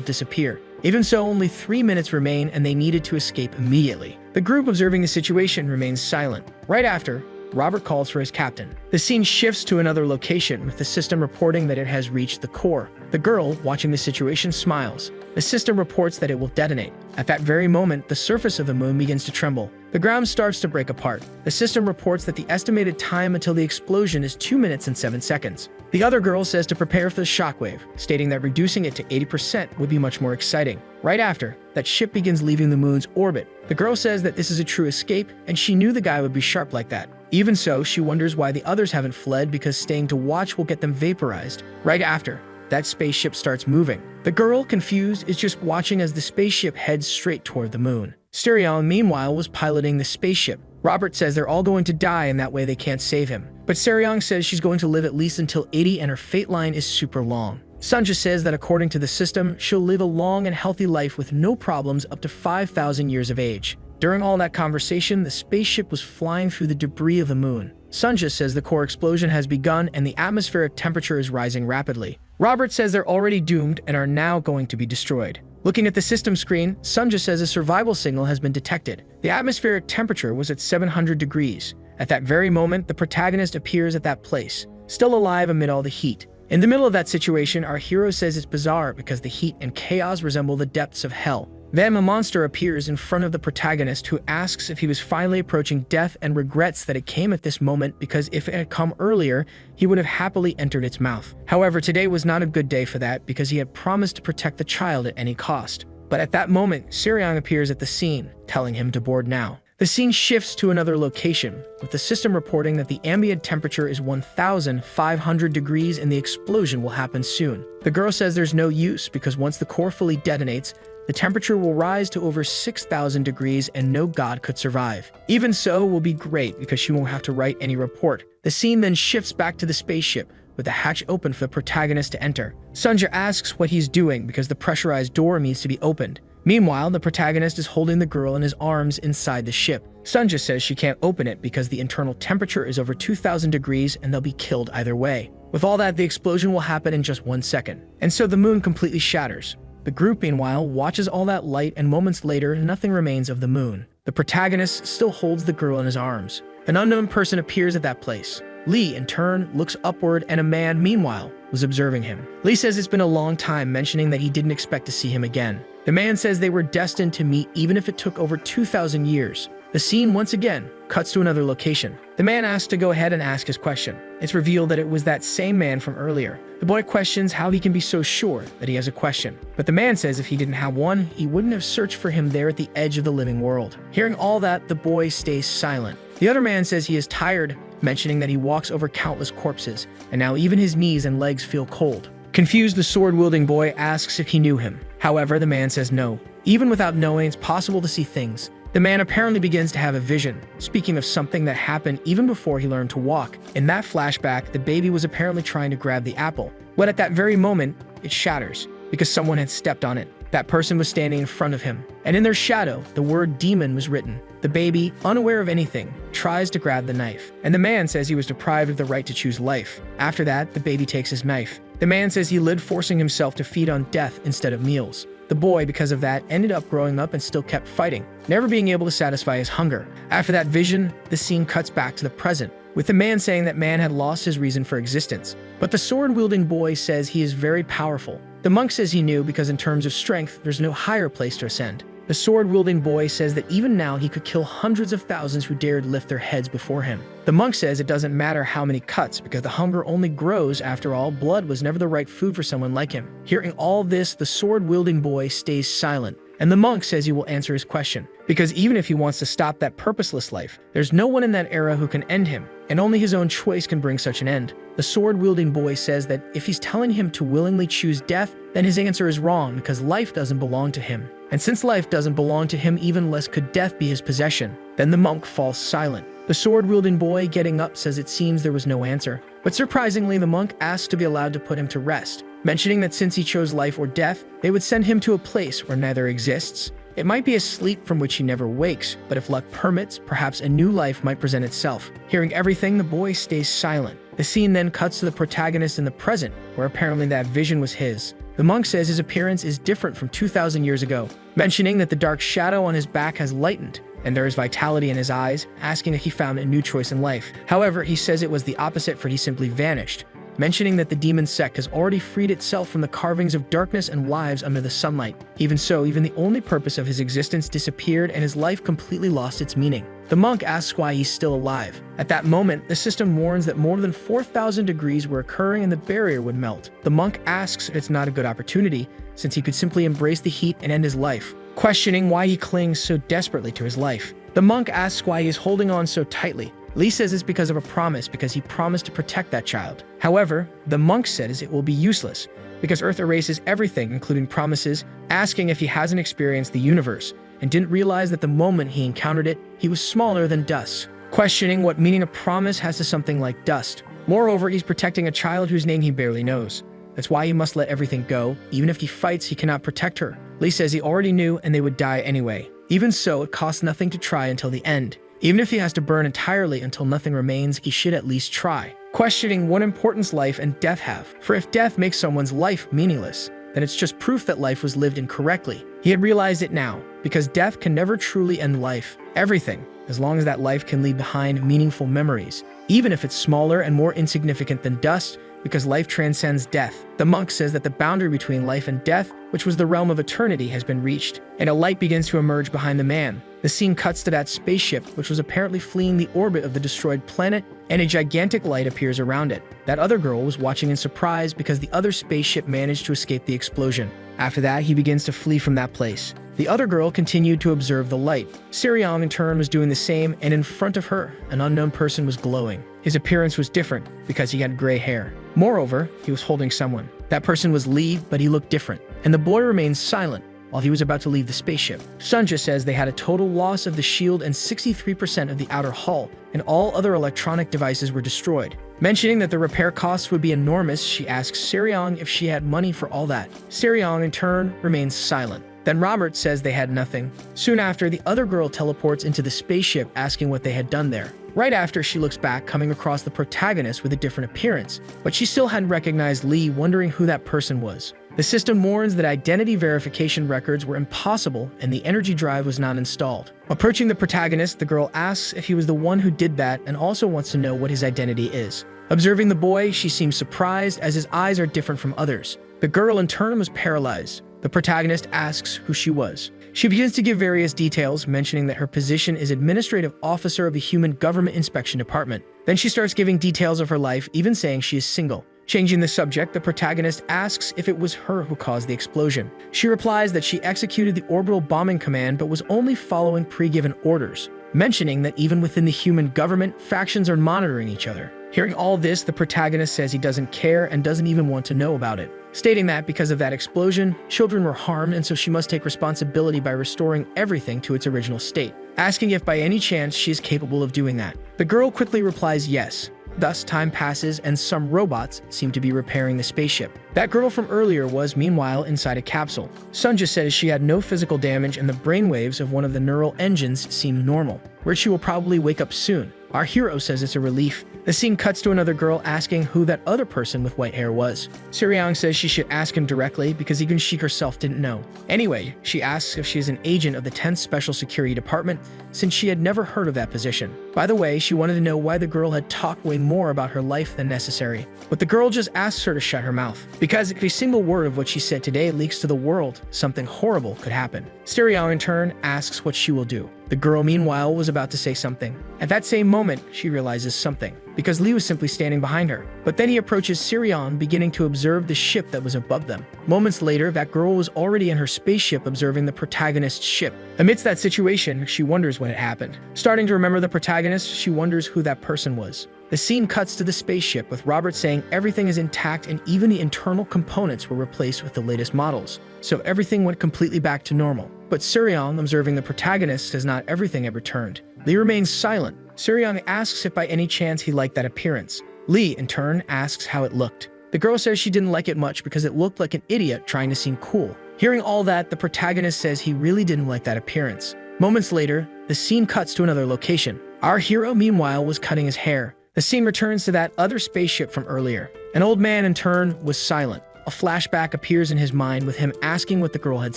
disappear. Even so, only 3 minutes remain and they needed to escape immediately. The group observing the situation remains silent. Right after, Robert calls for his captain. The scene shifts to another location, with the system reporting that it has reached the core. The girl, watching the situation, smiles. The system reports that it will detonate. At that very moment, the surface of the moon begins to tremble. The ground starts to break apart. The system reports that the estimated time until the explosion is 2 minutes and 7 seconds. The other girl says to prepare for the shockwave, stating that reducing it to 80% would be much more exciting. Right after, that ship begins leaving the moon's orbit. The girl says that this is a true escape, and she knew the guy would be sharp like that. Even so, she wonders why the others haven't fled because staying to watch will get them vaporized. Right after, that spaceship starts moving. The girl, confused, is just watching as the spaceship heads straight toward the moon. Suryong, meanwhile, was piloting the spaceship. Robert says they're all going to die and that way they can't save him. But Suryong says she's going to live at least until 80 and her fate line is super long. Sunja says that according to the system, she'll live a long and healthy life with no problems up to 5,000 years of age. During all that conversation, the spaceship was flying through the debris of the moon. Sunja says the core explosion has begun and the atmospheric temperature is rising rapidly. Robert says they're already doomed and are now going to be destroyed. Looking at the system screen, Sunja says a survival signal has been detected. The atmospheric temperature was at 700 degrees. At that very moment, the protagonist appears at that place, still alive amid all the heat. In the middle of that situation, our hero says it's bizarre because the heat and chaos resemble the depths of hell. Then a monster appears in front of the protagonist who asks if he was finally approaching death and regrets that it came at this moment because if it had come earlier, he would have happily entered its mouth. However, today was not a good day for that because he had promised to protect the child at any cost. But at that moment, Suryong appears at the scene, telling him to board now. The scene shifts to another location, with the system reporting that the ambient temperature is 1,500 degrees and the explosion will happen soon. The girl says there's no use because once the core fully detonates, the temperature will rise to over 6,000 degrees and no god could survive. Even so, it will be great because she won't have to write any report. The scene then shifts back to the spaceship, with the hatch open for the protagonist to enter. Sunja asks what he's doing because the pressurized door needs to be opened. Meanwhile, the protagonist is holding the girl in his arms inside the ship. Sunja says she can't open it because the internal temperature is over 2,000 degrees and they'll be killed either way. With all that, the explosion will happen in just 1 second. And so the moon completely shatters. The group, meanwhile, watches all that light and moments later, nothing remains of the moon. The protagonist still holds the girl in his arms. An unknown person appears at that place. Lee, in turn, looks upward and a man, meanwhile, was observing him. Lee says it's been a long time, mentioning that he didn't expect to see him again. The man says they were destined to meet even if it took over 2,000 years. The scene once again cuts to another location. The man asks to go ahead and ask his question. It's revealed that it was that same man from earlier. The boy questions how he can be so sure that he has a question. But the man says if he didn't have one, he wouldn't have searched for him there at the edge of the living world. Hearing all that, the boy stays silent. The other man says he is tired, mentioning that he walks over countless corpses, and now even his knees and legs feel cold. Confused, the sword-wielding boy asks if he knew him. However, the man says no. Even without knowing, it's possible to see things. The man apparently begins to have a vision, speaking of something that happened even before he learned to walk. In that flashback, the baby was apparently trying to grab the apple, but at that very moment, it shatters, because someone had stepped on it. That person was standing in front of him, and in their shadow, the word demon was written. The baby, unaware of anything, tries to grab the knife, and the man says he was deprived of the right to choose life. After that, the baby takes his knife. The man says he lived forcing himself to feed on death instead of meals. The boy, because of that, ended up growing up and still kept fighting, never being able to satisfy his hunger. After that vision, the scene cuts back to the present, with the man saying that man had lost his reason for existence. But the sword-wielding boy says he is very powerful. The monk says he knew because in terms of strength, there's no higher place to ascend. The sword-wielding boy says that even now he could kill hundreds of thousands who dared lift their heads before him. The monk says it doesn't matter how many cuts because the hunger only grows. After all, blood was never the right food for someone like him. Hearing all this, the sword-wielding boy stays silent, and the monk says he will answer his question. Because even if he wants to stop that purposeless life, there's no one in that era who can end him, and only his own choice can bring such an end. The sword-wielding boy says that if he's telling him to willingly choose death, then his answer is wrong because life doesn't belong to him. And since life doesn't belong to him, even less could death be his possession. Then the monk falls silent. The sword-wielding boy, getting up, says it seems there was no answer. But surprisingly, the monk asks to be allowed to put him to rest, mentioning that since he chose life or death, they would send him to a place where neither exists. It might be a sleep from which he never wakes, but if luck permits, perhaps a new life might present itself. Hearing everything, the boy stays silent. The scene then cuts to the protagonist in the present, where apparently that vision was his. The monk says his appearance is different from 2,000 years ago, mentioning that the dark shadow on his back has lightened, and there is vitality in his eyes, asking if he found a new choice in life. However, he says it was the opposite, for he simply vanished, mentioning that the demon sect has already freed itself from the carvings of darkness and lives under the sunlight. Even so, even the only purpose of his existence disappeared and his life completely lost its meaning. The monk asks why he's still alive. At that moment, the system warns that more than 4,000 degrees were occurring and the barrier would melt. The monk asks if it's not a good opportunity, since he could simply embrace the heat and end his life, questioning why he clings so desperately to his life. The monk asks why he is holding on so tightly. Lee says it's because of a promise, because he promised to protect that child. However, the monk says it will be useless, because Earth erases everything, including promises, asking if he hasn't experienced the universe, and didn't realize that the moment he encountered it, he was smaller than dust, questioning what meaning a promise has to something like dust. Moreover, he's protecting a child whose name he barely knows. That's why he must let everything go. Even if he fights, he cannot protect her. Lee says he already knew and they would die anyway. Even so, it costs nothing to try until the end. Even if he has to burn entirely until nothing remains, he should at least try. Questioning what importance life and death have. For if death makes someone's life meaningless, then it's just proof that life was lived incorrectly. He had realized it now, because death can never truly end life. Everything, as long as that life can leave behind meaningful memories, even if it's smaller and more insignificant than dust, because life transcends death. The monk says that the boundary between life and death, which was the realm of eternity, has been reached, and a light begins to emerge behind the man. The scene cuts to that spaceship, which was apparently fleeing the orbit of the destroyed planet, and a gigantic light appears around it. That other girl was watching in surprise because the other spaceship managed to escape the explosion. After that, he begins to flee from that place. The other girl continued to observe the light. Seryong, in turn, was doing the same, and in front of her, an unknown person was glowing. His appearance was different because he had gray hair. Moreover, he was holding someone. That person was Lee, but he looked different, and the boy remained silent while he was about to leave the spaceship. Sunja says they had a total loss of the shield and 63% of the outer hull, and all other electronic devices were destroyed. Mentioning that the repair costs would be enormous, she asks Seryong if she had money for all that. Seryong, in turn, remains silent. Then Robert says they had nothing. Soon after, the other girl teleports into the spaceship, asking what they had done there. Right after, she looks back, coming across the protagonist with a different appearance, but she still hadn't recognized Lee, wondering who that person was. The system warns that identity verification records were impossible and the energy drive was not installed. Approaching the protagonist, the girl asks if he was the one who did that and also wants to know what his identity is. Observing the boy, she seems surprised as his eyes are different from others. The girl in turn was paralyzed. The protagonist asks who she was. She begins to give various details, mentioning that her position is administrative officer of the Human Government Inspection Department. Then she starts giving details of her life, even saying she is single. Changing the subject, the protagonist asks if it was her who caused the explosion. She replies that she executed the orbital bombing command but was only following pre-given orders, mentioning that even within the human government, factions are monitoring each other. Hearing all this, the protagonist says he doesn't care and doesn't even want to know about it, stating that because of that explosion, children were harmed and so she must take responsibility by restoring everything to its original state, asking if by any chance she is capable of doing that. The girl quickly replies yes. Thus, time passes and some robots seem to be repairing the spaceship. That girl from earlier was, meanwhile, inside a capsule. Sunja says she had no physical damage and the brainwaves of one of the neural engines seem normal, where she will probably wake up soon. Our hero says it's a relief. The scene cuts to another girl asking who that other person with white hair was. Suryang says she should ask him directly because even she herself didn't know. Anyway, she asks if she is an agent of the 10th Special Security Department since she had never heard of that position. By the way, she wanted to know why the girl had talked way more about her life than necessary. But the girl just asks her to shut her mouth, because if a single word of what she said today leaks to the world, something horrible could happen. Suryang in turn asks what she will do. The girl, meanwhile, was about to say something. At that same moment, she realizes something, because Lee was simply standing behind her. But then he approaches Sirion, beginning to observe the ship that was above them. Moments later, that girl was already in her spaceship observing the protagonist's ship. Amidst that situation, she wonders what had happened. Starting to remember the protagonist, she wonders who that person was. The scene cuts to the spaceship, with Robert saying everything is intact and even the internal components were replaced with the latest models. So everything went completely back to normal. But Suryong, observing the protagonist, says not everything had returned. Lee remains silent. Suryong asks if by any chance he liked that appearance. Lee, in turn, asks how it looked. The girl says she didn't like it much because it looked like an idiot trying to seem cool. Hearing all that, the protagonist says he really didn't like that appearance. Moments later, the scene cuts to another location. Our hero, meanwhile, was cutting his hair. The scene returns to that other spaceship from earlier. An old man, in turn, was silent. A flashback appears in his mind with him asking what the girl had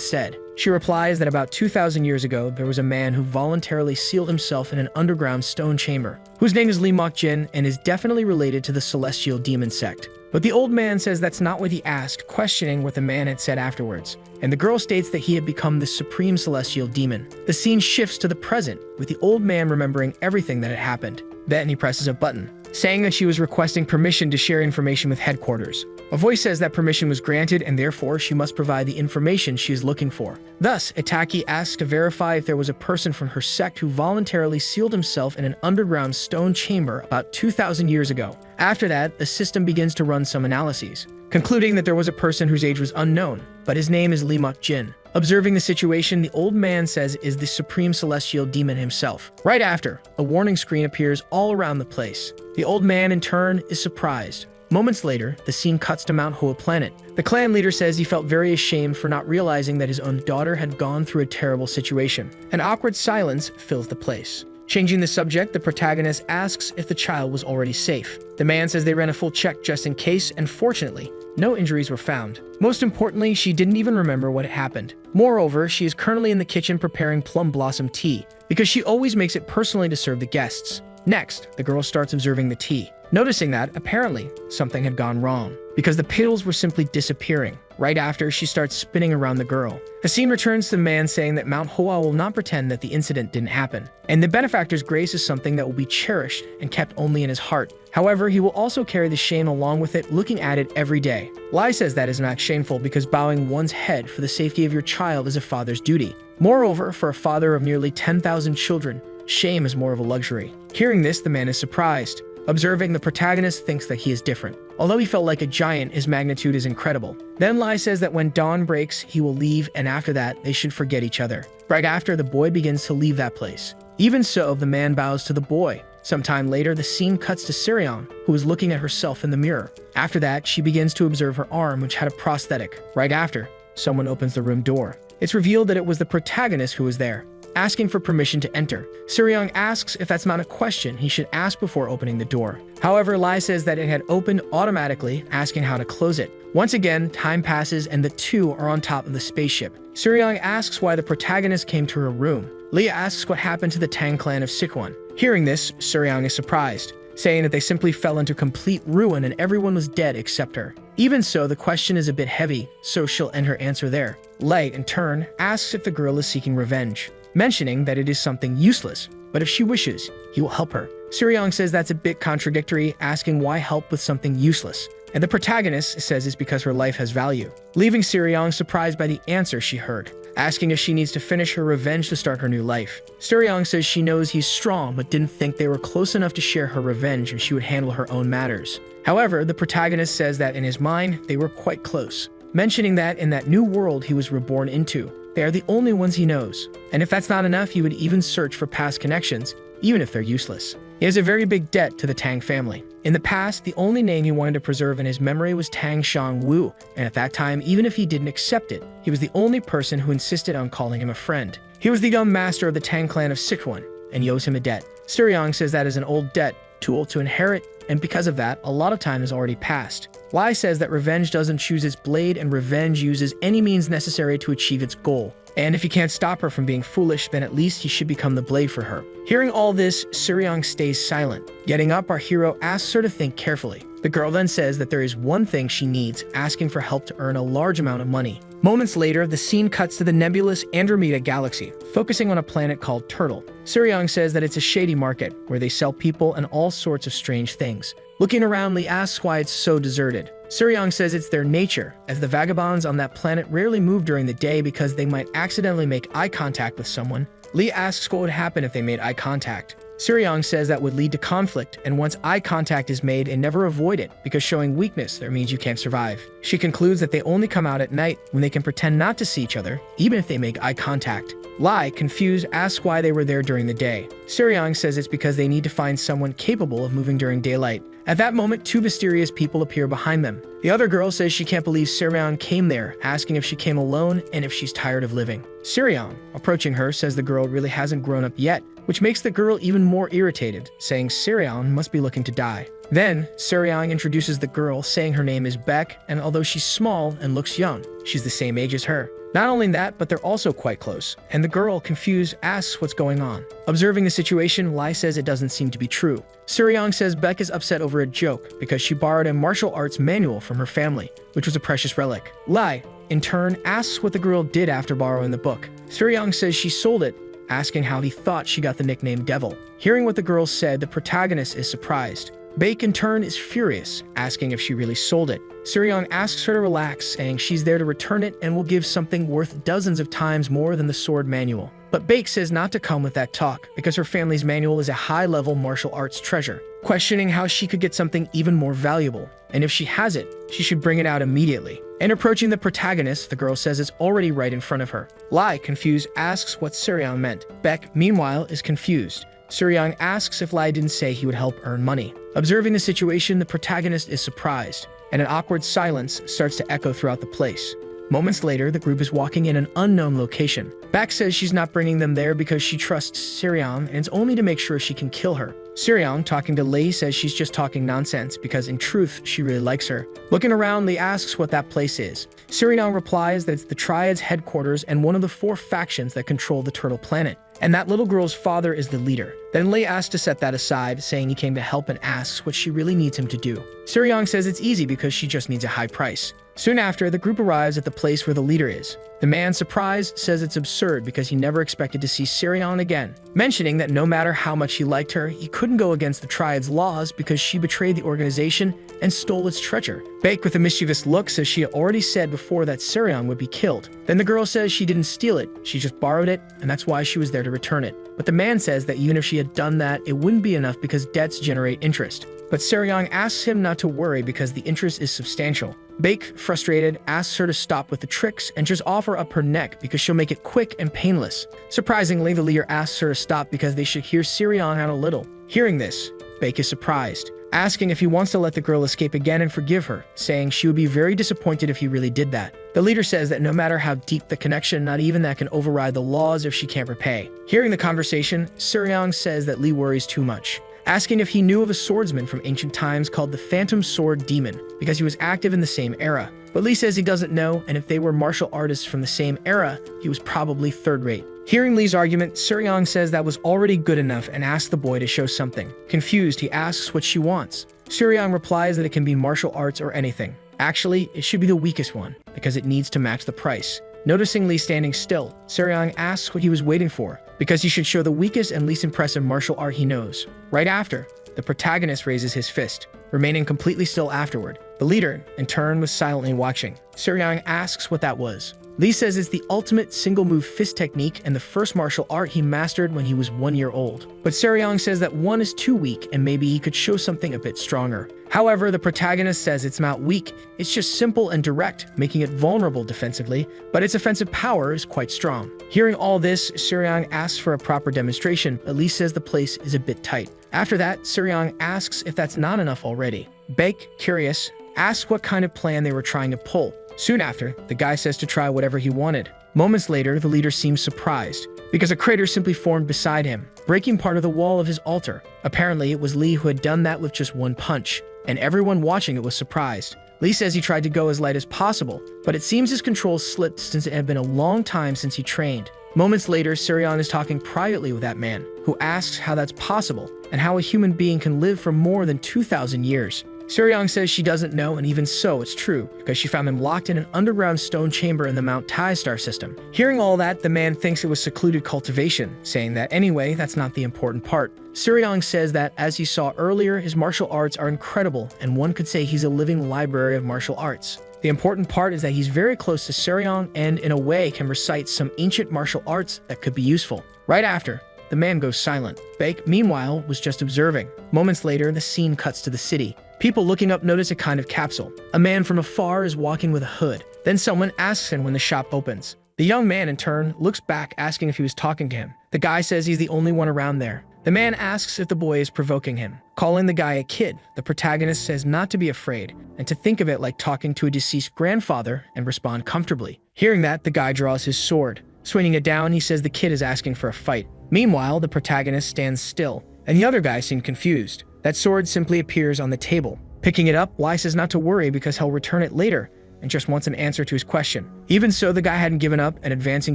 said. She replies that about 2,000 years ago, there was a man who voluntarily sealed himself in an underground stone chamber, whose name is Lee Mok-jin and is definitely related to the celestial demon sect. But the old man says that's not what he asked, questioning what the man had said afterwards. And the girl states that he had become the supreme celestial demon. The scene shifts to the present, with the old man remembering everything that had happened. Then he presses a button, saying that she was requesting permission to share information with headquarters. A voice says that permission was granted and therefore she must provide the information she is looking for. Thus, Itaki asks to verify if there was a person from her sect who voluntarily sealed himself in an underground stone chamber about 2,000 years ago. After that, the system begins to run some analyses, concluding that there was a person whose age was unknown, but his name is Lee Mok-jin. Observing the situation, the old man says is the supreme celestial demon himself. Right after, a warning screen appears all around the place. The old man, in turn, is surprised. Moments later, the scene cuts to ManhwaCapped planet. The clan leader says he felt very ashamed for not realizing that his own daughter had gone through a terrible situation. An awkward silence fills the place. Changing the subject, the protagonist asks if the child was already safe. The man says they ran a full check just in case, and fortunately, no injuries were found. Most importantly, she didn't even remember what had happened. Moreover, she is currently in the kitchen preparing plum blossom tea, because she always makes it personally to serve the guests. Next, the girl starts observing the tea, noticing that, apparently, something had gone wrong, because the petals were simply disappearing. Right after, she starts spinning around the girl. The scene returns to the man saying that ManhwaCapped will not pretend that the incident didn't happen, and the benefactor's grace is something that will be cherished and kept only in his heart. However, he will also carry the shame along with it, looking at it every day. Lai says that is not shameful because bowing one's head for the safety of your child is a father's duty. Moreover, for a father of nearly 10,000 children, shame is more of a luxury. Hearing this, the man is surprised. Observing, the protagonist thinks that he is different. Although he felt like a giant, his magnitude is incredible. Then Lai says that when dawn breaks, he will leave, and after that, they should forget each other. Right after, the boy begins to leave that place. Even so, the man bows to the boy. Sometime later, the scene cuts to Sirion, who is looking at herself in the mirror. After that, she begins to observe her arm, which had a prosthetic. Right after, someone opens the room door. It's revealed that it was the protagonist who was there, asking for permission to enter. Sirion asks if that's not a question he should ask before opening the door. However, Lai says that it had opened automatically, asking how to close it. Once again, time passes and the two are on top of the spaceship. Sirion asks why the protagonist came to her room. Leah asks what happened to the Tang clan of Sikwon. Hearing this, Sirion is surprised. saying that they simply fell into complete ruin and everyone was dead except her. Even so, the question is a bit heavy, so she'll end her answer there. Light, in turn, asks if the girl is seeking revenge, mentioning that it is something useless, but if she wishes, he will help her. Suryong says that's a bit contradictory, asking why help with something useless, and the protagonist says it's because her life has value, leaving Suryong surprised by the answer she heard, asking if she needs to finish her revenge to start her new life. Suryong says she knows he's strong but didn't think they were close enough to share her revenge and she would handle her own matters. However, the protagonist says that in his mind, they were quite close, mentioning that in that new world he was reborn into, they are the only ones he knows, and if that's not enough, he would even search for past connections, even if they're useless. He has a very big debt to the Tang family. In the past, the only name he wanted to preserve in his memory was Tang Shang-Wu, and at that time, even if he didn't accept it, he was the only person who insisted on calling him a friend. He was the young master of the Tang clan of Sichuan, and he owes him a debt. Suryong says that is an old debt, too old to inherit, and because of that, a lot of time has already passed. Lai says that revenge doesn't choose its blade and revenge uses any means necessary to achieve its goal. And if he can't stop her from being foolish, then at least he should become the blade for her. Hearing all this, Suryong stays silent. Getting up, our hero asks her to think carefully. The girl then says that there is one thing she needs, asking for help to earn a large amount of money. Moments later, the scene cuts to the nebulous Andromeda galaxy, focusing on a planet called Turtle. Suryong says that it's a shady market, where they sell people and all sorts of strange things. Looking around, Lee asks why it's so deserted. Suryong says it's their nature, as the vagabonds on that planet rarely move during the day because they might accidentally make eye contact with someone. Lee asks what would happen if they made eye contact. Suryong says that would lead to conflict, and once eye contact is made, and never avoid it, because showing weakness there means you can't survive. She concludes that they only come out at night when they can pretend not to see each other, even if they make eye contact. Lai, confused, asks why they were there during the day. Suryong says it's because they need to find someone capable of moving during daylight. At that moment, two mysterious people appear behind them. The other girl says she can't believe Suryong came there, asking if she came alone and if she's tired of living. Suryong, approaching her, says the girl really hasn't grown up yet, which makes the girl even more irritated, saying Suryong must be looking to die. Then, Suryong introduces the girl, saying her name is Beck, and although she's small and looks young, she's the same age as her. Not only that, but they're also quite close, and the girl, confused, asks what's going on. Observing the situation, Lai says it doesn't seem to be true. Suryong says Beck is upset over a joke because she borrowed a martial arts manual from her family, which was a precious relic. Lai, in turn, asks what the girl did after borrowing the book. Suryong says she sold it, asking how he thought she got the nickname Devil. Hearing what the girl said, the protagonist is surprised. Baek, in turn, is furious, asking if she really sold it. Suryong asks her to relax, saying she's there to return it and will give something worth dozens of times more than the sword manual. But Baek says not to come with that talk, because her family's manual is a high-level martial arts treasure, questioning how she could get something even more valuable, and if she has it, she should bring it out immediately. And approaching the protagonist, the girl says it's already right in front of her. Lai, confused, asks what Suryong meant. Baek, meanwhile, is confused. Suryong asks if Lai didn't say he would help earn money. Observing the situation, the protagonist is surprised, and an awkward silence starts to echo throughout the place. Moments later, the group is walking in an unknown location. Baek says she's not bringing them there because she trusts Suryong, and it's only to make sure she can kill her. Suryong, talking to Lee, says she's just talking nonsense because in truth, she really likes her. Looking around, Lee asks what that place is. Suryong replies that it's the Triad's headquarters and one of the 4 factions that control the Turtle Planet, and that little girl's father is the leader. Then Lee asks to set that aside, saying he came to help and asks what she really needs him to do. Suryong says it's easy because she just needs a high price. Soon after, the group arrives at the place where the leader is. The man, surprised, says it's absurd because he never expected to see Suryong again, mentioning that no matter how much he liked her, he couldn't go against the Triad's laws because she betrayed the organization and stole its treasure. Baek, with a mischievous look, says she had already said before that Suryong would be killed. Then the girl says she didn't steal it, she just borrowed it, and that's why she was there to return it. But the man says that even if she had done that, it wouldn't be enough because debts generate interest. But Suryong asks him not to worry because the interest is substantial. Baek, frustrated, asks her to stop with the tricks and just offer up her neck because she'll make it quick and painless. Surprisingly, the leader asks her to stop because they should hear Suryong out a little. Hearing this, Baek is surprised, asking if he wants to let the girl escape again and forgive her, saying she would be very disappointed if he really did that. The leader says that no matter how deep the connection, not even that can override the laws if she can't repay. Hearing the conversation, Suryong says that Lee worries too much, asking if he knew of a swordsman from ancient times called the Phantom Sword Demon, because he was active in the same era. But Lee says he doesn't know, and if they were martial artists from the same era, he was probably third-rate. Hearing Lee's argument, Suryong says that was already good enough and asks the boy to show something. Confused, he asks what she wants. Suryong replies that it can be martial arts or anything. Actually, it should be the weakest one, because it needs to match the price. Noticing Lee standing still, Suryong asks what he was waiting for, because he should show the weakest and least impressive martial art he knows. Right after, the protagonist raises his fist, remaining completely still afterward. The leader, in turn, was silently watching. Suryong asks what that was. Lee says it's the ultimate single-move fist technique and the first martial art he mastered when he was 1 year old. But Suryong says that one is too weak and maybe he could show something a bit stronger. However, the protagonist says it's not weak, it's just simple and direct, making it vulnerable defensively, but its offensive power is quite strong. Hearing all this, Suryong asks for a proper demonstration, but Lee says the place is a bit tight. After that, Suryong asks if that's not enough already. Baek, curious, asks what kind of plan they were trying to pull. Soon after, the guy says to try whatever he wanted. Moments later, the leader seems surprised, because a crater simply formed beside him, breaking part of the wall of his altar. Apparently, it was Lee who had done that with just one punch, and everyone watching it was surprised. Lee says he tried to go as light as possible, but it seems his controls slipped since it had been a long time since he trained. Moments later, Suryong is talking privately with that man, who asks how that's possible, and how a human being can live for more than 2,000 years. Suryong says she doesn't know, and even so, it's true, because she found them locked in an underground stone chamber in the Mount Tai star system. Hearing all that, the man thinks it was secluded cultivation, saying that anyway, that's not the important part. Suryong says that, as he saw earlier, his martial arts are incredible, and one could say he's a living library of martial arts. The important part is that he's very close to Suryong and, in a way, can recite some ancient martial arts that could be useful. Right after, the man goes silent. Baek, meanwhile, was just observing. Moments later, the scene cuts to the city. People looking up notice a kind of capsule. A man from afar is walking with a hood. Then someone asks him when the shop opens. The young man, in turn, looks back asking if he was talking to him. The guy says he's the only one around there. The man asks if the boy is provoking him. Calling the guy a kid, the protagonist says not to be afraid and to think of it like talking to a deceased grandfather and respond comfortably. Hearing that, the guy draws his sword. Swinging it down, he says the kid is asking for a fight. Meanwhile, the protagonist stands still, and the other guy seems confused. That sword simply appears on the table. Picking it up, Lai says not to worry because he'll return it later and just wants an answer to his question. Even so, the guy hadn't given up, and advancing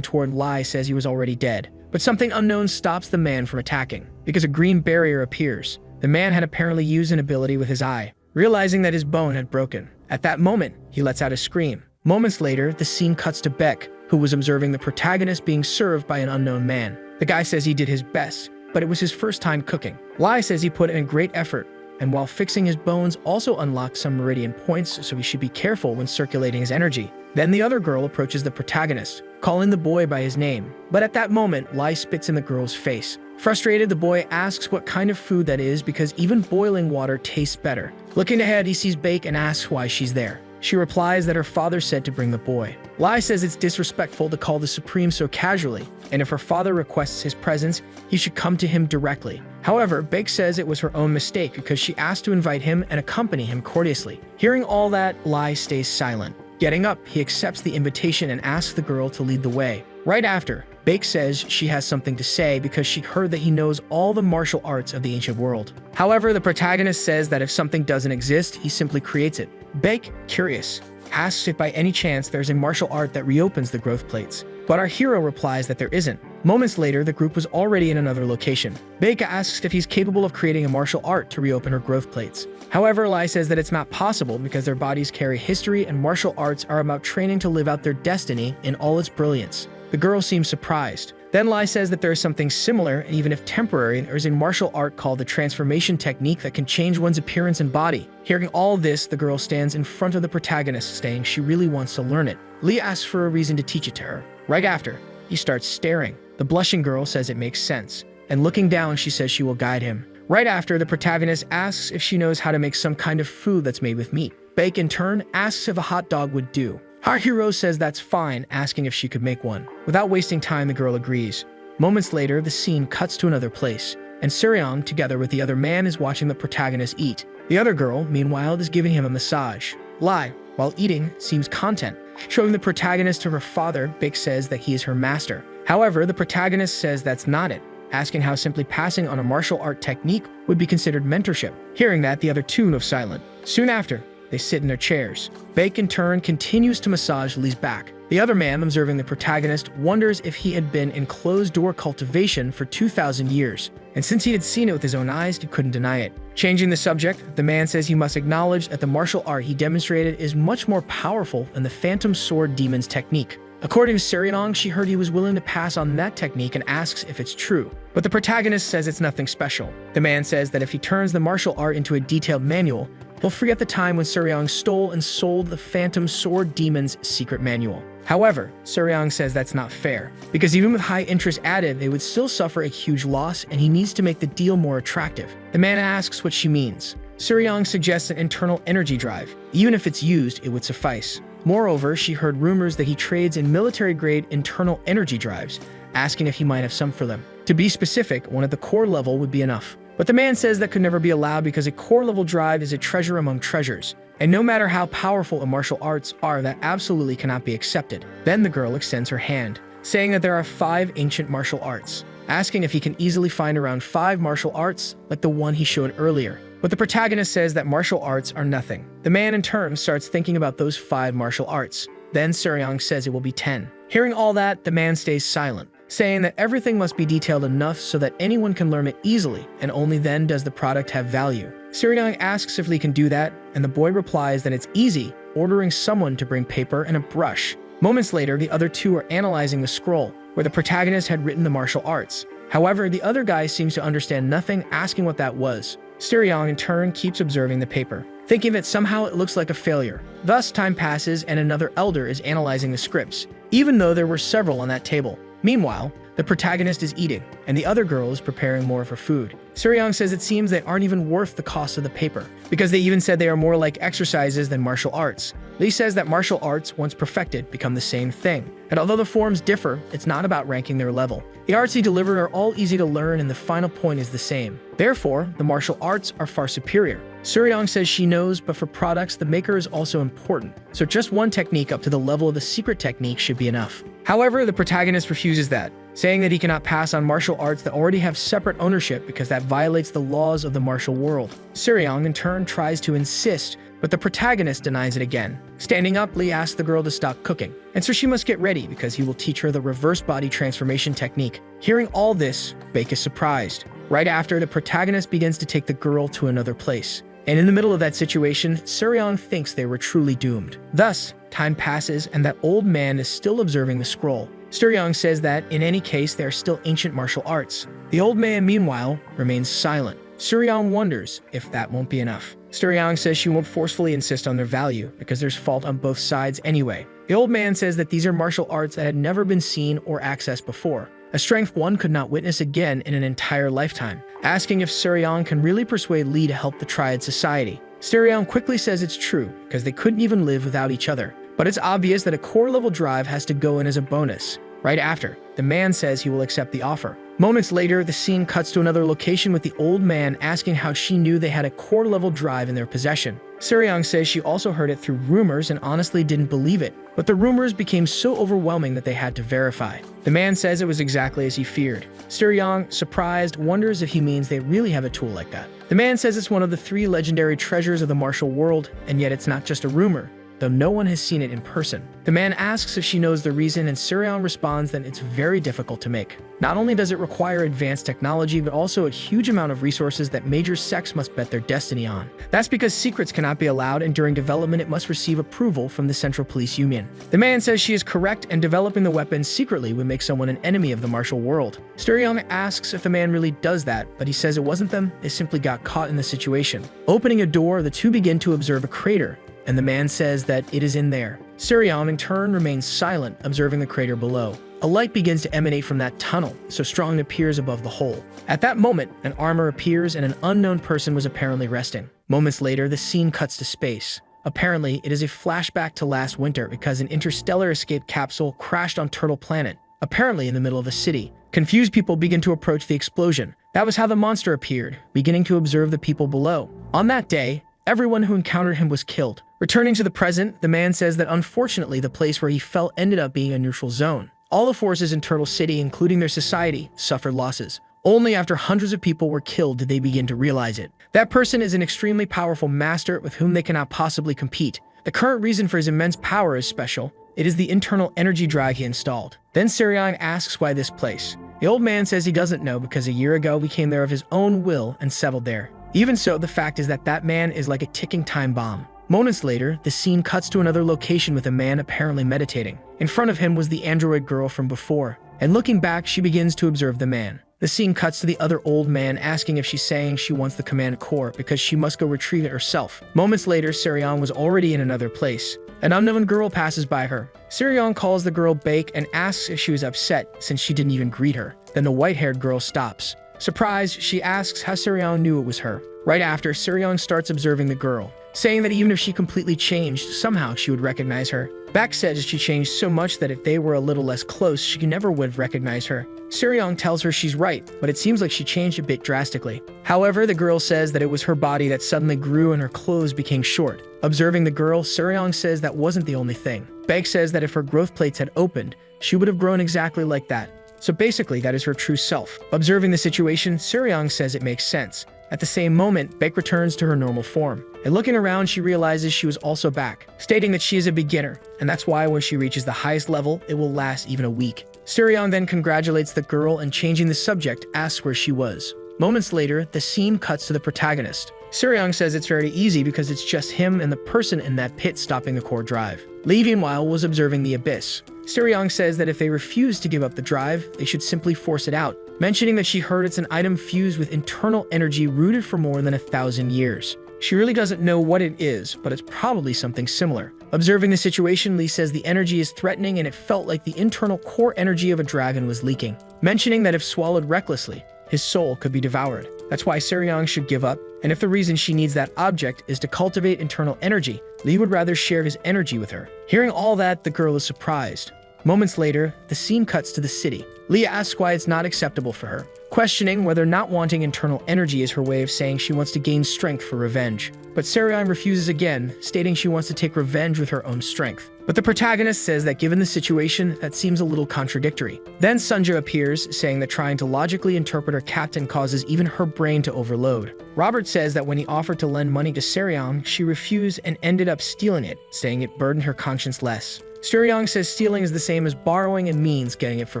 toward Lai says he was already dead. But something unknown stops the man from attacking, because a green barrier appears. The man had apparently used an ability with his eye, realizing that his bone had broken. At that moment, he lets out a scream. Moments later, the scene cuts to Baek, who was observing the protagonist being served by an unknown man. The guy says he did his best, but it was his first time cooking. Lai says he put in a great effort, and while fixing his bones also unlocked some meridian points, so he should be careful when circulating his energy. Then the other girl approaches the protagonist, calling the boy by his name. But at that moment, Lai spits in the girl's face. Frustrated, the boy asks what kind of food that is because even boiling water tastes better. Looking ahead, he sees Baek and asks why she's there. She replies that her father said to bring the boy. Lai says it's disrespectful to call the Supreme so casually, and if her father requests his presence, he should come to him directly. However, Baek says it was her own mistake because she asked to invite him and accompany him courteously. Hearing all that, Lai stays silent. Getting up, he accepts the invitation and asks the girl to lead the way. Right after, Baek says she has something to say because she heard that he knows all the martial arts of the ancient world. However, the protagonist says that if something doesn't exist, he simply creates it. Baek, curious, asks if by any chance there's a martial art that reopens the growth plates. But our hero replies that there isn't. Moments later, the group was already in another location. Baek asks if he's capable of creating a martial art to reopen her growth plates. However, Lai says that it's not possible because their bodies carry history and martial arts are about training to live out their destiny in all its brilliance. The girl seems surprised. Then Lai says that there is something similar, and even if temporary, there is a martial art called the transformation technique that can change one's appearance and body. Hearing all this, the girl stands in front of the protagonist, saying she really wants to learn it. Lee asks for a reason to teach it to her. Right after, he starts staring. The blushing girl says it makes sense, and looking down, she says she will guide him. Right after, the protagonist asks if she knows how to make some kind of food that's made with meat. Baek, in turn, asks if a hot dog would do. Our hero says that's fine, asking if she could make one. Without wasting time, the girl agrees. Moments later, the scene cuts to another place, and Suryong, together with the other man, is watching the protagonist eat. The other girl, meanwhile, is giving him a massage. Lai, while eating, seems content. Showing the protagonist to her father, Baek says that he is her master. However, the protagonist says that's not it, asking how simply passing on a martial art technique would be considered mentorship. Hearing that, the other two move silent. Soon after, they sit in their chairs. Baek, in turn, continues to massage Lee's back. The other man, observing the protagonist, wonders if he had been in closed-door cultivation for 2,000 years, and since he had seen it with his own eyes, he couldn't deny it. Changing the subject, the man says he must acknowledge that the martial art he demonstrated is much more powerful than the Phantom Sword Demon's technique. According to Seryong, she heard he was willing to pass on that technique and asks if it's true. But the protagonist says it's nothing special. The man says that if he turns the martial art into a detailed manual, he'll forget the time when Seryong stole and sold the Phantom Sword Demon's secret manual. However, Seryong says that's not fair, because even with high interest added, they would still suffer a huge loss, and he needs to make the deal more attractive. The man asks what she means. Seryong suggests an internal energy drive. Even if it's used, it would suffice. Moreover, she heard rumors that he trades in military-grade internal energy drives, asking if he might have some for them. To be specific, one at the core level would be enough. But the man says that could never be allowed because a core-level drive is a treasure among treasures, and no matter how powerful a martial arts are, that absolutely cannot be accepted. Then the girl extends her hand, saying that there are 5 ancient martial arts, asking if he can easily find around 5 martial arts like the one he showed earlier. But the protagonist says that martial arts are nothing. The man in turn starts thinking about those 5 martial arts. Then Seryong says it will be 10. Hearing all that, the man stays silent, saying that everything must be detailed enough so that anyone can learn it easily, and only then does the product have value. Seryong asks if he can do that, and the boy replies that it's easy, ordering someone to bring paper and a brush. Moments later, the other two are analyzing the scroll, where the protagonist had written the martial arts. However, the other guy seems to understand nothing, asking what that was. Seryong, in turn, keeps observing the paper, thinking that somehow it looks like a failure. Thus, time passes and another elder is analyzing the scripts, even though there were several on that table. Meanwhile, the protagonist is eating, and the other girl is preparing more of her food. Seryong says it seems they aren't even worth the cost of the paper, because they even said they are more like exercises than martial arts. Lee says that martial arts, once perfected, become the same thing, and although the forms differ, it's not about ranking their level. The arts he delivered are all easy to learn, and the final point is the same. Therefore, the martial arts are far superior. Seryong says she knows, but for products, the maker is also important, so just one technique up to the level of the secret technique should be enough. However, the protagonist refuses that, saying that he cannot pass on martial arts that already have separate ownership because that violates the laws of the martial world. Seryong, in turn, tries to insist, but the protagonist denies it again. Standing up, Lee asks the girl to stop cooking, and so she must get ready because he will teach her the reverse body transformation technique. Hearing all this, Baek is surprised. Right after, the protagonist begins to take the girl to another place. And in the middle of that situation, Seryong thinks they were truly doomed. Thus, time passes and that old man is still observing the scroll. Seryong says that, in any case, they are still ancient martial arts. The old man, meanwhile, remains silent. Seryong wonders if that won't be enough. Seryong says she won't forcefully insist on their value because there's fault on both sides anyway. The old man says that these are martial arts that had never been seen or accessed before, a strength one could not witness again in an entire lifetime, asking if Seryong can really persuade Lee to help the Triad Society. Seryong quickly says it's true, because they couldn't even live without each other. But it's obvious that a core-level drive has to go in as a bonus. Right after, the man says he will accept the offer. Moments later, the scene cuts to another location with the old man asking how she knew they had a core-level drive in their possession. Seryong says she also heard it through rumors and honestly didn't believe it, but the rumors became so overwhelming that they had to verify. The man says it was exactly as he feared. Seryong, surprised, wonders if he means they really have a tool like that. The man says it's one of the 3 legendary treasures of the martial world, and yet it's not just a rumor, though no one has seen it in person. The man asks if she knows the reason, and Seryong responds that it's very difficult to make. Not only does it require advanced technology, but also a huge amount of resources that major sects must bet their destiny on. That's because secrets cannot be allowed, and during development it must receive approval from the Central Police Union. The man says she is correct, and developing the weapon secretly would make someone an enemy of the martial world. Seryong asks if the man really does that, but he says it wasn't them, they simply got caught in the situation. Opening a door, the two begin to observe a crater, and the man says that it is in there. Seryong, in turn, remains silent, observing the crater below. A light begins to emanate from that tunnel, so strong it appears above the hole. At that moment, an armor appears and an unknown person was apparently resting. Moments later, the scene cuts to space. Apparently, it is a flashback to last winter because an interstellar escape capsule crashed on Turtle Planet, apparently in the middle of a city. Confused people begin to approach the explosion. That was how the monster appeared, beginning to observe the people below. On that day, everyone who encountered him was killed. Returning to the present, the man says that unfortunately the place where he fell ended up being a neutral zone. All the forces in Turtle City, including their society, suffered losses. Only after hundreds of people were killed did they begin to realize it. That person is an extremely powerful master with whom they cannot possibly compete. The current reason for his immense power is special, It is the internal energy drive he installed. Then Sirion asks why this place. The old man says he doesn't know because a year ago we came there of his own will and settled there. Even so, the fact is that that man is like a ticking time bomb. Moments later, the scene cuts to another location with a man apparently meditating. In front of him was the android girl from before, and looking back, she begins to observe the man. The scene cuts to the other old man asking if she's saying she wants the command core because she must go retrieve it herself. Moments later, Sirion was already in another place. An unknown girl passes by her. Sirion calls the girl Bake and asks if she was upset since she didn't even greet her. Then the white-haired girl stops. Surprised, she asks how Sirion knew it was her. Right after, Sirion starts observing the girl, saying that even if she completely changed, somehow she would recognize her. Beck says she changed so much that if they were a little less close, she never would recognize her. Sirion tells her she's right, but it seems like she changed a bit drastically. However, the girl says that it was her body that suddenly grew and her clothes became short. Observing the girl, Sirion says that wasn't the only thing. Beck says that if her growth plates had opened, she would have grown exactly like that. So basically, that is her true self. Observing the situation, Sirion says it makes sense. At the same moment, Beck returns to her normal form. And looking around, she realizes she was also back, stating that she is a beginner, and that's why when she reaches the highest level, it will last even a week. Sirion then congratulates the girl and, changing the subject, asks where she was. Moments later, the scene cuts to the protagonist. Sirion says it's very easy because it's just him and the person in that pit stopping the core drive. Lee, meanwhile, was observing the abyss. Sirion says that if they refuse to give up the drive, they should simply force it out, mentioning that she heard it's an item fused with internal energy rooted for more than 1,000 years. She really doesn't know what it is, but it's probably something similar. Observing the situation, Lee says the energy is threatening and it felt like the internal core energy of a dragon was leaking, mentioning that if swallowed recklessly, his soul could be devoured. That's why Sirion should give up, and if the reason she needs that object is to cultivate internal energy, Lee would rather share his energy with her. Hearing all that, the girl is surprised. Moments later, the scene cuts to the city. Lee asks why it's not acceptable for her, questioning whether not wanting internal energy is her way of saying she wants to gain strength for revenge. But Sirion refuses again, stating she wants to take revenge with her own strength. But the protagonist says that given the situation, that seems a little contradictory. Then Sunja appears, saying that trying to logically interpret her captain causes even her brain to overload. Robert says that when he offered to lend money to Sirion, she refused and ended up stealing it, saying it burdened her conscience less. Sirion says stealing is the same as borrowing and means getting it for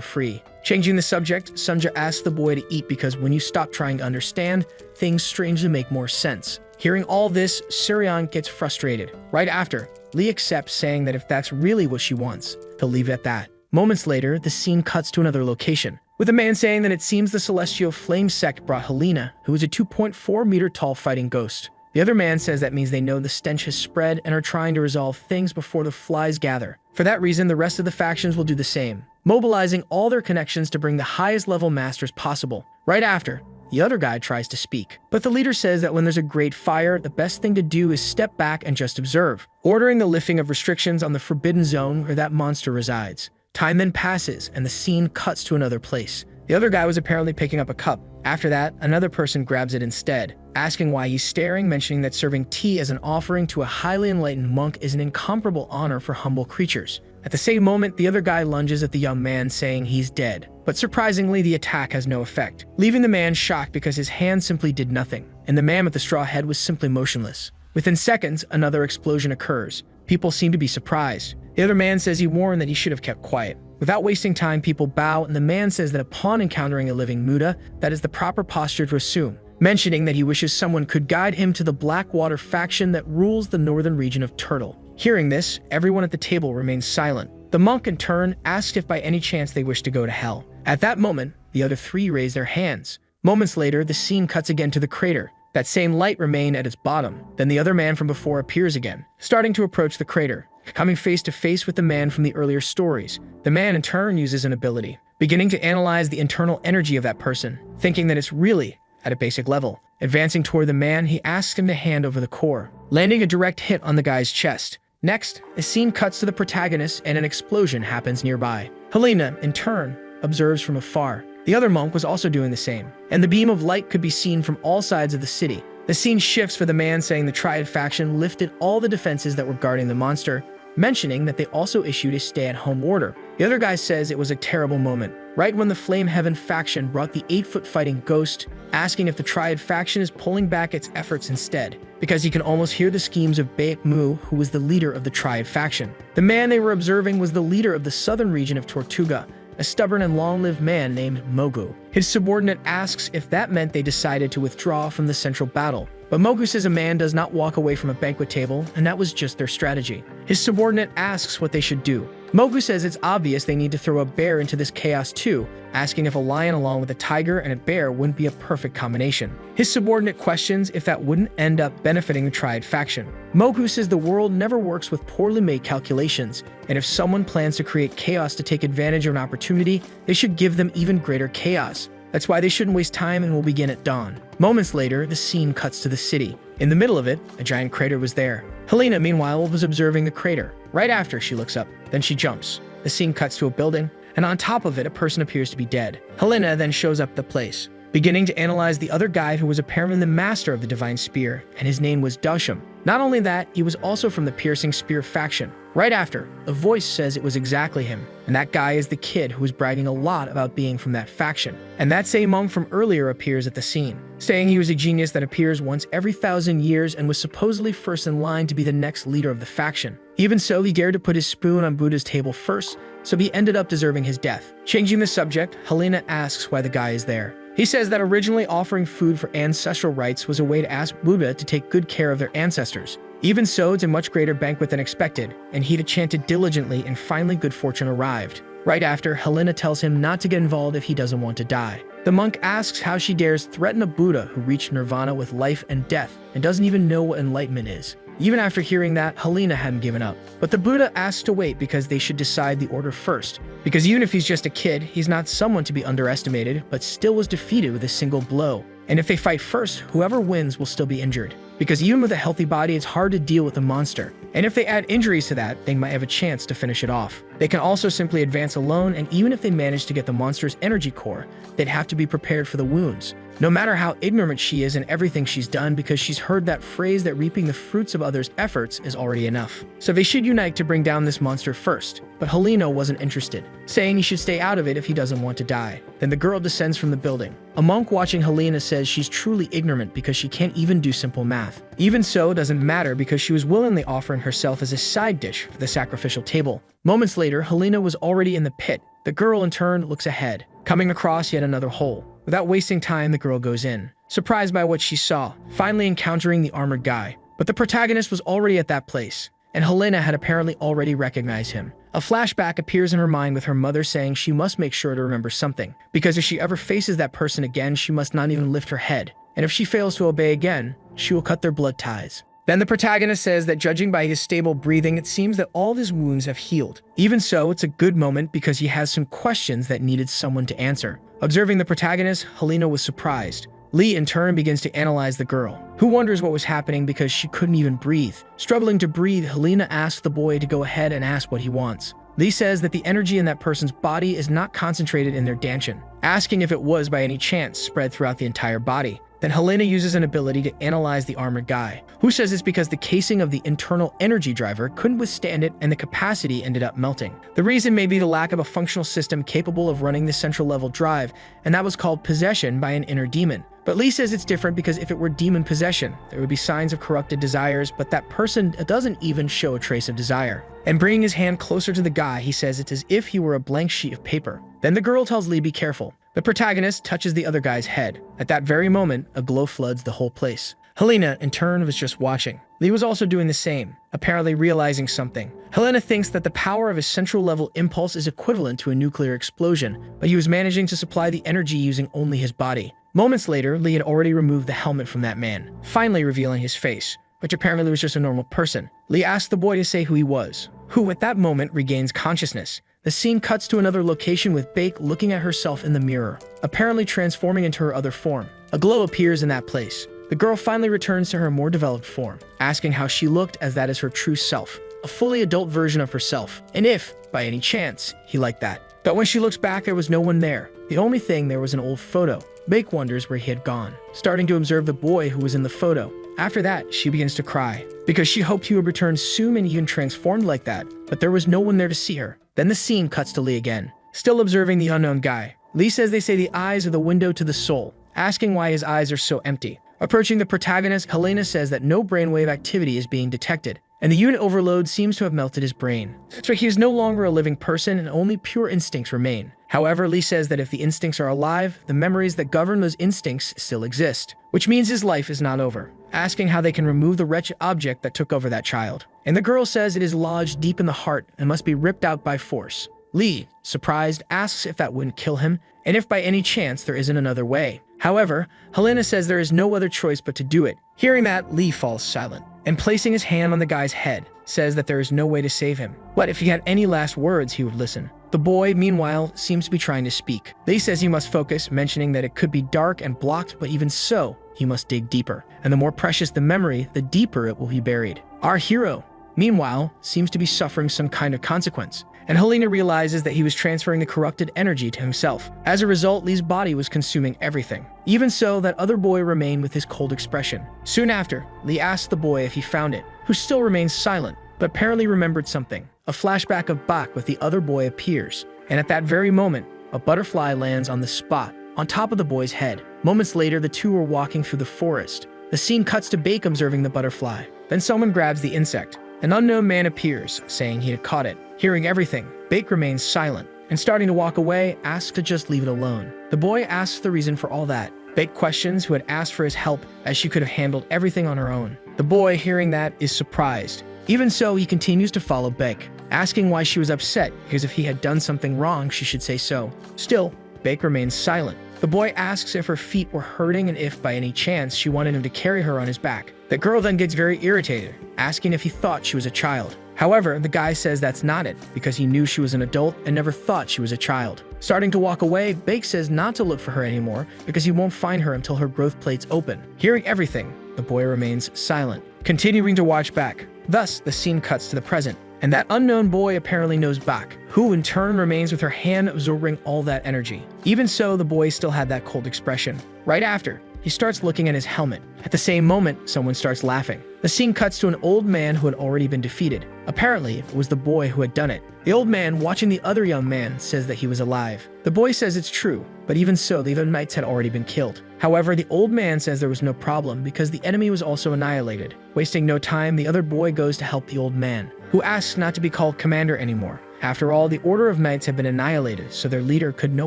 free. Changing the subject, Sunja asks the boy to eat because when you stop trying to understand, things strangely make more sense. Hearing all this, Sirion gets frustrated. Right after, Lee accepts, saying that if that's really what she wants, he'll leave it at that. Moments later, the scene cuts to another location, with a man saying that it seems the Celestial Flame sect brought Helena, who is a 2.4-meter tall fighting ghost. The other man says that means they know the stench has spread and are trying to resolve things before the flies gather. For that reason, the rest of the factions will do the same, mobilizing all their connections to bring the highest level masters possible. Right after, the other guy tries to speak, but the leader says that when there's a great fire, the best thing to do is step back and just observe, ordering the lifting of restrictions on the forbidden zone where that monster resides. Time then passes, and the scene cuts to another place. The other guy was apparently picking up a cup. After that, another person grabs it instead, asking why he's staring, mentioning that serving tea as an offering to a highly enlightened monk is an incomparable honor for humble creatures. At the same moment, the other guy lunges at the young man, saying he's dead. But surprisingly, the attack has no effect, leaving the man shocked because his hand simply did nothing, and the man with the straw head was simply motionless. Within seconds, another explosion occurs. People seem to be surprised. The other man says he warned that he should have kept quiet. Without wasting time, people bow, and the man says that upon encountering a living Muda, that is the proper posture to assume, mentioning that he wishes someone could guide him to the Blackwater faction that rules the northern region of Turtle. Hearing this, everyone at the table remains silent. The monk, in turn, asked if by any chance they wish to go to hell. At that moment, the other three raise their hands. Moments later, the scene cuts again to the crater. That same light remained at its bottom. Then the other man from before appears again, starting to approach the crater, coming face to face with the man from the earlier stories. The man, in turn, uses an ability, beginning to analyze the internal energy of that person, thinking that it's really at a basic level. Advancing toward the man, he asks him to hand over the core, landing a direct hit on the guy's chest. Next, the scene cuts to the protagonist and an explosion happens nearby. Helena, in turn, observes from afar. The other monk was also doing the same, and the beam of light could be seen from all sides of the city. The scene shifts for the man saying the Triad faction lifted all the defenses that were guarding the monster, mentioning that they also issued a stay-at-home order. The other guy says it was a terrible moment, right when the Flame Heaven faction brought the 8-foot fighting ghost, asking if the Triad faction is pulling back its efforts instead, because he can almost hear the schemes of Baek Mu, who was the leader of the Triad faction. The man they were observing was the leader of the southern region of Tortuga, a stubborn and long-lived man named Mogu. His subordinate asks if that meant they decided to withdraw from the central battle, but Mogu says a man does not walk away from a banquet table, and that was just their strategy. His subordinate asks what they should do. Mogu says it's obvious they need to throw a bear into this chaos too, asking if a lion along with a tiger and a bear wouldn't be a perfect combination. His subordinate questions if that wouldn't end up benefiting the Triad faction. Mogu says the world never works with poorly made calculations, and if someone plans to create chaos to take advantage of an opportunity, they should give them even greater chaos. That's why they shouldn't waste time and will begin at dawn. Moments later, the scene cuts to the city. In the middle of it, a giant crater was there. Helena, meanwhile, was observing the crater. Right after, she looks up. Then she jumps. The scene cuts to a building, and on top of it, a person appears to be dead. Helena then shows up at the place, beginning to analyze the other guy who was apparently the master of the Divine Spear, and his name was Dosham. Not only that, he was also from the Piercing Spear faction. Right after, a voice says it was exactly him, and that guy is the kid who was bragging a lot about being from that faction. And that same monk from earlier appears at the scene, saying he was a genius that appears once every 1,000 years and was supposedly first in line to be the next leader of the faction. Even so, he dared to put his spoon on Buddha's table first, so he ended up deserving his death. Changing the subject, Helena asks why the guy is there. He says that originally offering food for ancestral rites was a way to ask Buddha to take good care of their ancestors. Even so, it's a much greater banquet than expected, and he had chanted diligently and finally good fortune arrived. Right after, Helena tells him not to get involved if he doesn't want to die. The monk asks how she dares threaten a Buddha who reached nirvana with life and death and doesn't even know what enlightenment is. Even after hearing that, Helena hadn't given up. But the Buddha asks to wait because they should decide the order first. Because even if he's just a kid, he's not someone to be underestimated, but still was defeated with a single blow. And if they fight first, whoever wins will still be injured. Because even with a healthy body, it's hard to deal with a monster. And if they add injuries to that, they might have a chance to finish it off. They can also simply advance alone, and even if they manage to get the monster's energy core, they'd have to be prepared for the wounds. No matter how ignorant she is in everything she's done, because she's heard that phrase that reaping the fruits of others' efforts is already enough. So they should unite to bring down this monster first. But Helena wasn't interested, saying he should stay out of it if he doesn't want to die. Then the girl descends from the building. A monk watching Helena says she's truly ignorant because she can't even do simple math. Even so, it doesn't matter because she was willingly offering herself as a side dish for the sacrificial table. Moments later, Helena was already in the pit. The girl in turn looks ahead, coming across yet another hole. Without wasting time, the girl goes in, surprised by what she saw, finally encountering the armored guy. But the protagonist was already at that place, and Helena had apparently already recognized him. A flashback appears in her mind with her mother saying she must make sure to remember something, because if she ever faces that person again, she must not even lift her head. And if she fails to obey again, she will cut their blood ties. Then the protagonist says that judging by his stable breathing, it seems that all of his wounds have healed. Even so, it's a good moment because he has some questions that needed someone to answer. Observing the protagonist, Helena was surprised. Lee in turn begins to analyze the girl, who wonders what was happening because she couldn't even breathe. Struggling to breathe, Helena asks the boy to go ahead and ask what he wants. Lee says that the energy in that person's body is not concentrated in their danshin, asking if it was by any chance spread throughout the entire body. Then Helena uses an ability to analyze the armored guy, who says it's because the casing of the internal energy driver couldn't withstand it and the capacity ended up melting. The reason may be the lack of a functional system capable of running the central level drive, and that was called possession by an inner demon. But Lee says it's different because if it were demon possession, there would be signs of corrupted desires, but that person doesn't even show a trace of desire. And bringing his hand closer to the guy, he says it's as if he were a blank sheet of paper. Then the girl tells Lee be careful. The protagonist touches the other guy's head. At that very moment, a glow floods the whole place. Helena, in turn, was just watching. Lee was also doing the same, apparently realizing something. Helena thinks that the power of his central level impulse is equivalent to a nuclear explosion, but he was managing to supply the energy using only his body. Moments later, Lee had already removed the helmet from that man, finally revealing his face, which apparently was just a normal person. Lee asked the boy to say who he was, who at that moment regains consciousness. The scene cuts to another location with Baek looking at herself in the mirror, apparently transforming into her other form. A glow appears in that place. The girl finally returns to her more developed form, asking how she looked as that is her true self, a fully adult version of herself, and if, by any chance, he liked that. But when she looks back, there was no one there. The only thing there was an old photo. Baek wonders where he had gone, starting to observe the boy who was in the photo. After that, she begins to cry, because she hoped he would return soon and even transformed like that, but there was no one there to see her. Then the scene cuts to Lee again, still observing the unknown guy. Lee says they say the eyes are the window to the soul, asking why his eyes are so empty. Approaching the protagonist, Helena says that no brainwave activity is being detected, and the unit overload seems to have melted his brain. So he is no longer a living person and only pure instincts remain. However, Lee says that if the instincts are alive, the memories that govern those instincts still exist, which means his life is not over, asking how they can remove the wretched object that took over that child. And the girl says it is lodged deep in the heart and must be ripped out by force. Lee, surprised, asks if that wouldn't kill him, and if by any chance there isn't another way. However, Helena says there is no other choice but to do it. Hearing that, Lee falls silent, and placing his hand on the guy's head, says that there is no way to save him. But if he had any last words, he would listen. The boy, meanwhile, seems to be trying to speak. Lee says he must focus, mentioning that it could be dark and blocked, but even so, he must dig deeper. And the more precious the memory, the deeper it will be buried. Our hero, meanwhile, seems to be suffering some kind of consequence, and Helena realizes that he was transferring the corrupted energy to himself. As a result, Lee's body was consuming everything. Even so, that other boy remained with his cold expression. Soon after, Lee asks the boy if he found it, who still remains silent, but apparently remembered something. A flashback of Bach with the other boy appears, and at that very moment, a butterfly lands on the spot, on top of the boy's head. Moments later, the two are walking through the forest. The scene cuts to Bake observing the butterfly. Then someone grabs the insect. An unknown man appears, saying he had caught it. Hearing everything, Bake remains silent, and starting to walk away, asks to just leave it alone. The boy asks the reason for all that. Bake questions who had asked for his help, as she could have handled everything on her own. The boy, hearing that, is surprised. Even so, he continues to follow Bake, asking why she was upset, because if he had done something wrong, she should say so. Still, Bake remains silent. The boy asks if her feet were hurting and if, by any chance, she wanted him to carry her on his back. The girl then gets very irritated, asking if he thought she was a child. However, the guy says that's not it, because he knew she was an adult and never thought she was a child. Starting to walk away, Bake says not to look for her anymore, because he won't find her until her growth plates open. Hearing everything, the boy remains silent, continuing to watch back. Thus, the scene cuts to the present, and that unknown boy apparently knows Bach, who in turn remains with her hand absorbing all that energy. Even so, the boy still had that cold expression. Right after, he starts looking at his helmet. At the same moment, someone starts laughing. The scene cuts to an old man who had already been defeated. Apparently, it was the boy who had done it. The old man, watching the other young man, says that he was alive. The boy says it's true, but even so, the other knights had already been killed. However, the old man says there was no problem because the enemy was also annihilated. Wasting no time, the other boy goes to help the old man, who asks not to be called commander anymore. After all, the order of knights had been annihilated, so their leader could no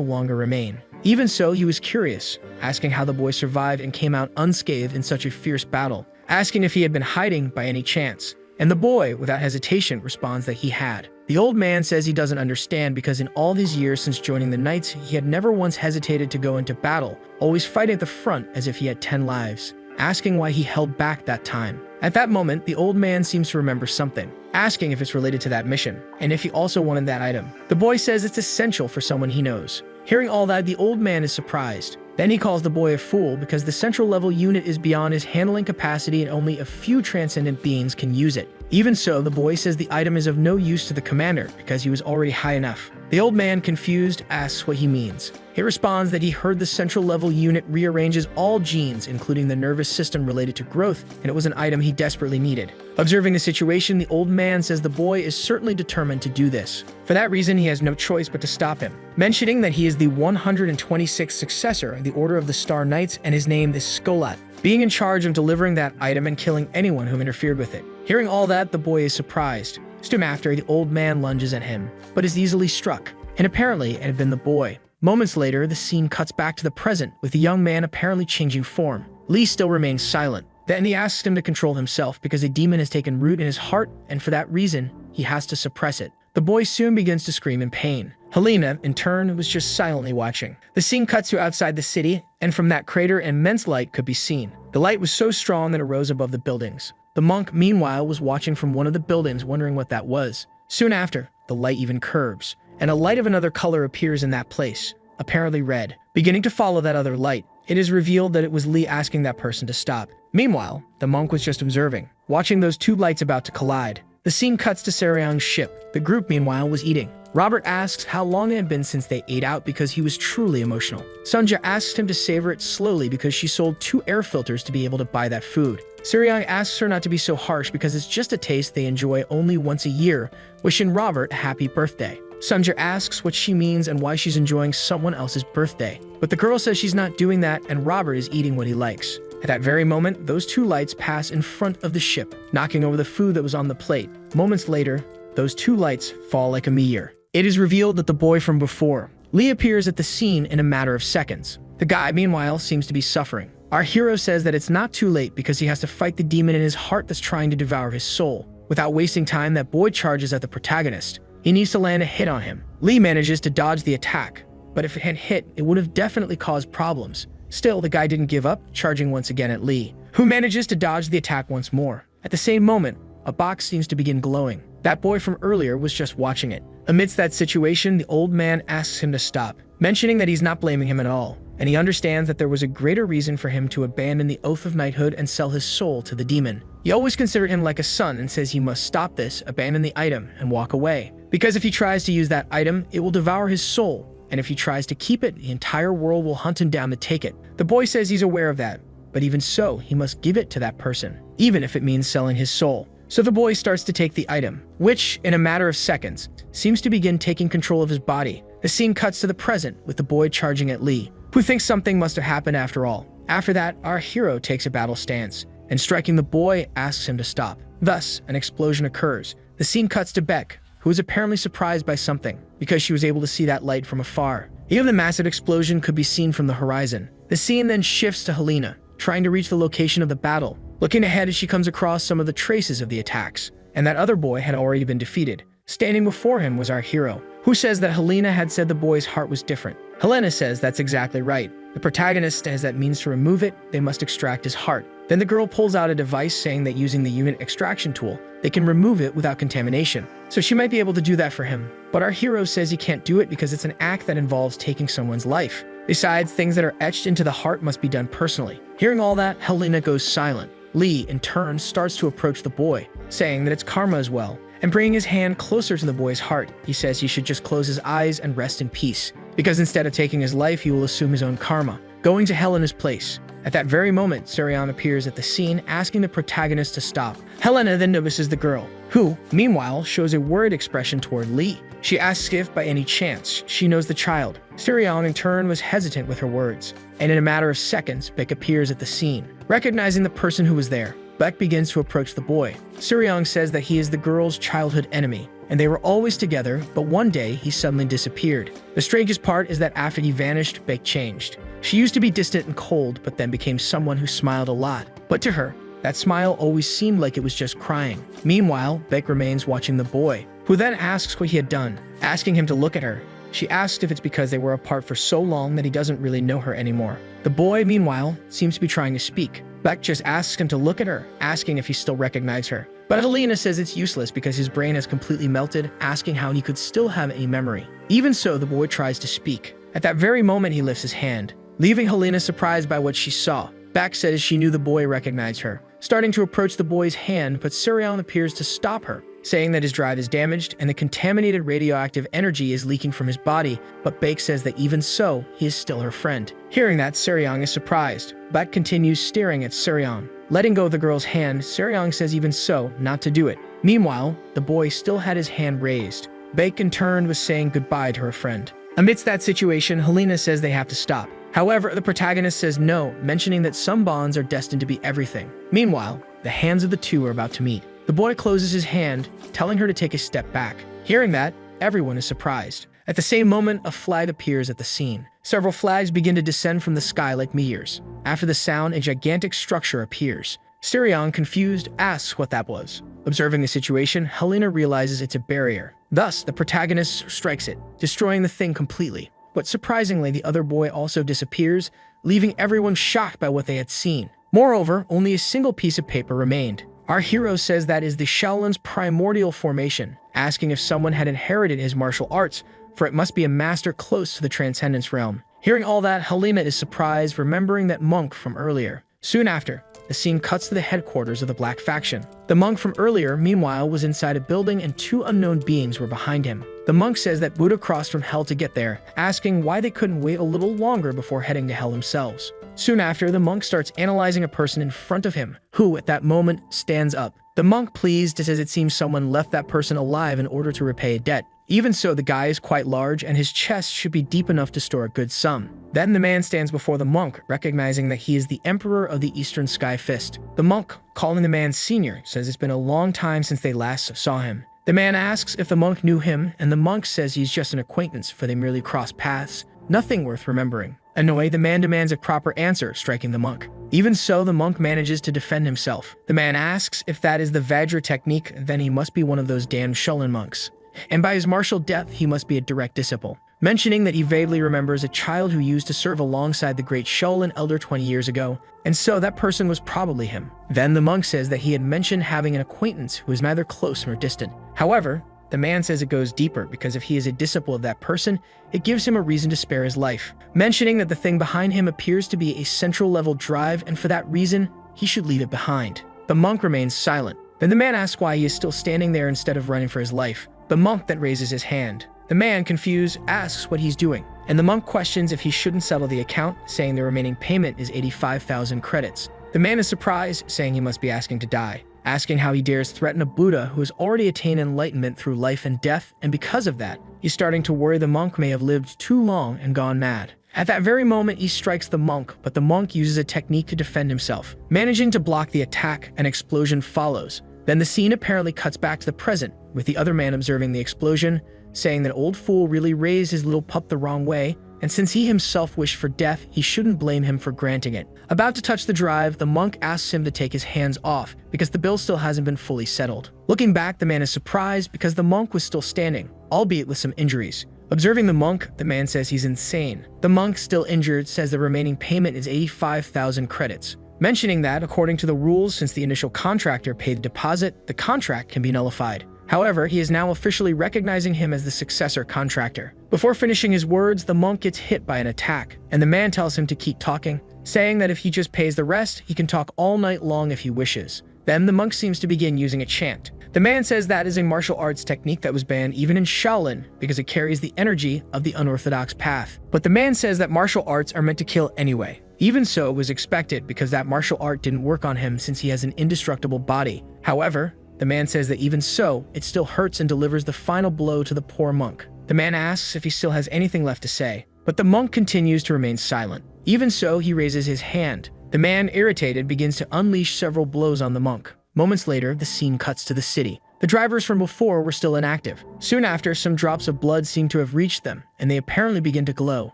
longer remain. Even so, he was curious, asking how the boy survived and came out unscathed in such a fierce battle, asking if he had been hiding by any chance. And the boy, without hesitation, responds that he had. The old man says he doesn't understand because in all these years since joining the knights, he had never once hesitated to go into battle, always fighting at the front as if he had 10 lives, asking why he held back that time. At that moment, the old man seems to remember something, asking if it's related to that mission, and if he also wanted that item. The boy says it's essential for someone he knows. Hearing all that, the old man is surprised. Then he calls the boy a fool because the central level unit is beyond his handling capacity and only a few transcendent beings can use it. Even so, the boy says the item is of no use to the commander because he was already high enough. The old man, confused, asks what he means. He responds that he heard the central level unit rearranges all genes, including the nervous system related to growth, and it was an item he desperately needed. Observing the situation, the old man says the boy is certainly determined to do this. For that reason, he has no choice but to stop him, mentioning that he is the 126th successor in the Order of the Star Knights and his name is Skolat, being in charge of delivering that item and killing anyone who interfered with it. Hearing all that, the boy is surprised. Soon after, the old man lunges at him, but is easily struck, and apparently it had been the boy. Moments later, the scene cuts back to the present, with the young man apparently changing form. Lee still remains silent. Then he asks him to control himself because a demon has taken root in his heart, and for that reason, he has to suppress it. The boy soon begins to scream in pain. Helena, in turn, was just silently watching. The scene cuts to outside the city, and from that crater, an immense light could be seen. The light was so strong that it rose above the buildings. The monk, meanwhile, was watching from one of the buildings, wondering what that was. Soon after, the light even curves, and a light of another color appears in that place, apparently red. Beginning to follow that other light, it is revealed that it was Lee asking that person to stop. Meanwhile, the monk was just observing, watching those two lights about to collide. The scene cuts to Seryong's ship. The group, meanwhile, was eating. Robert asks how long it had been since they ate out because he was truly emotional. Sunja asks him to savor it slowly because she sold 2 air filters to be able to buy that food. Seryong asks her not to be so harsh because it's just a taste they enjoy only once a year, wishing Robert a happy birthday. Sunja asks what she means and why she's enjoying someone else's birthday. But the girl says she's not doing that and Robert is eating what he likes. At that very moment, those two lights pass in front of the ship, knocking over the food that was on the plate. Moments later, those two lights fall like a meteor. It is revealed that the boy from before, Lee, appears at the scene in a matter of seconds. The guy, meanwhile, seems to be suffering. Our hero says that it's not too late because he has to fight the demon in his heart that's trying to devour his soul. Without wasting time, that boy charges at the protagonist. He needs to land a hit on him. Lee manages to dodge the attack, but if it had hit, it would have definitely caused problems. Still, the guy didn't give up, charging once again at Lee, who manages to dodge the attack once more. At the same moment, a box seems to begin glowing. That boy from earlier was just watching it. Amidst that situation, the old man asks him to stop, mentioning that he's not blaming him at all, and he understands that there was a greater reason for him to abandon the oath of knighthood and sell his soul to the demon. He always considered him like a son and says he must stop this, abandon the item, and walk away. Because if he tries to use that item, it will devour his soul, and if he tries to keep it, the entire world will hunt him down to take it. The boy says he's aware of that, but even so, he must give it to that person, even if it means selling his soul. So the boy starts to take the item, which, in a matter of seconds, seems to begin taking control of his body. The scene cuts to the present, with the boy charging at Lee, who thinks something must have happened after all. After that, our hero takes a battle stance, and striking the boy, asks him to stop. Thus, an explosion occurs. The scene cuts to Beck, who is apparently surprised by something, because she was able to see that light from afar. Even the massive explosion could be seen from the horizon. The scene then shifts to Helena, trying to reach the location of the battle, looking ahead as she comes across some of the traces of the attacks, and that other boy had already been defeated. Standing before him was our hero, who says that Helena had said the boy's heart was different. Helena says that's exactly right. The protagonist says that means to remove it, they must extract his heart. Then the girl pulls out a device saying that using the unit extraction tool, they can remove it without contamination. So she might be able to do that for him. But our hero says he can't do it because it's an act that involves taking someone's life. Besides, things that are etched into the heart must be done personally. Hearing all that, Helena goes silent. Lee, in turn, starts to approach the boy, saying that it's karma as well, and bringing his hand closer to the boy's heart. He says he should just close his eyes and rest in peace, because instead of taking his life, he will assume his own karma, going to Helena's place. At that very moment, Surion appears at the scene, asking the protagonist to stop. Helena then notices the girl, who, meanwhile, shows a worried expression toward Lee. She asks if, by any chance, she knows the child. Surion, in turn, was hesitant with her words, and in a matter of seconds, Beck appears at the scene. Recognizing the person who was there, Beck begins to approach the boy. Surion says that he is the girl's childhood enemy, and they were always together, but one day he suddenly disappeared. The strangest part is that after he vanished, Beck changed. She used to be distant and cold, but then became someone who smiled a lot. But to her, that smile always seemed like it was just crying. Meanwhile, Beck remains watching the boy, who then asks what he had done, asking him to look at her. She asks if it's because they were apart for so long that he doesn't really know her anymore. The boy, meanwhile, seems to be trying to speak. Beck just asks him to look at her, asking if he still recognizes her. But Helena says it's useless because his brain has completely melted, asking how he could still have any memory. Even so, the boy tries to speak. At that very moment, he lifts his hand, leaving Helena surprised by what she saw. Beck says she knew the boy recognized her, starting to approach the boy's hand, but Surion appears to stop her, saying that his drive is damaged and the contaminated radioactive energy is leaking from his body, but Beck says that even so, he is still her friend. Hearing that, Surion is surprised. Beck continues staring at Surion. Letting go of the girl's hand, Surion says even so, not to do it. Meanwhile, the boy still had his hand raised. Beck in turn was saying goodbye to her friend. Amidst that situation, Helena says they have to stop. However, the protagonist says no, mentioning that some bonds are destined to be everything. Meanwhile, the hands of the two are about to meet. The boy closes his hand, telling her to take a step back. Hearing that, everyone is surprised. At the same moment, a flag appears at the scene. Several flags begin to descend from the sky like meteors. After the sound, a gigantic structure appears. Surion, confused, asks what that was. Observing the situation, Helena realizes it's a barrier. Thus, the protagonist strikes it, destroying the thing completely. But surprisingly, the other boy also disappears, leaving everyone shocked by what they had seen. Moreover, only a single piece of paper remained. Our hero says that is the Shaolin's primordial formation, asking if someone had inherited his martial arts, for it must be a master close to the transcendence realm. Hearing all that, Helena is surprised, remembering that monk from earlier. Soon after, the scene cuts to the headquarters of the Black Faction. The monk from earlier, meanwhile, was inside a building and two unknown beings were behind him. The monk says that Buddha crossed from hell to get there, asking why they couldn't wait a little longer before heading to hell themselves. Soon after, the monk starts analyzing a person in front of him, who, at that moment, stands up. The monk, pleased, says it seems someone left that person alive in order to repay a debt. Even so, the guy is quite large and his chest should be deep enough to store a good sum. Then the man stands before the monk, recognizing that he is the emperor of the Eastern Sky Fist. The monk, calling the man senior, says it's been a long time since they last saw him. The man asks if the monk knew him, and the monk says he's just an acquaintance, for they merely crossed paths. Nothing worth remembering. Annoyed, the man demands a proper answer, striking the monk. Even so, the monk manages to defend himself. The man asks if that is the Vajra technique, then he must be one of those damned Shaolin monks. And by his martial death, he must be a direct disciple. Mentioning that he vaguely remembers a child who used to serve alongside the great Shaolin elder 20 years ago, and so that person was probably him. Then the monk says that he had mentioned having an acquaintance who is neither close nor distant. However, the man says it goes deeper because if he is a disciple of that person, it gives him a reason to spare his life. Mentioning that the thing behind him appears to be a central level drive, and for that reason, he should leave it behind. The monk remains silent. Then the man asks why he is still standing there instead of running for his life. The monk then raises his hand. The man, confused, asks what he's doing, and the monk questions if he shouldn't settle the account, saying the remaining payment is 85,000 credits. The man is surprised, saying he must be asking to die, asking how he dares threaten a Buddha who has already attained enlightenment through life and death, and because of that, he's starting to worry the monk may have lived too long and gone mad. At that very moment, he strikes the monk, but the monk uses a technique to defend himself. Managing to block the attack, an explosion follows. Then the scene apparently cuts back to the present, with the other man observing the explosion, saying that old fool really raised his little pup the wrong way, and since he himself wished for death, he shouldn't blame him for granting it. About to touch the drive, the monk asks him to take his hands off, because the bill still hasn't been fully settled. Looking back, the man is surprised because the monk was still standing, albeit with some injuries. Observing the monk, the man says he's insane. The monk, still injured, says the remaining payment is 85,000 credits. Mentioning that, according to the rules, since the initial contractor paid the deposit, the contract can be nullified. However, he is now officially recognizing him as the successor contractor. Before finishing his words, the monk gets hit by an attack, and the man tells him to keep talking, saying that if he just pays the rest, he can talk all night long if he wishes. Then the monk seems to begin using a chant. The man says that is a martial arts technique that was banned even in Shaolin because it carries the energy of the unorthodox path. But the man says that martial arts are meant to kill anyway. Even so, it was expected because that martial art didn't work on him since he has an indestructible body. However, the man says that even so, it still hurts and delivers the final blow to the poor monk. The man asks if he still has anything left to say, but the monk continues to remain silent. Even so, he raises his hand. The man, irritated, begins to unleash several blows on the monk. Moments later, the scene cuts to the city. The drivers from before were still inactive. Soon after, some drops of blood seem to have reached them, and they apparently begin to glow.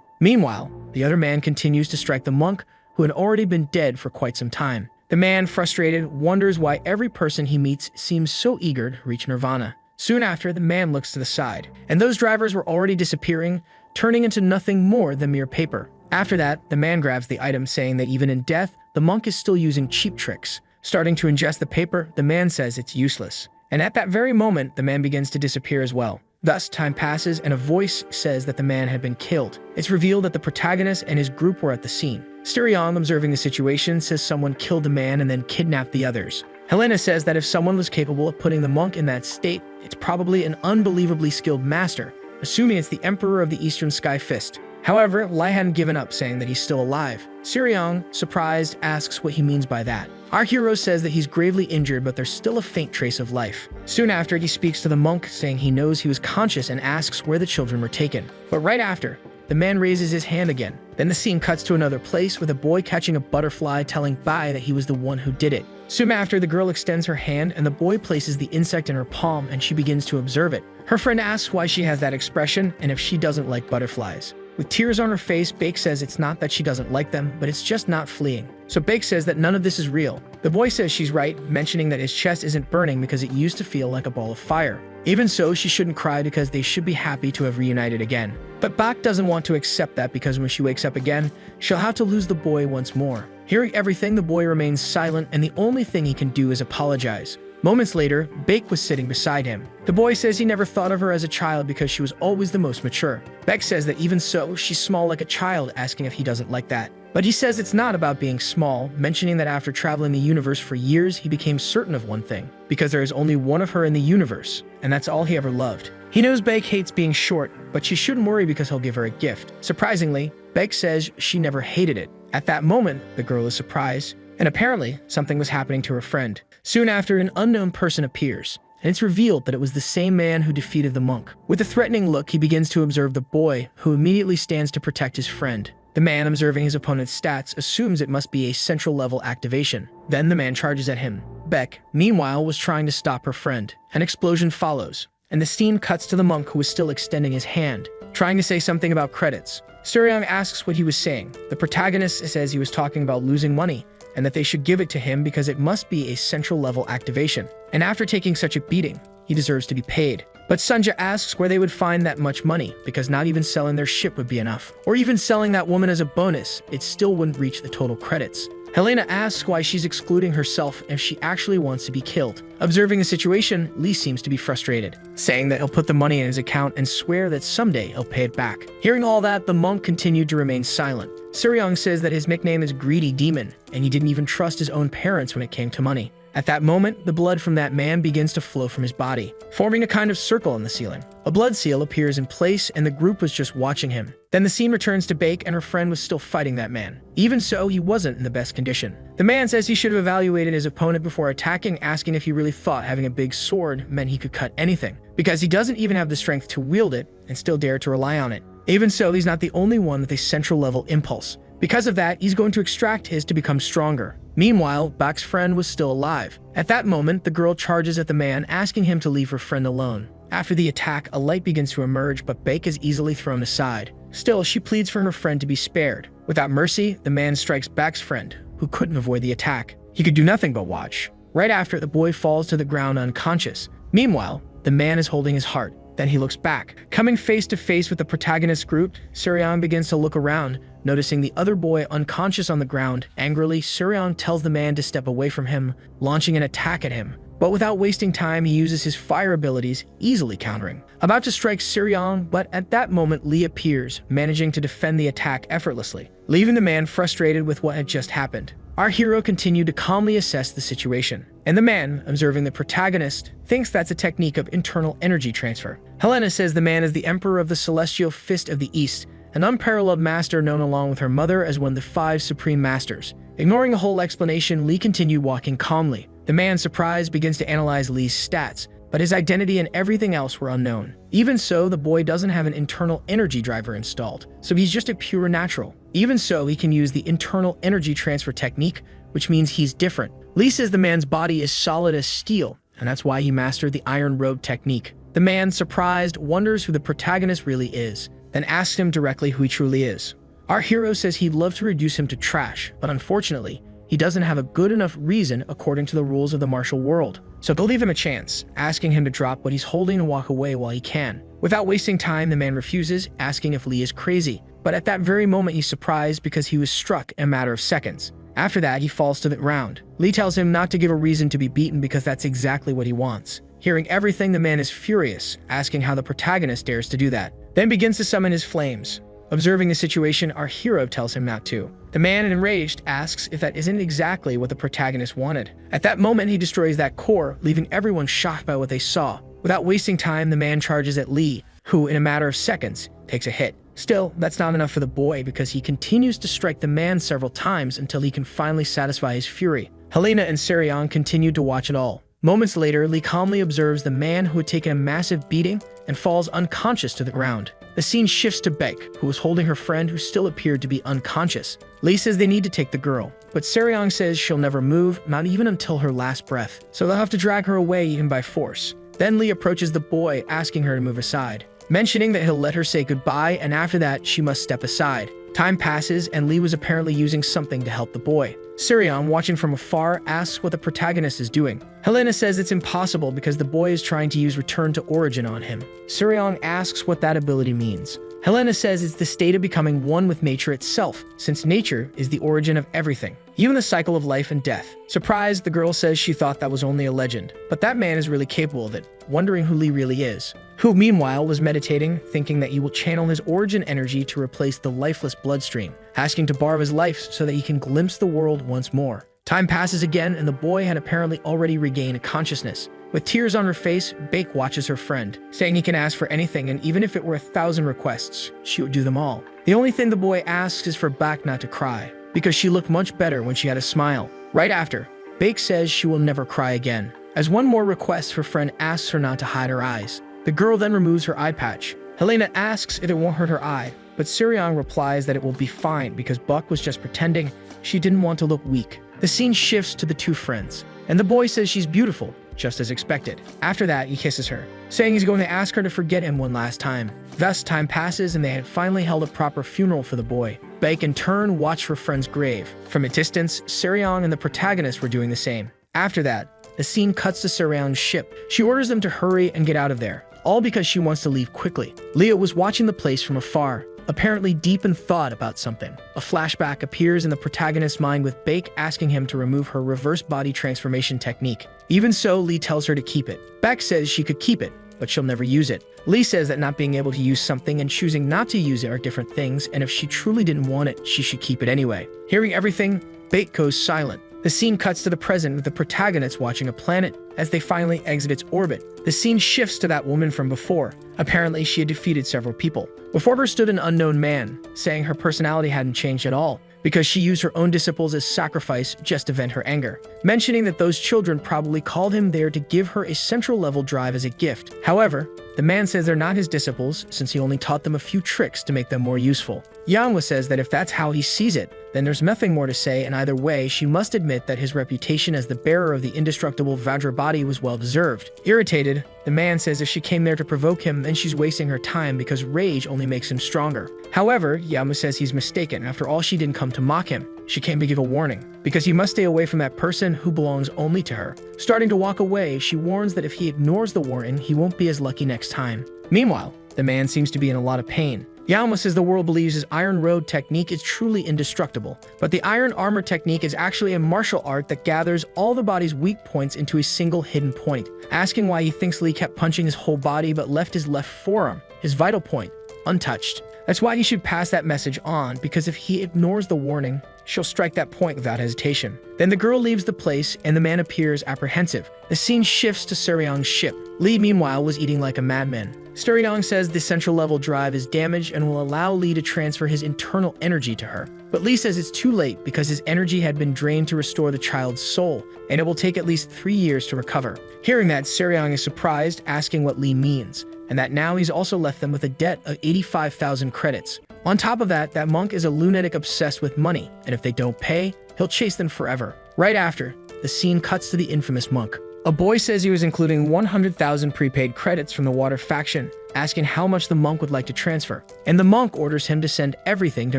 Meanwhile, the other man continues to strike the monk, who had already been dead for quite some time. The man, frustrated, wonders why every person he meets seems so eager to reach nirvana. Soon after, the man looks to the side, and those drivers were already disappearing, turning into nothing more than mere paper. After that, the man grabs the item, saying that even in death, the monk is still using cheap tricks. Starting to ingest the paper, the man says it's useless. And at that very moment, the man begins to disappear as well. Thus, time passes, and a voice says that the man had been killed. It's revealed that the protagonist and his group were at the scene. Styrion, observing the situation, says someone killed the man and then kidnapped the others. Helena says that if someone was capable of putting the monk in that state, it's probably an unbelievably skilled master, assuming it's the Emperor of the Eastern Sky Fist. However, Lai hadn't given up, saying that he's still alive. Styrion, surprised, asks what he means by that. Our hero says that he's gravely injured, but there's still a faint trace of life. Soon after, he speaks to the monk, saying he knows he was conscious and asks where the children were taken. But right after, the man raises his hand again. Then the scene cuts to another place with a boy catching a butterfly, telling Bai that he was the one who did it. Soon after, the girl extends her hand and the boy places the insect in her palm and she begins to observe it. Her friend asks why she has that expression and if she doesn't like butterflies. With tears on her face, Bake says it's not that she doesn't like them, but it's just not fleeing. So Bake says that none of this is real. The boy says she's right, mentioning that his chest isn't burning because it used to feel like a ball of fire. Even so, she shouldn't cry because they should be happy to have reunited again. But Bak doesn't want to accept that because when she wakes up again, she'll have to lose the boy once more. Hearing everything, the boy remains silent and the only thing he can do is apologize. Moments later, Bake was sitting beside him. The boy says he never thought of her as a child because she was always the most mature. Beck says that even so, she's small like a child, asking if he doesn't like that. But he says it's not about being small, mentioning that after traveling the universe for years, he became certain of one thing, because there is only one of her in the universe, and that's all he ever loved. He knows Beck hates being short, but she shouldn't worry because he'll give her a gift. Surprisingly, Beck says she never hated it. At that moment, the girl is surprised, and apparently, something was happening to her friend. Soon after, an unknown person appears, and it's revealed that it was the same man who defeated the monk. With a threatening look, he begins to observe the boy, who immediately stands to protect his friend. The man, observing his opponent's stats, assumes it must be a central level activation. Then the man charges at him. Beck, meanwhile, was trying to stop her friend. An explosion follows, and the scene cuts to the monk, who is still extending his hand, trying to say something about credits. Suryong asks what he was saying. The protagonist says he was talking about losing money, and that they should give it to him because it must be a central level activation. And after taking such a beating, he deserves to be paid. But Sunja asks where they would find that much money, because not even selling their ship would be enough. Or even selling that woman as a bonus, it still wouldn't reach the total credits. Helena asks why she's excluding herself if she actually wants to be killed. Observing the situation, Lee seems to be frustrated, saying that he'll put the money in his account and swear that someday he'll pay it back. Hearing all that, the monk continued to remain silent. Suryong says that his nickname is Greedy Demon, and he didn't even trust his own parents when it came to money. At that moment, the blood from that man begins to flow from his body, forming a kind of circle on the ceiling. A blood seal appears in place, and the group was just watching him. Then the scene returns to Bake, and her friend was still fighting that man. Even so, he wasn't in the best condition. The man says he should have evaluated his opponent before attacking, asking if he really thought having a big sword meant he could cut anything, because he doesn't even have the strength to wield it and still dare to rely on it. Even so, he's not the only one with a central level impulse. Because of that, he's going to extract his to become stronger. Meanwhile, Bak's friend was still alive. At that moment, the girl charges at the man, asking him to leave her friend alone. After the attack, a light begins to emerge, but Bake is easily thrown aside. Still, she pleads for her friend to be spared. Without mercy, the man strikes Bak's friend, who couldn't avoid the attack. He could do nothing but watch. Right after, the boy falls to the ground unconscious. Meanwhile, the man is holding his heart. Then he looks back. Coming face to face with the protagonist group, Suryong begins to look around, noticing the other boy unconscious on the ground. Angrily, Suryong tells the man to step away from him, launching an attack at him. But without wasting time, he uses his fire abilities, easily countering. About to strike Suryong, but at that moment Lee appears, managing to defend the attack effortlessly, leaving the man frustrated with what had just happened. Our hero continued to calmly assess the situation, and the man, observing the protagonist, thinks that's a technique of internal energy transfer. Helena says the man is the Emperor of the Celestial Fist of the East, an unparalleled master known along with her mother as one of the 5 Supreme Masters. Ignoring the whole explanation, Lee continued walking calmly. The man, surprised, begins to analyze Lee's stats, but his identity and everything else were unknown. Even so, the boy doesn't have an internal energy driver installed, so he's just a pure natural. Even so, he can use the internal energy transfer technique, which means he's different. Lee says the man's body is solid as steel, and that's why he mastered the Iron Robe technique. The man, surprised, wonders who the protagonist really is, then asks him directly who he truly is. Our hero says he'd love to reduce him to trash, but unfortunately, he doesn't have a good enough reason according to the rules of the martial world. So they'll leave him a chance, asking him to drop what he's holding and walk away while he can. Without wasting time, the man refuses, asking if Lee is crazy. But at that very moment, he's surprised because he was struck in a matter of seconds. After that, he falls to the ground. Lee tells him not to give a reason to be beaten because that's exactly what he wants. Hearing everything, the man is furious, asking how the protagonist dares to do that. Then begins to summon his flames. Observing the situation, our hero tells him not to. The man, enraged, asks if that isn't exactly what the protagonist wanted. At that moment, he destroys that core, leaving everyone shocked by what they saw. Without wasting time, the man charges at Lee, who, in a matter of seconds, takes a hit. Still, that's not enough for the boy because he continues to strike the man several times until he can finally satisfy his fury. Helena and Suryong continued to watch it all. Moments later, Lee calmly observes the man who had taken a massive beating and falls unconscious to the ground. The scene shifts to Beck, who was holding her friend who still appeared to be unconscious. Lee says they need to take the girl, but Suryong says she'll never move, not even until her last breath, so they'll have to drag her away even by force. Then Lee approaches the boy, asking her to move aside, mentioning that he'll let her say goodbye, and after that, she must step aside. Time passes, and Lee was apparently using something to help the boy. Suryong, watching from afar, asks what the protagonist is doing. Helena says it's impossible because the boy is trying to use Return to Origin on him. Suryong asks what that ability means. Helena says it's the state of becoming one with nature itself, since nature is the origin of everything, even the cycle of life and death. Surprised, the girl says she thought that was only a legend, but that man is really capable of it, wondering who Lee really is. Who, meanwhile, was meditating, thinking that he will channel his origin energy to replace the lifeless bloodstream, asking to borrow his life so that he can glimpse the world once more. Time passes again, and the boy had apparently already regained consciousness. With tears on her face, Bake watches her friend, saying he can ask for anything, and even if it were 1,000 requests, she would do them all. The only thing the boy asks is for Bak not to cry, because she looked much better when she had a smile. Right after, Bake says she will never cry again. As one more request, her friend asks her not to hide her eyes. The girl then removes her eye patch. Helena asks if it won't hurt her eye, but Sirion replies that it will be fine because Buck was just pretending. She didn't want to look weak. The scene shifts to the two friends, and the boy says she's beautiful, just as expected. After that, he kisses her, saying he's going to ask her to forget him one last time. Thus, time passes and they had finally held a proper funeral for the boy. Baek in turn watched her friend's grave. From a distance, Sirion and the protagonist were doing the same. After that, the scene cuts to Sirion's ship. She orders them to hurry and get out of there, all because she wants to leave quickly. Leo was watching the place from afar, apparently deep in thought about something. A flashback appears in the protagonist's mind with Baek asking him to remove her reverse body transformation technique. Even so, Lee tells her to keep it. Baek says she could keep it, but she'll never use it. Lee says that not being able to use something and choosing not to use it are different things, and if she truly didn't want it, she should keep it anyway. Hearing everything, Baek goes silent. The scene cuts to the present with the protagonist watching a planet as they finally exit its orbit. The scene shifts to that woman from before. Apparently, she had defeated several people. Before her stood an unknown man, saying her personality hadn't changed at all because she used her own disciples as sacrifice just to vent her anger, mentioning that those children probably called him there to give her a central level drive as a gift. However, the man says they're not his disciples since he only taught them a few tricks to make them more useful. Yanhwa says that if that's how he sees it, then there's nothing more to say, and either way, she must admit that his reputation as the bearer of the indestructible Vajra body was well deserved. Irritated, the man says if she came there to provoke him, then she's wasting her time because rage only makes him stronger. However, Yanhwa says he's mistaken. After all, she didn't come to mock him. She came to give a warning, because he must stay away from that person who belongs only to her. Starting to walk away, she warns that if he ignores the warning, he won't be as lucky next time. Meanwhile, the man seems to be in a lot of pain. Yanhwa says the world believes his Iron Road technique is truly indestructible, but the Iron Armor technique is actually a martial art that gathers all the body's weak points into a single hidden point. Asking why he thinks Lee kept punching his whole body but left his left forearm, his vital point, untouched. That's why he should pass that message on, because if he ignores the warning, she'll strike that point without hesitation. Then the girl leaves the place and the man appears apprehensive. The scene shifts to Suryong's ship. Lee, meanwhile, was eating like a madman. Suryong says the central level drive is damaged and will allow Lee to transfer his internal energy to her. But Lee says it's too late because his energy had been drained to restore the child's soul, and it will take at least 3 years to recover. Hearing that, Suryong is surprised, asking what Lee means, and that now he's also left them with a debt of 85,000 credits. On top of that, that monk is a lunatic obsessed with money, and if they don't pay, he'll chase them forever. Right after, the scene cuts to the infamous monk. A boy says he was including 100,000 prepaid credits from the water faction, asking how much the monk would like to transfer, and the monk orders him to send everything to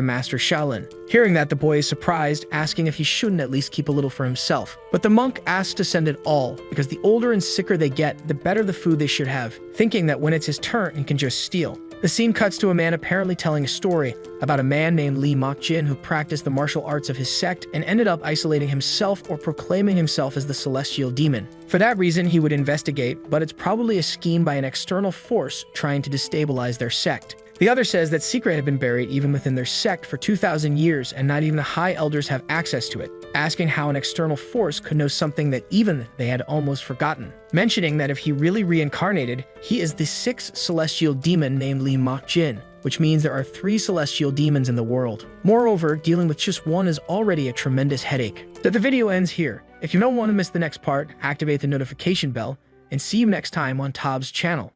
Master Shaolin. Hearing that, the boy is surprised, asking if he shouldn't at least keep a little for himself. But the monk asks to send it all, because the older and sicker they get, the better the food they should have, thinking that when it's his turn, he can just steal. The scene cuts to a man apparently telling a story about a man named Lee Mok-jin who practiced the martial arts of his sect and ended up isolating himself or proclaiming himself as the celestial demon. For that reason, he would investigate, but it's probably a scheme by an external force trying to destabilize their sect. The other says that secret had been buried even within their sect for 2,000 years and not even the high elders have access to it, asking how an external force could know something that even they had almost forgotten, mentioning that if he really reincarnated, he is the 6th celestial demon named Lee Mok-jin, which means there are 3 celestial demons in the world. Moreover, dealing with just one is already a tremendous headache. So the video ends here. If you don't want to miss the next part, activate the notification bell, and see you next time on Tob's channel.